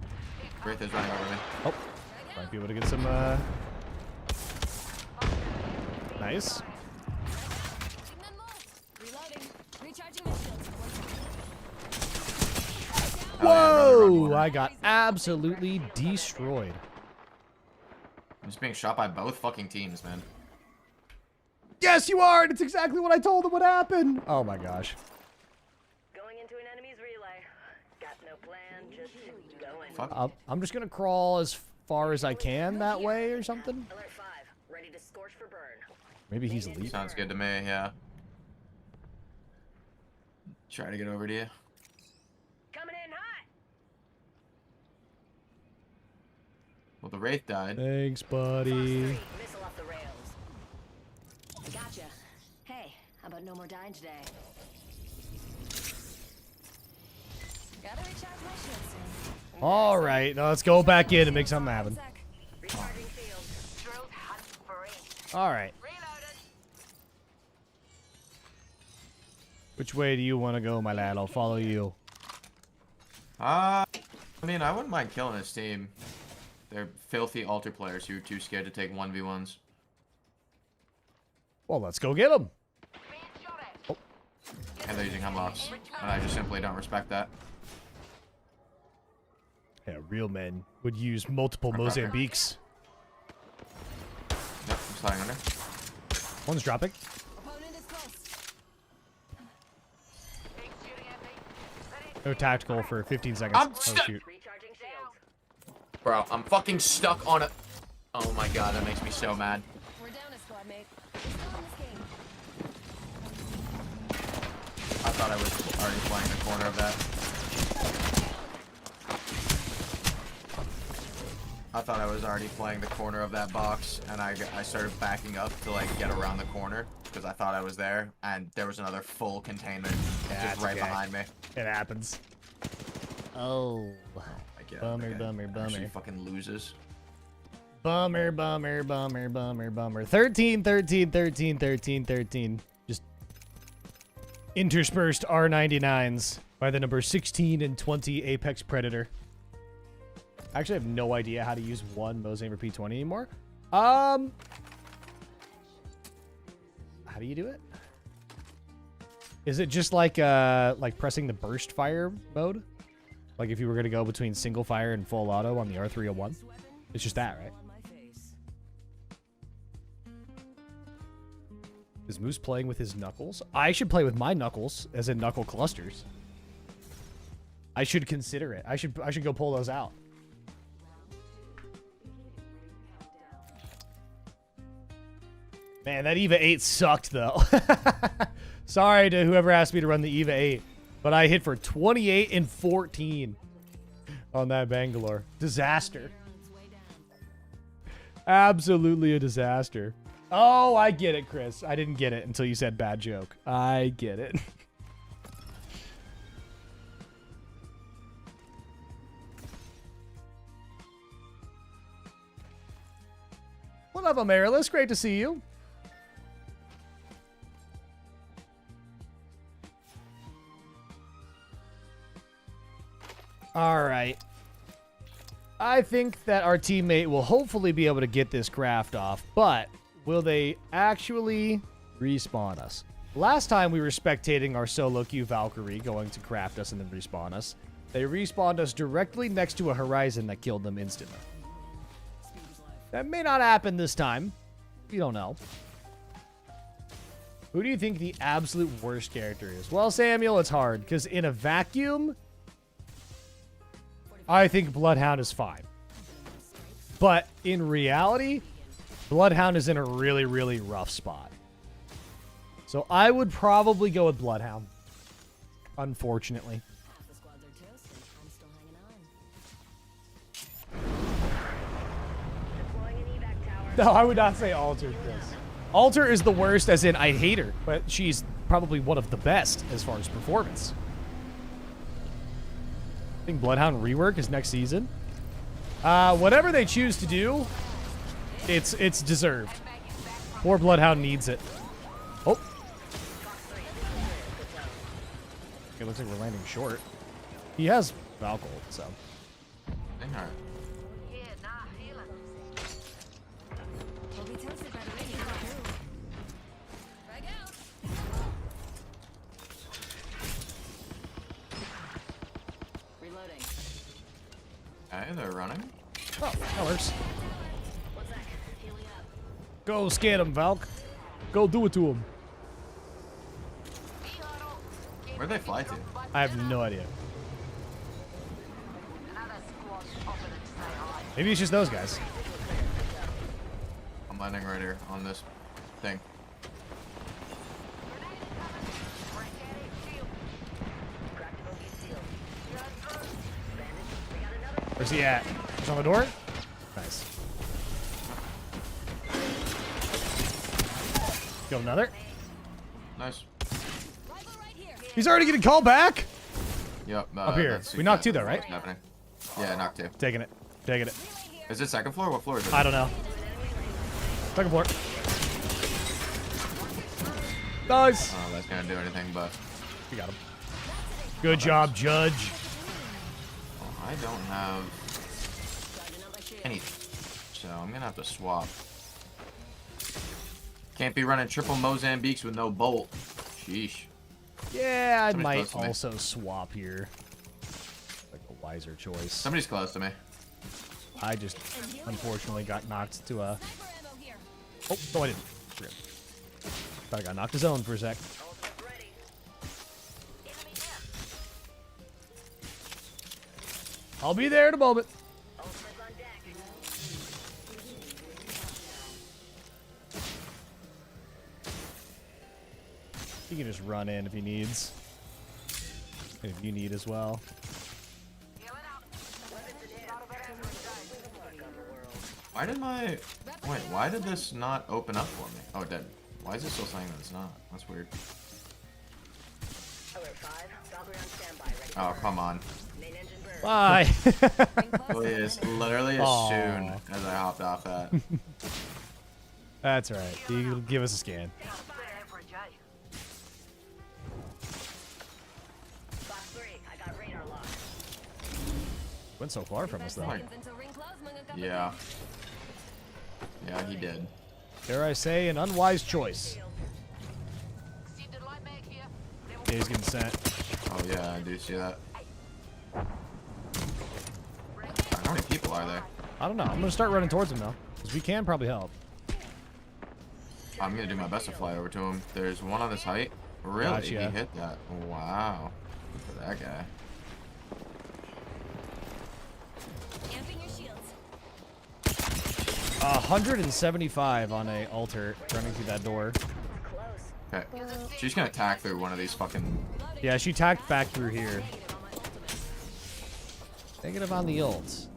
Wraith is running over me. Oh, might be able to get some, nice. Keep them low. Reloading. Recharging my shield. Whoa! I got absolutely destroyed. I'm just being shot by both fucking teams, man. Yes, you are, and it's exactly what I told him would happen. Oh my gosh. Going into an enemy's relay. Got no plan, just going. Fuck. I'm just gonna crawl as far as I can that way or something. Alert 5. Ready to scorch for burn. Maybe he's leaving. Sounds good to me, yeah. Try to get over to you. Coming in hot. Well, the Wraith died. Thanks, Fox buddy. 3. Missile off the rails. Gotcha. Hey, how about no more dying today? Gotta recharge my shield soon. All right, now let's go back in and make something happen. Sec. Recharging shields. Drilled hunt for it. All right. Reloaded. Which way do you want to go, my lad? I'll follow you. I mean, I wouldn't mind killing his team. They're filthy altar players who are too scared to take 1v1s. Well, let's go get them. And they're using hemlocks. And I just simply don't respect that. Yeah, real men would use multiple Mozambiques. Yep, I'm sliding under. One's dropping. Opponent is close. No tactical for 15 seconds. I'm Oh, stuck. shoot. Recharging shields. Bro, I'm fucking stuck on a... Oh my god, that makes me so mad. We're down a squad mate. We're still in this game. I thought I was already playing the corner of that. I thought I was already playing the corner of that box, and I started backing up to like get around the corner because I thought I was there, and there was another full containment just right behind me. It happens. Oh. I get it. Bummer, Okay. bummer, Actually bummer. fucking loses. Bummer, bummer, bummer, bummer, bummer. 13, 13, 13, 13, 13. Just interspersed R99s by the number 16 and 20 Apex Predator. I actually have no idea how to use one Mozambique P20 anymore. How do you do it? Is it just like pressing the burst fire mode? Like if you were gonna go between single fire and full auto on the R301? It's just that, right? Is Moose playing with his knuckles? I should play with my knuckles, as in knuckle clusters. I should consider it. I should go pull those out. Man, that EVA 8 sucked, though. Sorry to whoever asked me to run the EVA 8, but I hit for 28 and 14 on that Bangalore. Disaster. Absolutely a disaster. Oh, I get it, Chris. I didn't get it until you said bad joke. I get it. What up, Amaryllis? Great to see you. All right. I think that our teammate will hopefully be able to get this craft off, but will they actually respawn us? Last time we were spectating our solo queue Valkyrie going to craft us and then respawn us. They respawned us directly next to a horizon that killed them instantly. That may not happen this time. You don't know. Who do you think the absolute worst character is? Well, Samuel, it's hard, because in a vacuum, I think Bloodhound is fine. But in reality, Bloodhound is in a really, really rough spot. So I would probably go with Bloodhound. Unfortunately. The squads are toast and I'm still hanging on. Deploying an evac tower. No, I would not say Alter, Chris. Alter is the worst, as in I hate her, but she's probably one of the best as far as performance. I think Bloodhound rework is next season. Whatever they choose to do, it's deserved. Poor Bloodhound needs it. Oh. It looks like we're landing short. He has Valkyl, so. Dang, alright. Yeah, nah, healing. We'll be toasted by the radio. Frag out. Reloading. Okay, they're running. Oh, that works. What's that? Healing up. Go scan him, Valk. Go do it to him. Where'd they fly to? I have no idea. Another squad's offering to say hi. Maybe it's just those guys. I'm landing right here on this thing. Where's he at? He's on the door? Nice. Got another. Nice. He's already getting called back? Yep. Up here. that's We knocked two, though, what's right? Happening. Yeah, knocked two. Taking it. Taking it. Is it second floor? What floor is it? I don't know. Second floor. Nice. Oh, that's gonna do anything, but We got him. Good job, Judge. oh, I don't have anything, so I'm gonna have to swap. Can't be running triple Mozambiques with no bolt. Sheesh. Yeah, I Somebody's might close to me. also swap here. Like a wiser choice. Somebody's close to me. I just unfortunately got knocked to a. Oh, no, I didn't. Forget. Thought I got knocked to zone for a sec. Ultimate ready. Enemy there. I'll be there in a moment. Ultimate's on deck. He can just run in if he needs. And if you need as well. Why did my... Wait, why did this not open up for me? Oh, it did. Why is it still saying that it's not? That's weird. Alert 5. Valkyrie on standby. Ready Oh, for come on. main engine burn. Bye. Please, literally as Aw. soon as I hopped off that. That's right. You can give us a scan. Box 3. I got radar lock. Went so far from us though. Like, yeah. Yeah, he did. Dare I say, an unwise choice. Yeah, he's getting sent. Oh, yeah, I do see that. How many people are there? I don't know. I'm gonna start running towards him now, because we can probably help. I'm gonna do my best to fly over to him. There's one on this height. Really? Gotcha. He hit that. Wow. Good for that guy. Amping your shields. 175 on a altar running through that door. Close. Okay. She's gonna attack through one of these fucking... Yeah, she tacked back through here. Negative on the ults.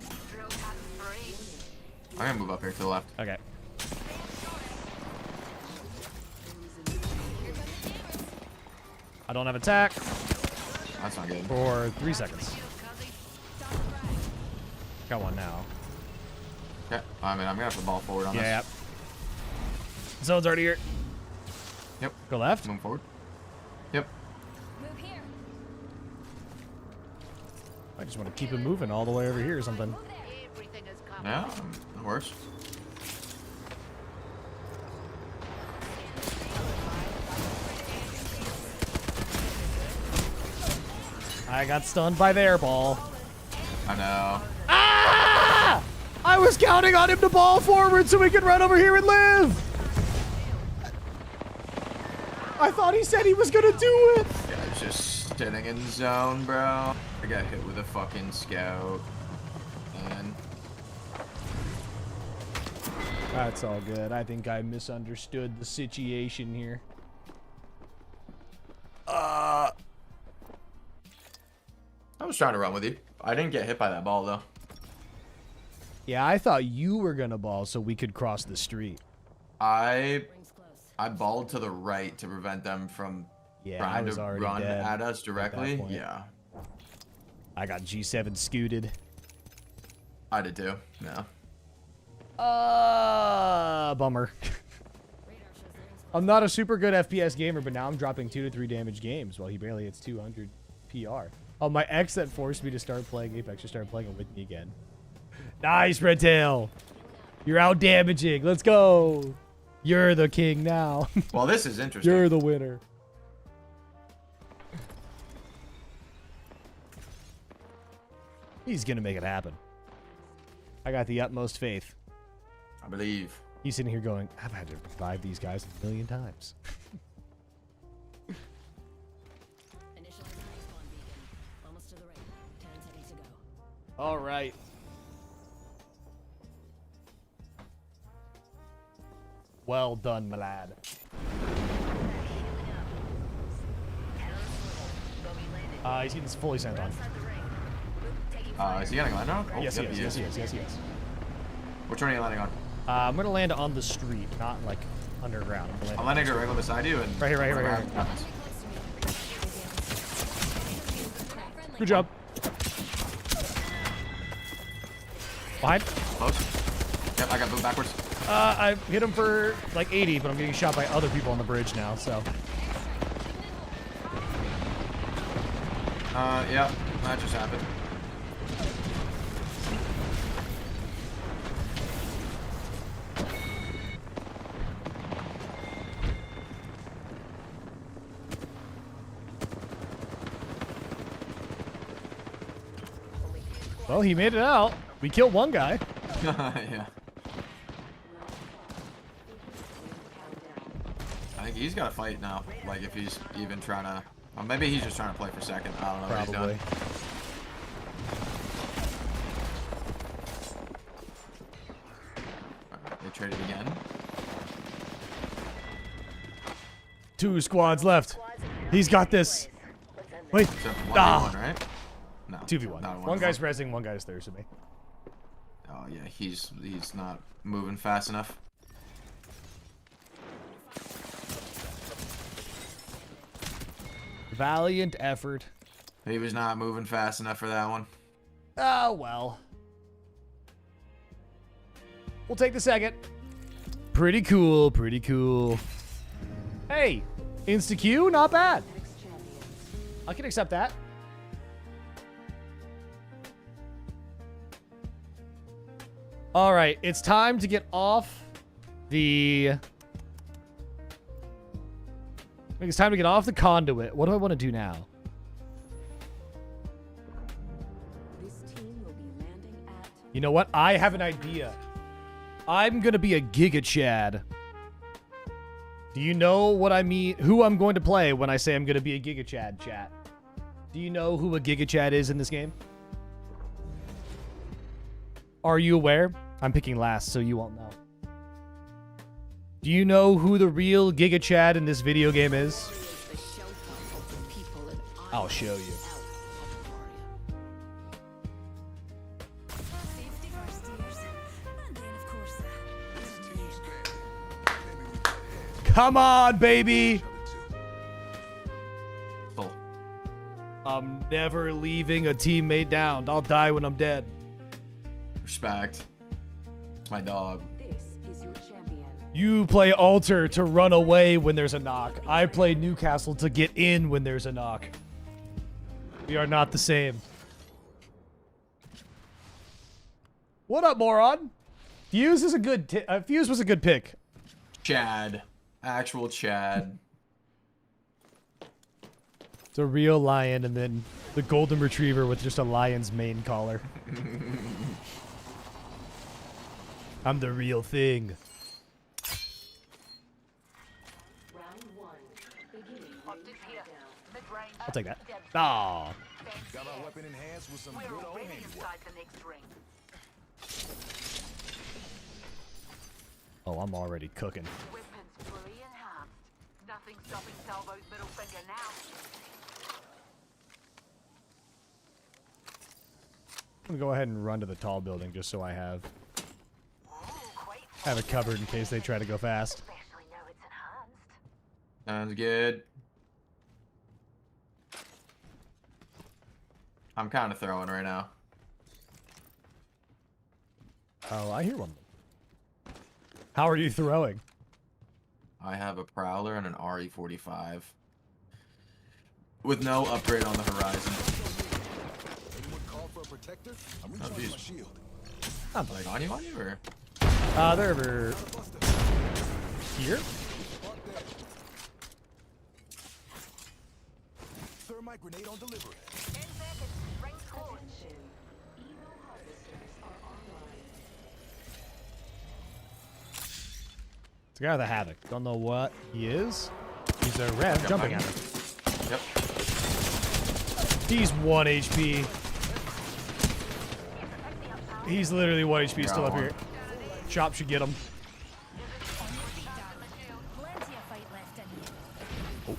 I'm gonna move up here to the left. Okay. I don't have attack That's not good. for 3 seconds. Got one now. Okay. I mean, I'm gonna have to ball forward on Yeah. this. Zone's already here. Yep. Go left. Moving forward. Yep. Move here. I just want to keep him moving all the way over here or something. Yeah, that works. I got stunned by their ball. I know. Ah! I was counting on him to ball forward so we could run over here and live. I thought he said he was gonna do it. Guy's just standing in zone, bro. I got hit with a fucking scout. And That's all good. I think I misunderstood the situation here. I was trying to run with you. I didn't get hit by that ball, though. Yeah, I thought you were gonna ball so we could cross the street. I Rings close. balled to the right to prevent them from Yeah, I trying was to already run dead at us directly. point. Yeah, I got G7 scooted. I did too. Yeah. Bummer. I'm not a super good FPS gamer, but now I'm dropping 2 to 3 damage games while he barely hits 200 PR. Oh, my ex that forced me to start playing Apex just started playing it with me again. Nice, Red Tail. You're out damaging. Let's go. You're the king now. Well, this is interesting. You're the winner. He's gonna make it happen. I got the utmost faith. I believe. He's sitting here going, I've had to revive these guys a million times. Initializing respawn beacon. Almost to the ring. 10 seconds to go. All right. Well done, my lad. He's getting fully sent on. Is he getting landed on? Oh, Yes, yep, he is. Yes, he is. Which one are you landing on? I'm gonna land on the street, not like underground. I'm landing directly beside you and... Right here, right here, right here. Nice. Good job. Behind. Close. Yep, I got moved backwards. I hit him for like 80, but I'm getting shot by other people on the bridge now, so. Yeah, that just happened. Well, he made it out. We killed one guy. Yeah. I think he's got to fight now. Like, if he's even trying to... Well, maybe he's just trying to play for second. I don't know what Probably. he's doing. Alright, they traded again. 2 squads left. He's got this. Wait. So 1v1, Ah. right? No. 2v1. not a One guy's 1v1. resing, one guy's thirsting me. Oh, yeah. He's not moving fast enough. Valiant effort. He was not moving fast enough for that one. Oh, well. We'll take the second. Pretty cool, pretty cool. Hey, insta-Q, not bad. I can accept that. All right, it's time to get off the... I think it's time to get off the conduit. What do I want to do now? You know what? I have an idea. I'm going to be a Giga Chad. Do you know what I mean? Who I'm going to play when I say I'm going to be a Giga Chad, chat? Do you know who a Giga Chad is in this game? Are you aware? I'm picking last, so you won't know. Do you know who the real Giga Chad in this video game is? I'll show you. Come on, baby! Oh. I'm never leaving a teammate down. I'll die when I'm dead. Respect. It's my dog. You play altar to run away when there's a knock. I play Newcastle to get in when there's a knock. We are not the same. What up, moron? Fuse is a good. Fuse was a good pick. Chad. Actual Chad. It's a real lion, and then the golden retriever with just a lion's mane collar. I'm the real thing. I'll take that. Oh. Got my weapon enhanced with some good old handiwork. Oh, I'm already cooking. Weapons fully enhanced. Nothing stopping Salvo's middle finger now. I'm gonna go ahead and run to the tall building just so I have it covered in case they try to go fast. Especially know it's enhanced. Sounds good. I'm kind of throwing right now. Oh, I hear one. How are you throwing? I have a Prowler and an RE45. With no upgrade on the horizon. Anyone call for a protector? I'm Oh, recharging my geez. shield. Like on you or? They're over here. Thermite grenade on delivery. 10 seconds. Ring close. It's a guy with a havoc. Don't know what he is. He's a red jumping at him. Yep. He's 1 HP. He's literally 1 HP still up Got here. Chop should get him. Plenty of fight left in you.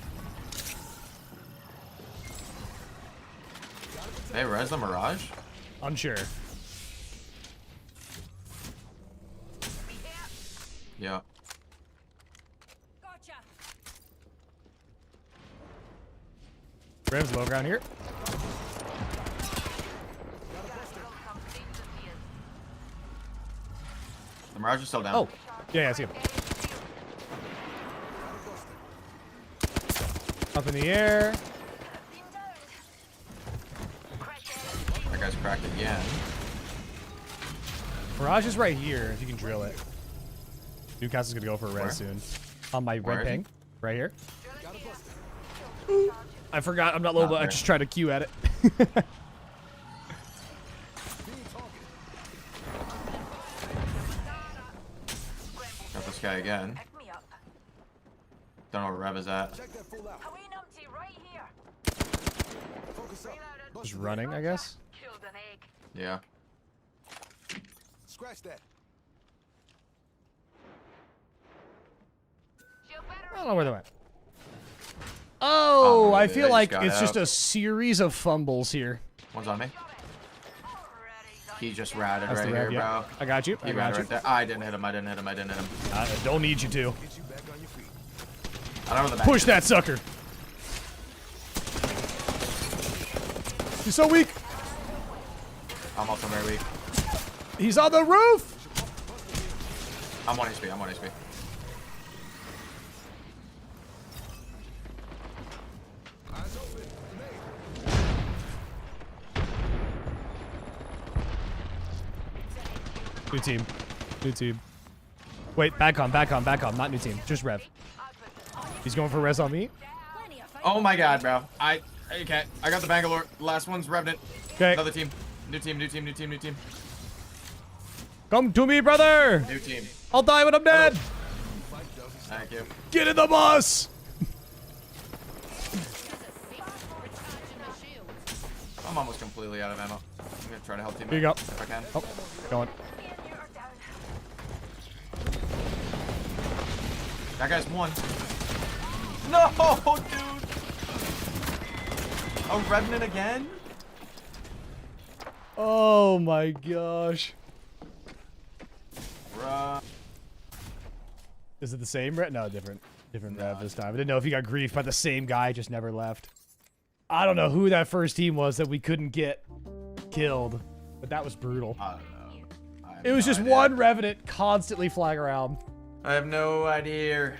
Hey, res the Mirage? Unsure. Yeah. Gotcha. Rev's low ground here. The Mirage is still down. Oh. Yeah, I see him. Up in the air. That guy's cracked again. Mirage is right here, if you can drill it. Newcastle's gonna go for a res Where? soon. On my Where red is he? ping. Right here. I forgot I'm not low, Not but I there. just tried to Q at it. guy again. Pick me up. Don't know where Rev is at. Check that fool out. Away numpty right here. Focus up. Just running, I guess. Killed an egg. Yeah. Scratch that. I don't know where they went. Oh, I they feel just like got it's just out. a series of fumbles here. One's on me. He just ratted That's right the here, rev, yeah. bro. I got you. He I got ratted you. right there. I didn't hit him. I didn't hit him. I didn't hit him. I don't need you to. Get you back on your feet. I don't know the back. Push that sucker. He's so weak. I'm also very weak. He's on the roof. I'm 1 HP. I'm 1 HP. Eyes open. Grenade. New team. New team. Wait, back on, back on, back on. Not new team. Just Rev. He's going for res on me. Oh my god, bro. Okay. I got the Bangalore. Last one's Revenant. Okay. Another team. New team. New team. New team. New team. Come to me, brother. New team. I'll die when I'm dead. Thank you. Get in the bus. I'm almost completely out of ammo. I'm gonna try to help team. Here you go. If I can. Oh, going. That guy's one. No, dude. A Revenant again? Oh my gosh. Bruh. Is it the same Rev? No, different. Different Rev this time. I didn't know if he got griefed by the same guy, just never left. I don't know who that first team was that we couldn't get killed, but that was brutal. I don't know. I have It was no just idea. one Revenant constantly flying around. I have no idea.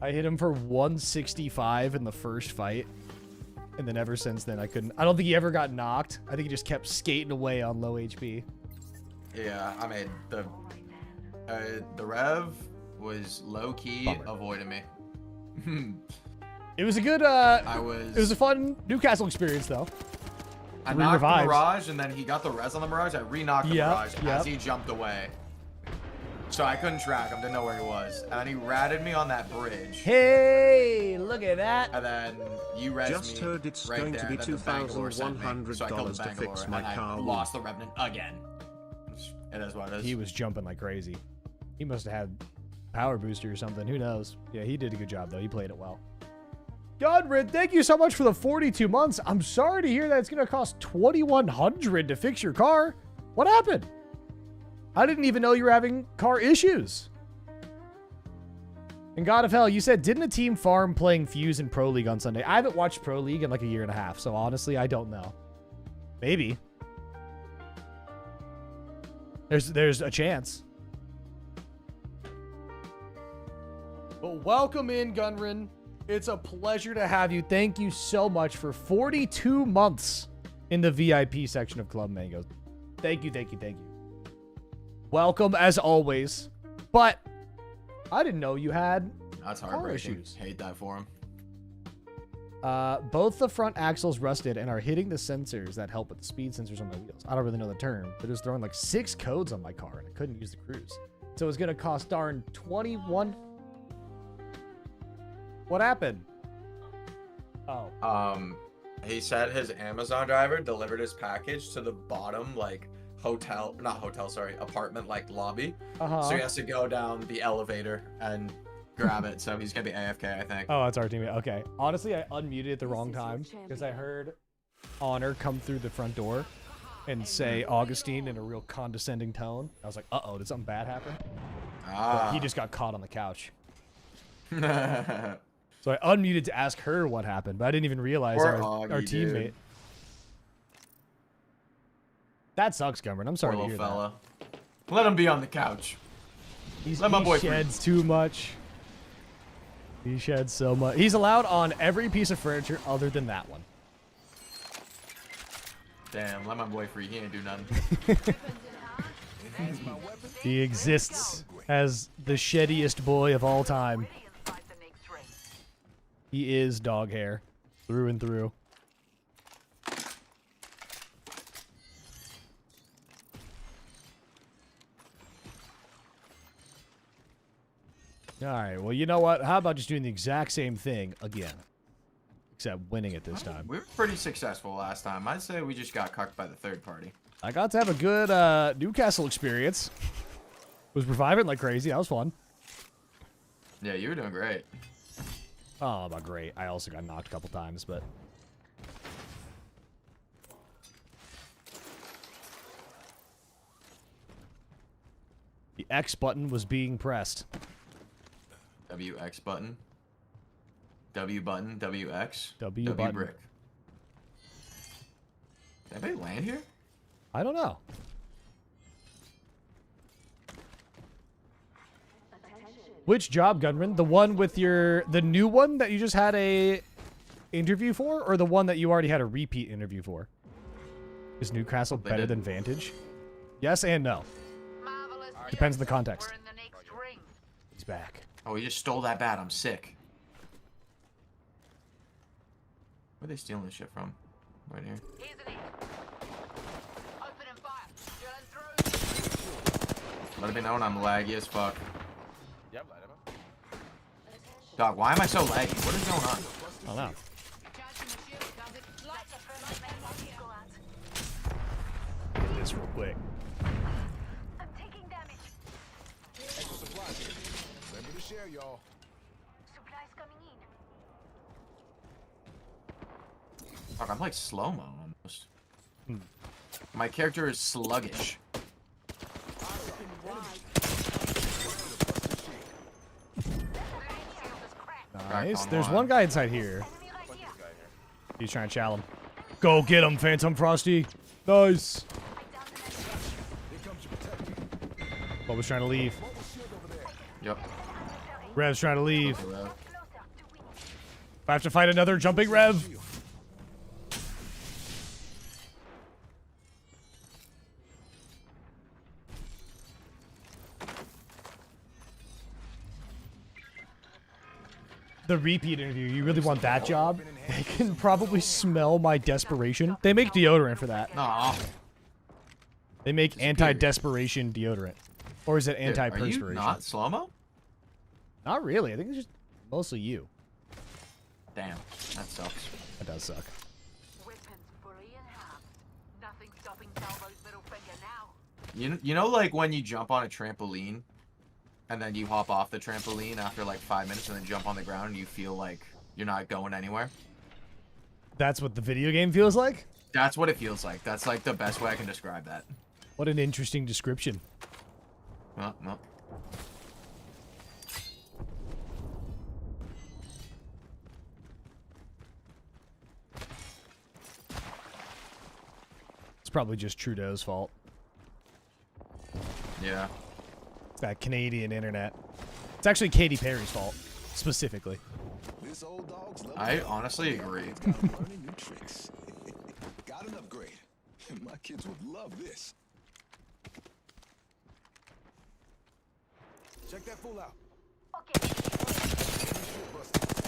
I hit him for 165 in the first fight. And then ever since then, I couldn't. I don't think he ever got knocked. I think he just kept skating away on low HP. Yeah, I mean, the Rev was low-key Bummer. avoiding me. It was a good, it was a fun Newcastle experience, though. I Three knocked revives. the Mirage, and then he got the res on the Mirage. I re-knocked the Yep, Mirage yep. as he jumped away. So I couldn't track him, didn't know where he was. And then he ratted me on that bridge. Hey, look at that. And then you rezzed Just me heard it's right going there, to be then the Bangalore sent me. So I killed the $2,100 to Bangalore, fix my and car I loop. lost the Revenant again. It is what it is. He was jumping like crazy. He must have had power booster or something. Who knows? Yeah, he did a good job, though. He played it well. Godred, thank you so much for the 42 months. I'm sorry to hear that it's going to cost $2,100 to fix your car. What happened? I didn't even know you were having car issues. And God of Hell, you said, didn't a team farm playing Fuse in Pro League on Sunday? I haven't watched Pro League in like a year and a half, so honestly, I don't know. Maybe. There's a chance. Well, welcome in, Gunrin. It's a pleasure to have you. Thank you so much for 42 months in the VIP section of Club Mango. Thank you, thank you, thank you. Welcome as always. But I didn't know you had That's car heartbreaking. issues. Hate that for him. Both the front axles rusted and are hitting the sensors that help with the speed sensors on my wheels. I don't really know the term, but it was throwing like 6 codes on my car and I couldn't use the cruise. So it's going to cost darn 21. What happened? Oh. He said his Amazon driver delivered his package to the bottom, like, apartment, like, lobby. Uh-huh. So he has to go down the elevator and grab it. So he's gonna be AFK, I think. Oh, it's our teammate. Okay. Honestly, I unmuted at the wrong time because I heard Honor come through the front door and say Augustine in a real condescending tone. I was like, uh-oh, did something bad happen? But he just got caught on the couch. So I unmuted to ask her what happened, but I didn't even realize Poor our Augie, teammate. dude. That sucks, Cameron. I'm sorry Poor to little hear fella. Let him be on the couch. that. Let my He boy free. sheds too much. He sheds so much. He's allowed on every piece of furniture other than that one. Damn, let my boy free. He ain't do nothing. He exists as the sheddiest boy of all time. He is dog hair, through and through. All right. Well, you know what? How about just doing the exact same thing again, except winning it this time? We were pretty successful last time. I'd say we just got cucked by the third party. I got to have a good Newcastle experience. Was reviving like crazy. That was fun. Yeah, you were doing great. Oh, about great. I also got knocked a couple times, but... The X button was being pressed. WX button. W button, WX. W button. brick. Did anybody land here? I don't know. Which job, Gunman? The one with the new one that you just had a interview for, or the one that you already had a repeat interview for? Is Newcastle better than Vantage? Yes and no. Marvelous. Depends on the context. We're in the next ring. He's back. Oh, he just stole that bat. I'm sick. Where are they stealing this shit from? Right here. Here's an hit. Open and fire. Drilling through. Let it be known I'm laggy as fuck. Yep, light him up. Dog, why am I so laggy? What is going on? I don't know. Charging the shield. Does it? Lights up for light man. Go out. Look at this real quick. I'm taking damage. Extra supplies here. Ready to share, y'all. Supplies coming in. Dog, I'm like slow-mo almost. My character is sluggish. Nice. on There's one. one guy inside here. Enemy right here. Guy here. He's trying to chow him. Go get him, Phantom Frosty. Nice. I downed an enemy. Here comes your protector. Bubba's trying to leave. Mobile shield over there. Yep. Rev's trying to leave. Hello. Closer to winning. I have to fight another jumping Rev. Shield. The repeat interview. You really want that job? They can probably smell my desperation. They make deodorant for that. Aw. They make anti-desperation deodorant. Or is it Dude, are you anti-perspiration? not slow-mo? Not really. I think it's just mostly you. Damn. That sucks. That does suck. Weapons fully enhanced. Nothing stopping Salvo's middle finger now. You know like when you jump on a trampoline and then you hop off the trampoline after like 5 minutes and then jump on the ground and you feel like you're not going anywhere? That's what the video game feels like? That's what it feels like. That's like the best way I can describe that. What an interesting description. Well, no. It's probably just Trudeau's fault. Yeah. It's that Canadian internet. It's actually Katy Perry's fault, specifically. This old dog's level I up. honestly agree. It's got learning new tricks. Got an upgrade. My kids would love this. Check that fool out. Okay.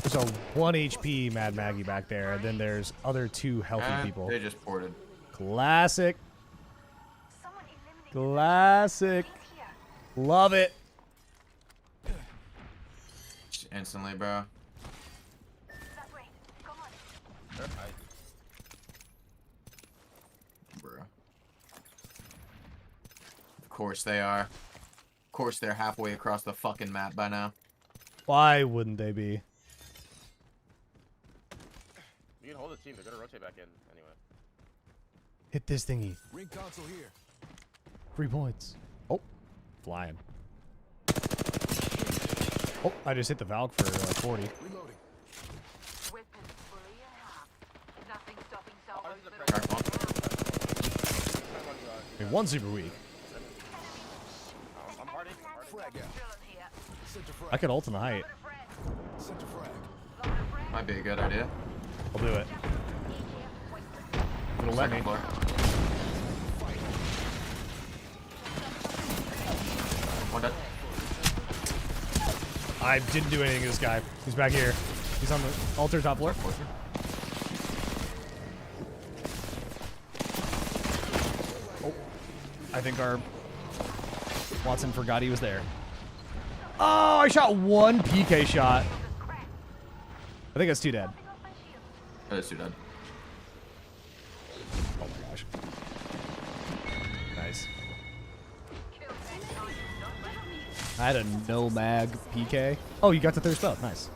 There's a 1 HP Mad Maggie back there, and then there's other 2 healthy And people. they just ported. Classic. Someone eliminated Classic. here. Love it. Just instantly, bro. That way. Come on. Bro. Of course they are. Of course they're halfway across the fucking map by now. Why wouldn't they be? You can hold the team. They're gonna rotate back in anyway. Hit this thingy. Ring console here. 3 points. Oh, flying. Oh, I just hit the Valk for like 40. Reloading. Weapons fully enhanced. Nothing stopping Salvo's this is a middle pressure finger. I mean, one's super weak. I'm harding. Frag out. Drilling here. Center frag. I could ult in the height. Load of friend. Center frag. Load of friend. Might be a good idea. I'll do it. It'll let me. Second floor. One dead. I didn't do anything to this guy. He's back here. He's on the altar top floor. Oh, I think our Watson forgot he was there. Oh, I shot one PK shot. I think that's 2 dead. That is too dead. Oh my gosh. Nice. I had a no mag PK. Oh, you got the third spell. Nice.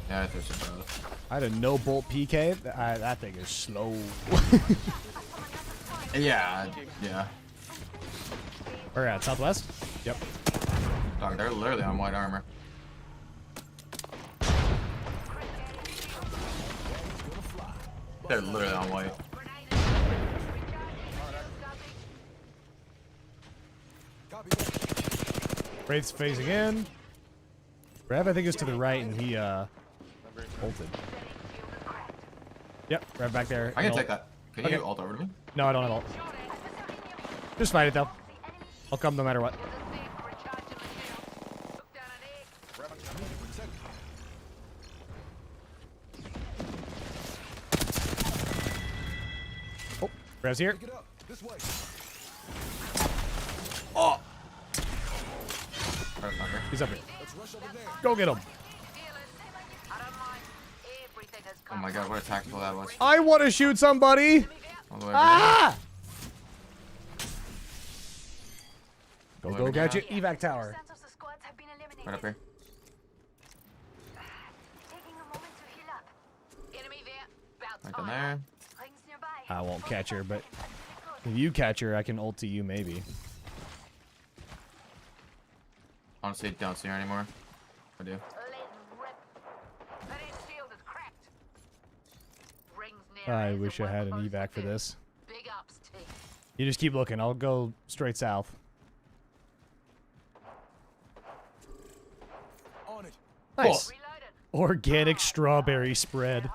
Yeah, I thirsted for both. I had a no bolt PK. That thing is slow. Yeah, yeah. We're at southwest. Yep. Dog, they're literally on white armor. They're literally on white. Wraith's phasing in. Rev, I think, is to the right, and he bolted. Yep, Rev back there. I can Ult. take that. Can Okay. you ult over to me? No, I don't have ult. Just fight it, though. I'll come no matter what. Oh, Rev's here. Oh! He's up here. Go get him. Oh my god, what a tactical that was. I want to shoot somebody. All the way over Ah! Go, All go, over there. gadget. Evac tower. Right up here. Right down there. I won't catch her, but if you catch her, I can ult to you maybe. Honestly, don't see her anymore. I do. I wish I had an evac for this. You just keep looking. I'll go straight south. On it. Nice. Organic strawberry spread.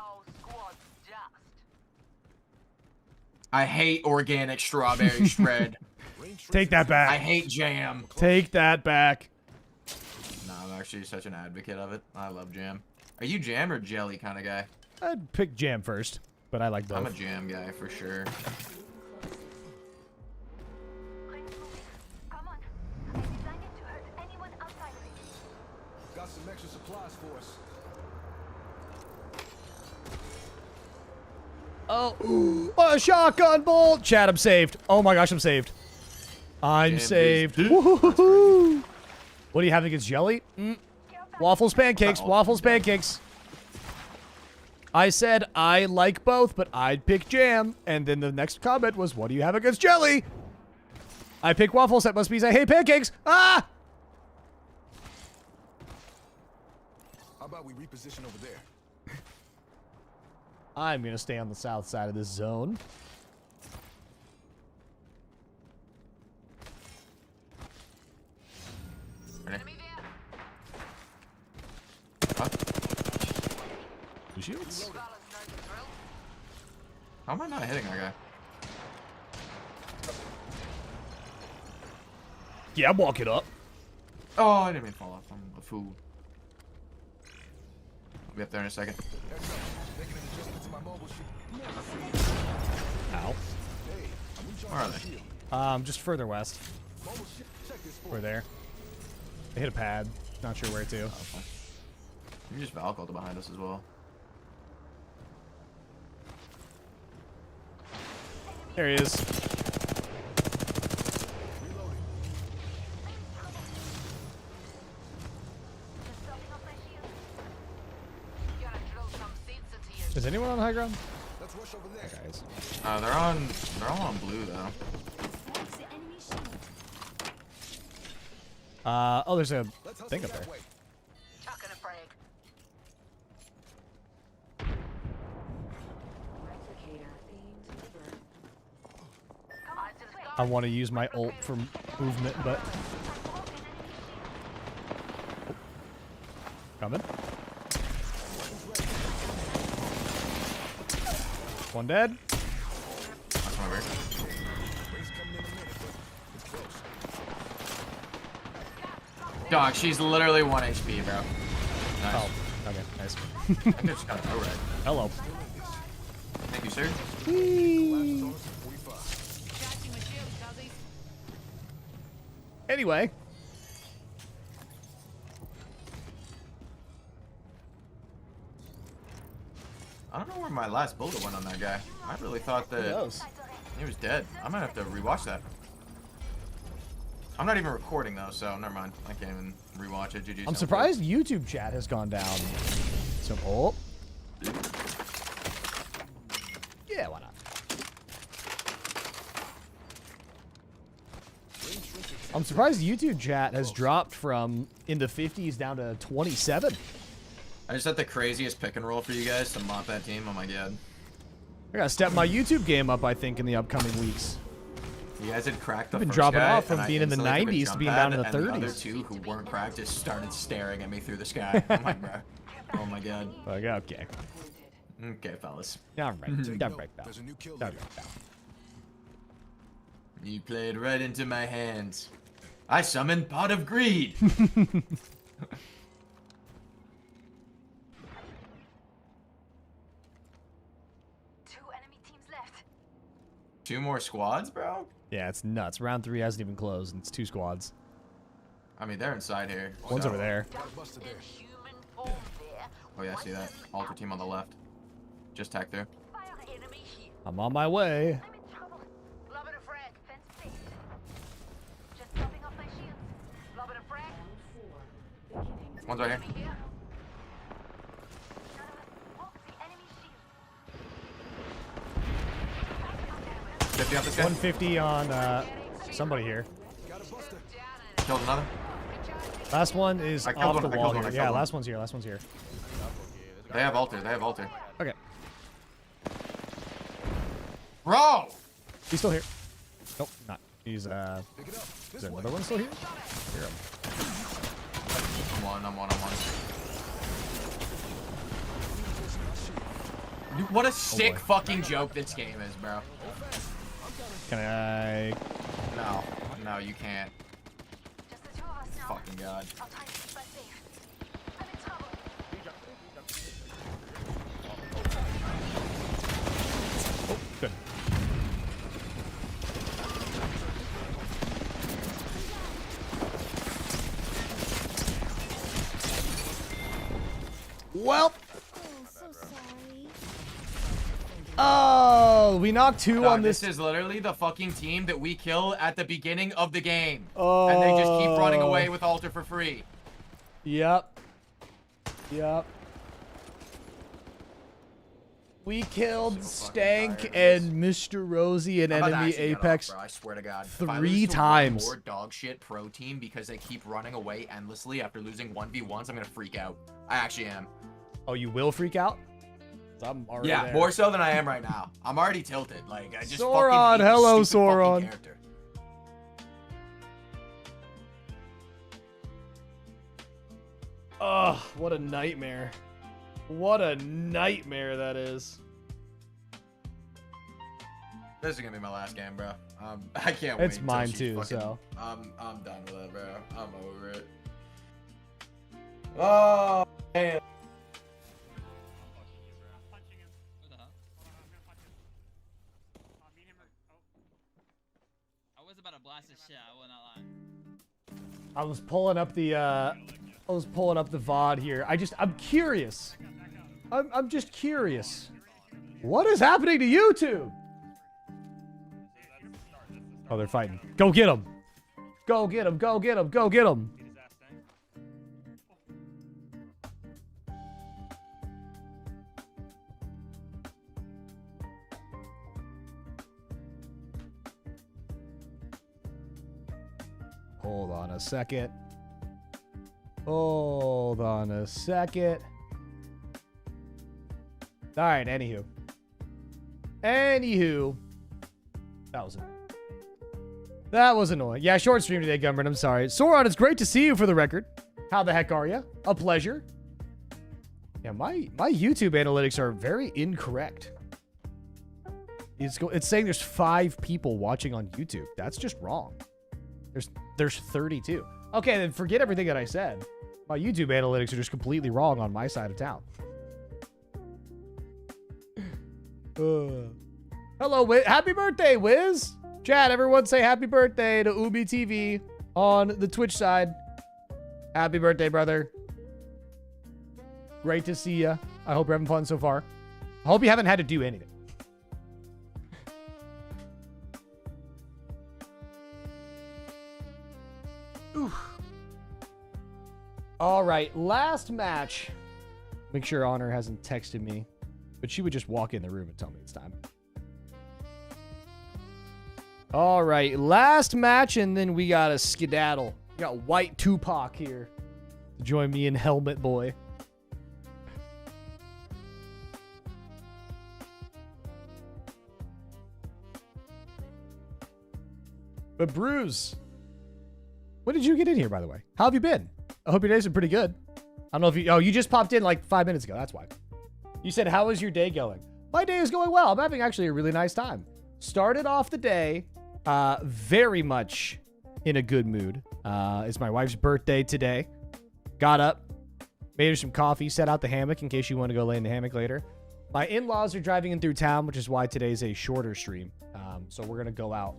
I hate organic strawberry spread. Take that I back. hate jam. Take that back. No, I'm actually such an advocate of it. I love jam. Are you jam or jelly kind of guy? I'd pick jam first, but I like both. I'm a jam guy for sure. Got some extra supplies for us. Oh, a shotgun bolt! Chad, I'm saved. Oh my gosh, I'm saved. I'm Jam saved. beast. Woohoo! What do you have against jelly? Waffles, pancakes. Waffles, pancakes. I said I like both, but I'd pick jam. And then the next comment was, what do you have against jelly? I pick waffles. That must mean I hate pancakes. Ah! How about we reposition over there? I'm going to stay on the south side of this zone. Ready? Two shields. How am I not hitting that guy? Yeah, I'm walking up. Oh, I didn't mean to fall off. I'm a fool. I'll be up there in a second. Making an adjustment to my mobile sheet. Ow. Where are they? Just further west. Mobile sheet. Check this for We're there. They hit a pad. Not sure where to. Okay. You just Valkyrie behind us as well. There he is. Is anyone on high ground? Let's rush over there. Hey guys. They're all on blue though. Oh, there's a Let's hustle thing up there. that way. Chucking a frag. I want to use my ult for movement, but coming. One dead. That's my weird. Ray's coming in a minute, but it's close. Dog, she's literally 1 HP, bro. Nice. Oh, okay, nice. I think it's got a red. Hello. Thank you, sir. Anyway, where my last bullet went on that guy. I really thought that knows? he was dead. I might have to rewatch that. I'm not even recording though, so never mind. I can't even rewatch it. GG's. I'm surprised YouTube chat has gone down. So, oh. Yeah, why not? I'm surprised YouTube chat has dropped from in the 50s down to 27. I just had the craziest pick and roll for you guys to mop that team. Oh my god. I gotta step my YouTube game up, I think, in the upcoming weeks. You guys had cracked the I've been first dropping guy, off from and I being in the instantly took a 90s to jump being pad, down in the and the other 30s. two who weren't cracked just started staring at me through the sky. I'm like, bro. Oh my god. Okay. Okay, fellas. All right. All right, pal. There's a new kill All right, leader. pal. You played right into my hands. I summoned Pot of Greed. 2 enemy teams left. 2 more squads, bro? Yeah, it's nuts. Round 3 hasn't even closed, and it's 2 squads. I mean, they're inside here. One's so- over there. Got a buster there. Human form there. Oh yeah, I see that. Alter team on the left. Just tack through. Fire enemy here. I'm on my way. I'm in trouble. Lobbing a frag. Fence fixed. Just topping off my shields. Lobbing a frag. One's right here. Enemy here. Oh, the enemy shield. 50 off this guy. 150 on somebody here. Got a buster. Killed another. Last one is I killed off one, the I killed wall one, here. I Yeah, killed one. last one's here. Last one's here. They have altar. They have altar. Okay. Bro! He's still here. Nope, not. He's, Pick it up. is This there way. another one still here? Here. I'm one. Dude, what a sick boy. fucking joke this game is, bro. Can I... No. No, you can't. Just the two of us now. Fucking god. I'll try to keep us safe. I'm in trouble. Good. Well. Oh, we knocked 2 Dog, on this this. is literally the fucking team that we kill at the beginning of the game. And they just keep running away with altar for free. Yep. Yep. We killed So fucking Stank tired of and Mr. Rosie and I'm about to enemy actually get off, Apex. bro, I swear to God. If I 3 lose to times. one more dog shit pro team because they keep running away endlessly after losing 1v1s, I'm gonna freak out. I actually am. Oh, you will freak out? I'm already Yeah, there. more so than I am right now. I'm already tilted. Like, I just Sauron, fucking hate hello, this stupid fucking Sauron. character. Ugh, what a nightmare. What a nightmare that is. This is gonna be my last game, bro. I can't wait. It's till mine she's too, fucking- so. I'm done with it, bro. I'm over it. Oh man. I was about to blast his shit, I will not lie. I was pulling up the VOD here. I'm curious. I'm just curious. What is happening to YouTube? Oh, they're fighting. Go get them. Go get them. Go get them. Go get them. Hold on a second. Hold on a second. All right, anywho. That was annoying. Yeah, short stream today, Gunbird. I'm sorry. Sauron, it's great to see you for the record. How the heck are you? A pleasure. Yeah, my YouTube analytics are very incorrect. It's saying there's 5 people watching on YouTube. That's just wrong. There's 32. Okay, then forget everything that I said. My YouTube analytics are just completely wrong on my side of town. Hello, happy birthday, Wiz. Chat, everyone say happy birthday to Ubi TV on the Twitch side. Happy birthday, brother. Great to see ya. I hope you're having fun so far. I hope you haven't had to do anything. Ooh. All right, last match. Make sure Honor hasn't texted me, but she would just walk in the room and tell me it's time. All right, last match, and then we got a skedaddle. We got White Tupac here to join me in Helmet Boy. But Bruce, when did you get in here, by the way? How have you been? I hope your days are pretty good. I don't know if you... Oh, you just popped in like 5 minutes ago. That's why. You said, how is your day going? My day is going well. I'm having actually a really nice time. Started off the day very much in a good mood. It's my wife's birthday today. Got up, made her some coffee, set out the hammock in case you want to go lay in the hammock later. My in-laws are driving in through town, which is why today's a shorter stream. So we're going to go out.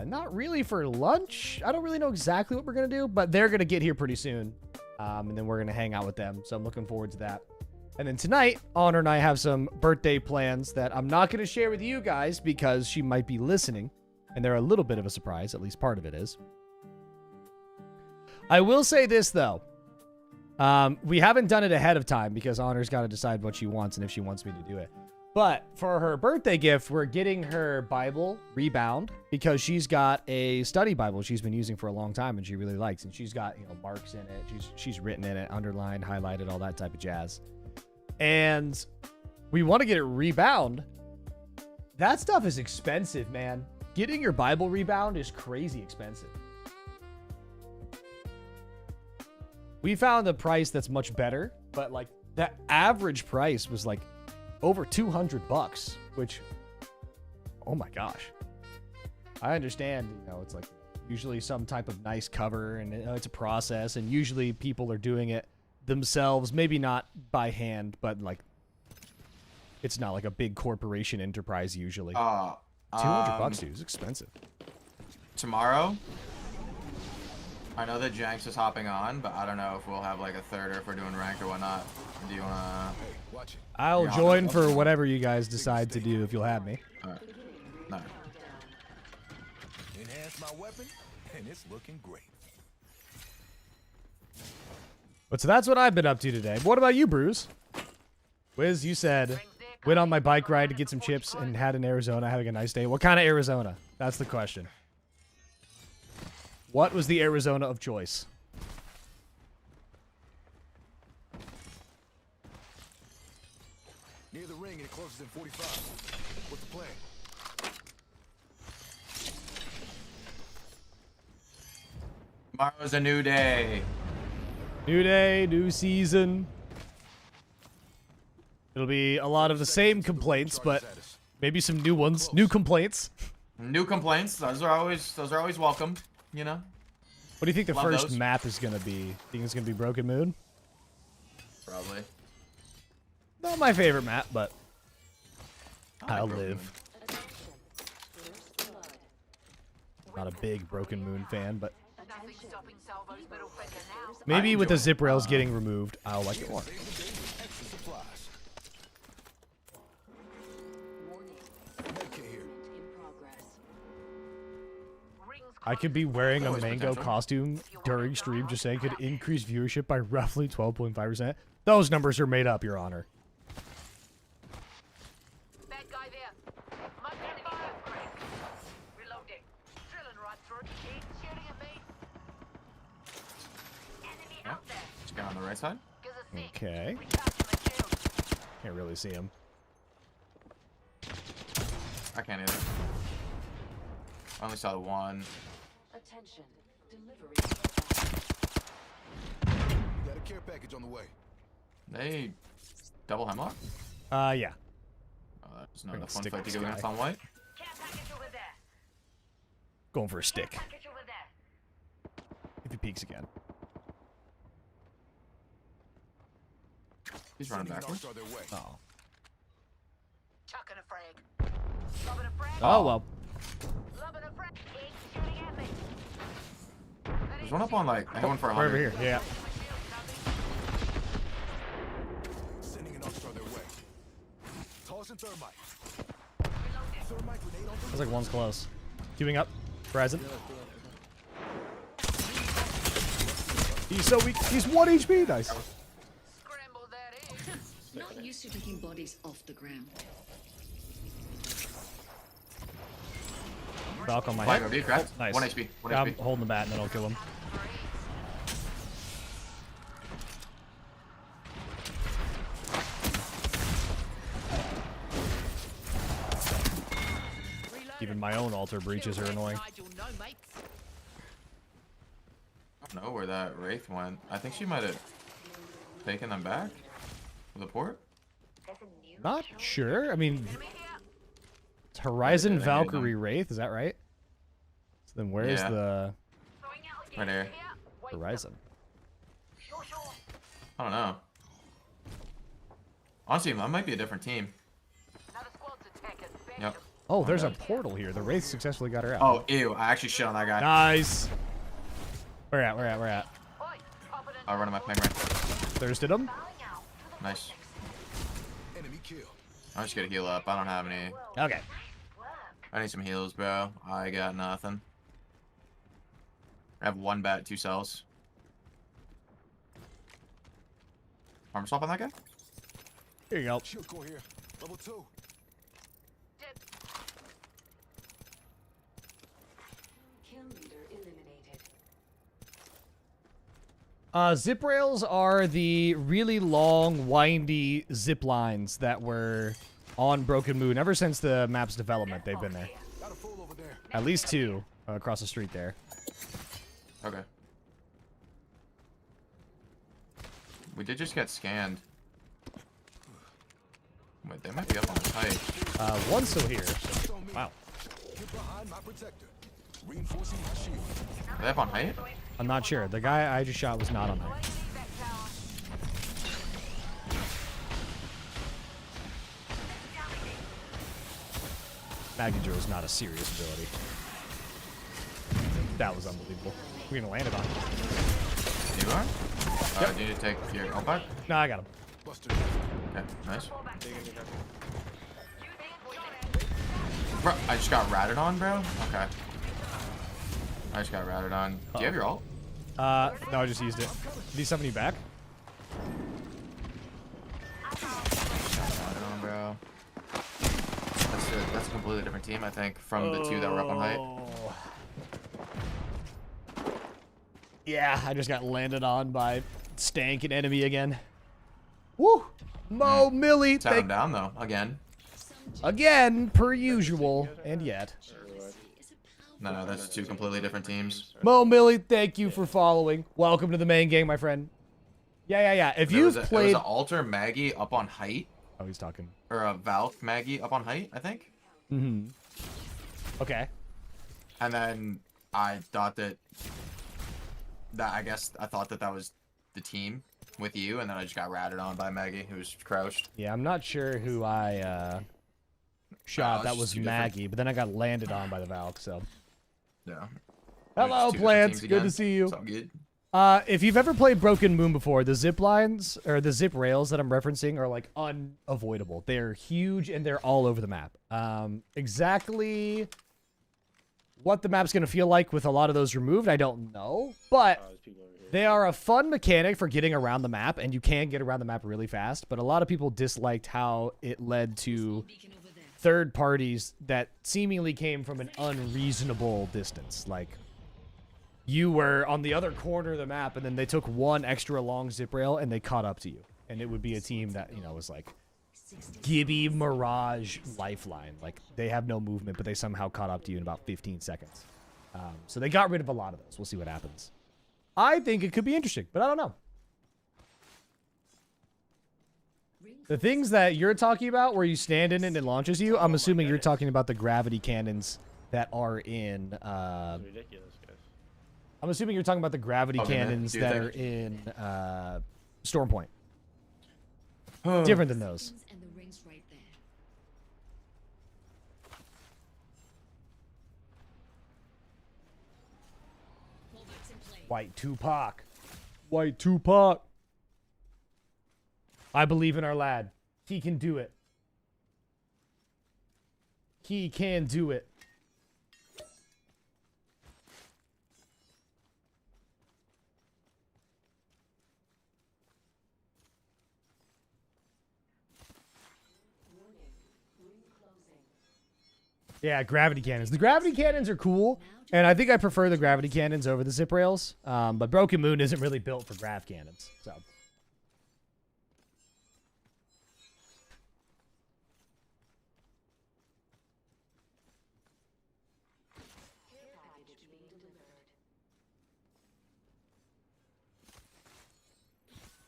Not really for lunch. I don't really know exactly what we're going to do, but they're going to get here pretty soon. And then we're going to hang out with them. So I'm looking forward to that. And then tonight, Honor and I have some birthday plans that I'm not going to share with you guys because she might be listening. And they're a little bit of a surprise. At least part of it is. I will say this, though. We haven't done it ahead of time because Honor's got to decide what she wants and if she wants me to do it. But for her birthday gift, we're getting her Bible rebound because she's got a study Bible she's been using for a long time and she really likes. And she's got, you know, marks in it. She's written in it, underlined, highlighted, all that type of jazz. And we want to get it rebound. That stuff is expensive, man. Getting your Bible rebound is crazy expensive. We found a price that's much better, but like the average price was like over $200, which, oh my gosh. I understand, you know, it's like usually some type of nice cover and it's a process and usually people are doing it themselves, maybe not by hand, but like it's not like a big corporation enterprise usually. $200, dude, is expensive. Tomorrow, I know that Janks is hopping on, but I don't know if we'll have like a third or if we're doing ranked or whatnot. Do you wanna? I'll join for whatever you guys decide to do if you'll have me. Alright. No. Enhance my weapon, and it's looking great. But so that's what I've been up to today. What about you, Bruce? Wiz, you said went on my bike ride to get some chips and had in Arizona having a nice day. What kind of Arizona? That's the question. What was the Arizona of choice? Near the ring and it closes in 45. What's the plan? Tomorrow's a new day. New day, new season. It'll be a lot of the same complaints, but maybe some new ones. New complaints. New complaints. Those are always welcome. You know. What do you think the Love first those. map is gonna be? Think it's gonna be Broken Moon? Probably. Not my favorite map, but I like I'll Broken live. Not a big Broken Moon fan, but Nothing stopping Salvo's middle finger now. maybe with the enjoy zip rails getting removed, I'll like it more. Extra supplies. Medkit here. I could be wearing a Always mango potential. costume during stream, just saying could increase viewership by roughly 12.5%. Those numbers are made up, Your Honor. Bad guy there. My enemy earthquake. Reloading. Drilling right through. Keep shooting at me. Enemy Yeah. out there. Just get on the right side. Gives us six. Okay. Recharging my shield. Can't really see him. I can't either. I only saw one. Attention. Delivery. Got a care package on the way. They double hemlock. Yeah. Oh, that's not Bring a a fun stick fight to this go guy. against on white. Care package over there. Going for a stick. Package over there. If he peeks again. He's running Sending an backwards. All-Star their way. Oh. Chucking a frag. Lobbing a frag. Oh, well. Lobbing a frag. Keep shooting at me. There's one up on like going for We're 100. over here. Yeah. Sending an All-Star their way. Looks like one's close. Queuing up. Horizon. He's so weak. He's 1 HP. Nice. Scramble that egg. Not used to taking bodies off the ground. Valk on my Flag head. over, cracked. Nice. 1 HP. 1 I'm HP. holding the bat and then I'll kill him. Even my own altar breaches are annoying. I don't know where that Wraith went. I think she might have taken them back with a port. Not sure. I mean, it's Horizon Valkyrie Wraith. Is that right? So then where's Yeah. the Right here. Horizon? I don't know. Honestly, that might be a different team. Yep. Oh, there's a portal here. The Wraith successfully got her out. Oh, ew. I actually shit on that guy. Nice. Where at? Where at? Where at? I'll run my ping right. Thirsted him. Nice. Enemy kill. I'm just gonna heal up. I don't have any. Okay. I need some heals, bro. I got nothing. I have 1 bat, 2 cells. Armor swap on that guy? Here you go. Shield core here. Level 2. Kill leader eliminated. Zip rails are the really long, windy zip lines that were on Broken Moon ever since the map's development. They've been there. Got a fool over there. At least 2 across the street there. Okay. We did just get scanned. Wait, they might be up on the height. One's still here. On me. Wow. Get behind my protector. Reinforcing my shield. Are they up on height? I'm not sure. The guy I just shot was not on there. Magnetar is not a serious ability. That was unbelievable. We're gonna land it on. You are? Do you need to take your ult back? No, I got him. Buster. Okay, nice. Bro, I just got ratted on, bro? Okay. I just got ratted on. Do you have your ult? No, I just used it. Did he summon you back? Ratted on, bro. That's a completely different team, I think, from the 2 that were up on height. Yeah, I just got landed on by stank and enemy again. Woo! Mo Millie, Tap him down, though, again. again, per usual, and yet. No, that's 2 completely different teams. Mo Millie, thank you for following. Welcome to the main gang, my friend. Yeah. If There you've was played... an altar Maggie up on height, Oh, he's talking. or a Valk Maggie up on height, I think. Mm-hmm. Okay. And then I thought that I thought that was the team with you, and then I just got ratted on by Maggie, who was crouched. Yeah, I'm not sure who I shot. it's That just was 2 different- Maggie, but then I got landed on by the Valk, so... Yeah. Hello, Just 2 different plants. teams Good to again. see you. It's all good. If you've ever played Broken Moon before, the zip lines or the zip rails that I'm referencing are like unavoidable. They're huge and they're all over the map. Exactly what the map's gonna feel like with a lot of those removed, I don't know, but they are a fun mechanic for getting around the map, and you can get around the map really fast. But a lot of people disliked how it led to third parties that seemingly came from an unreasonable distance, like. You were on the other corner of the map, and then they took 1 extra long zip rail, and they caught up to you. And it would be a team that, you know, was like Gibby, Mirage, Lifeline. Like, they have no movement, but they somehow caught up to you in about 15 seconds. So they got rid of a lot of those. We'll see what happens. I think it could be interesting, but I don't know. The things that you're talking about, where you stand in it and it launches you, I'm assuming you're talking about the gravity cannons that are in... Ridiculous, guys. I'm assuming you're talking about the gravity Okay, man. cannons Do you that think? are in Storm Point. Different than those. And the ring's right there. Pullbacks in play. White Tupac. White Tupac. I believe in our lad. He can do it. He can do it. Yeah, gravity cannons. The gravity cannons are cool, and I think I prefer the gravity cannons over the zip rails. But Broken Moon isn't really built for grav cannons, so.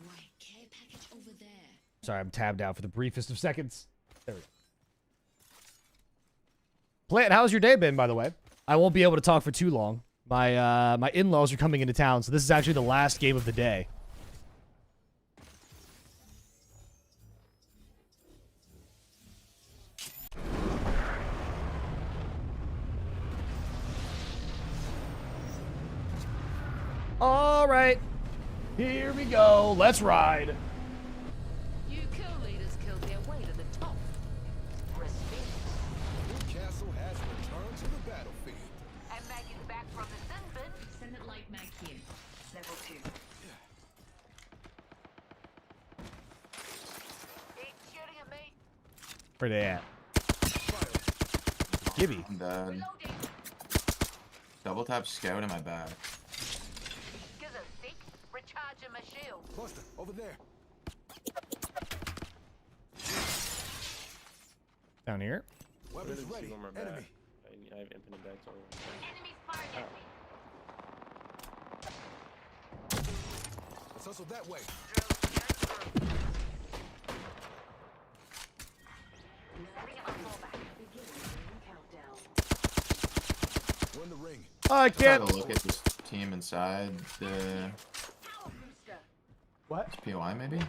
Right, care package over there. Sorry, I'm tabbed out for the briefest of seconds. There we go. Plant, how's your day been, by the way? I won't be able to talk for too long. My in-laws are coming into town, so this is actually the last game of the day. All right, here we go. Let's ride. You co-leaders killed their way to the top. Respect. Newcastle has returned to the battlefield. And Maggie's back from the sin bin. Send it like Mag here. Level 2. Ain't shooting at me. Where they at? Gibby. I'm dead. Double tap scout in my back. Gives a sick. Recharging my shield. Cluster, over there. Down here. Weapons Really ready. see one more back. Enemy. I have infinite bags over. Enemies firing at me. Let's hustle that way. We're in the ring. I Try can't. to look at this team inside the What? POI maybe. You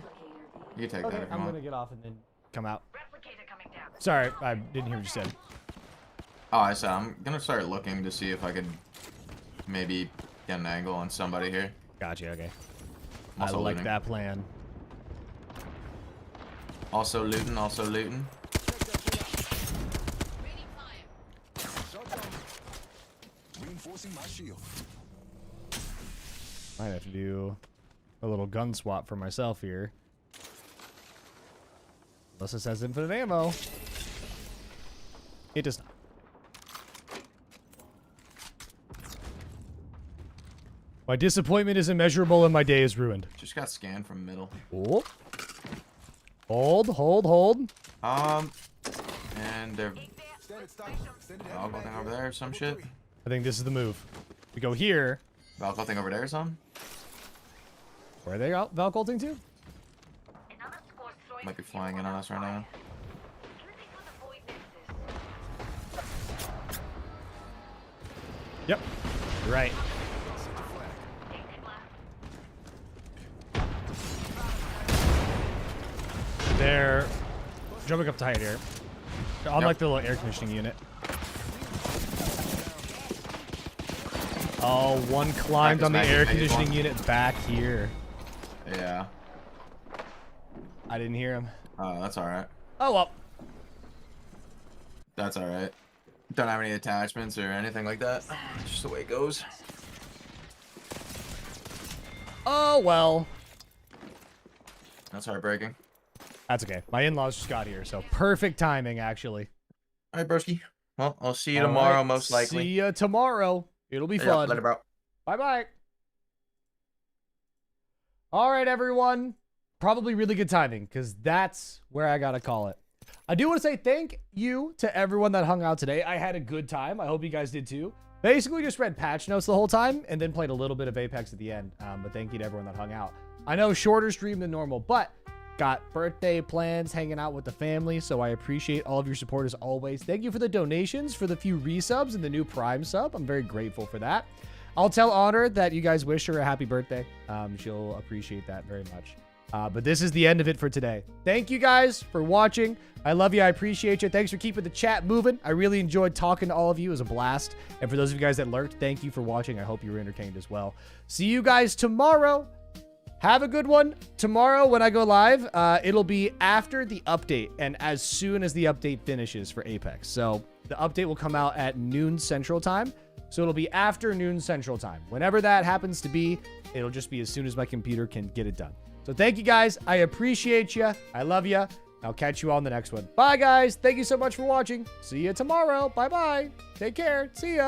can take that Okay, if you I'm want. gonna get off and then come out. Replicator coming down. Sorry, I didn't hear what you said. Oh, I said I'm gonna start looking to see if I could maybe get an angle on somebody here. Gotcha. Okay. I'm I also like looting. that plan. Also looting. Also looting. Ready fire. Shut down. Reinforcing my shield. Might have to do a little gun swap for myself here. Unless it says infinite ammo. It does not. My disappointment is immeasurable and my day is ruined. Just got scanned from middle. Oh. Hold. And they're Stand it, stop. Send it Valkyrie thing over there or some shit. I think this is the move. We go here. Valkyrie thing over there or something. Where are they out Valcolting to? Another squad throwing Might be flying in on us right now. Looking for the void nexus. Yep. You're right. They're jumping up tight here. On like the little air conditioning unit. Oh, one climbed on the air conditioning unit back here. Yeah. I didn't hear him. Oh, that's alright. Oh, well. That's alright. Don't have any attachments or anything like that. It's just the way it goes. Oh, well. That's heartbreaking. That's okay. My in-laws just got here, so perfect timing, actually. Alright, broski. Well, I'll see you All tomorrow, right. most likely. See ya tomorrow. It'll be Yeah, fun. later, bro. Bye-bye. All right, everyone. Probably really good timing, because that's where I got to call it. I do want to say thank you to everyone that hung out today. I had a good time. I hope you guys did too. Basically, just read patch notes the whole time and then played a little bit of Apex at the end. But thank you to everyone that hung out. I know shorter stream than normal, but got birthday plans, hanging out with the family, so I appreciate all of your support as always. Thank you for the donations, for the few resubs and the new Prime sub. I'm very grateful for that. I'll tell Honor that you guys wish her a happy birthday. She'll appreciate that very much. But this is the end of it for today. Thank you guys for watching. I love you. I appreciate you. Thanks for keeping the chat moving. I really enjoyed talking to all of you. It was a blast. And for those of you guys that lurked, thank you for watching. I hope you were entertained as well. See you guys tomorrow. Have a good one. Tomorrow when I go live, it'll be after the update and as soon as the update finishes for Apex. So the update will come out at noon Central Time. So it'll be after noon Central Time. Whenever that happens to be, it'll just be as soon as my computer can get it done. So thank you guys. I appreciate you. I love you. I'll catch you on the next one. Bye, guys. Thank you so much for watching. See you tomorrow. Bye-bye. Take care. See ya.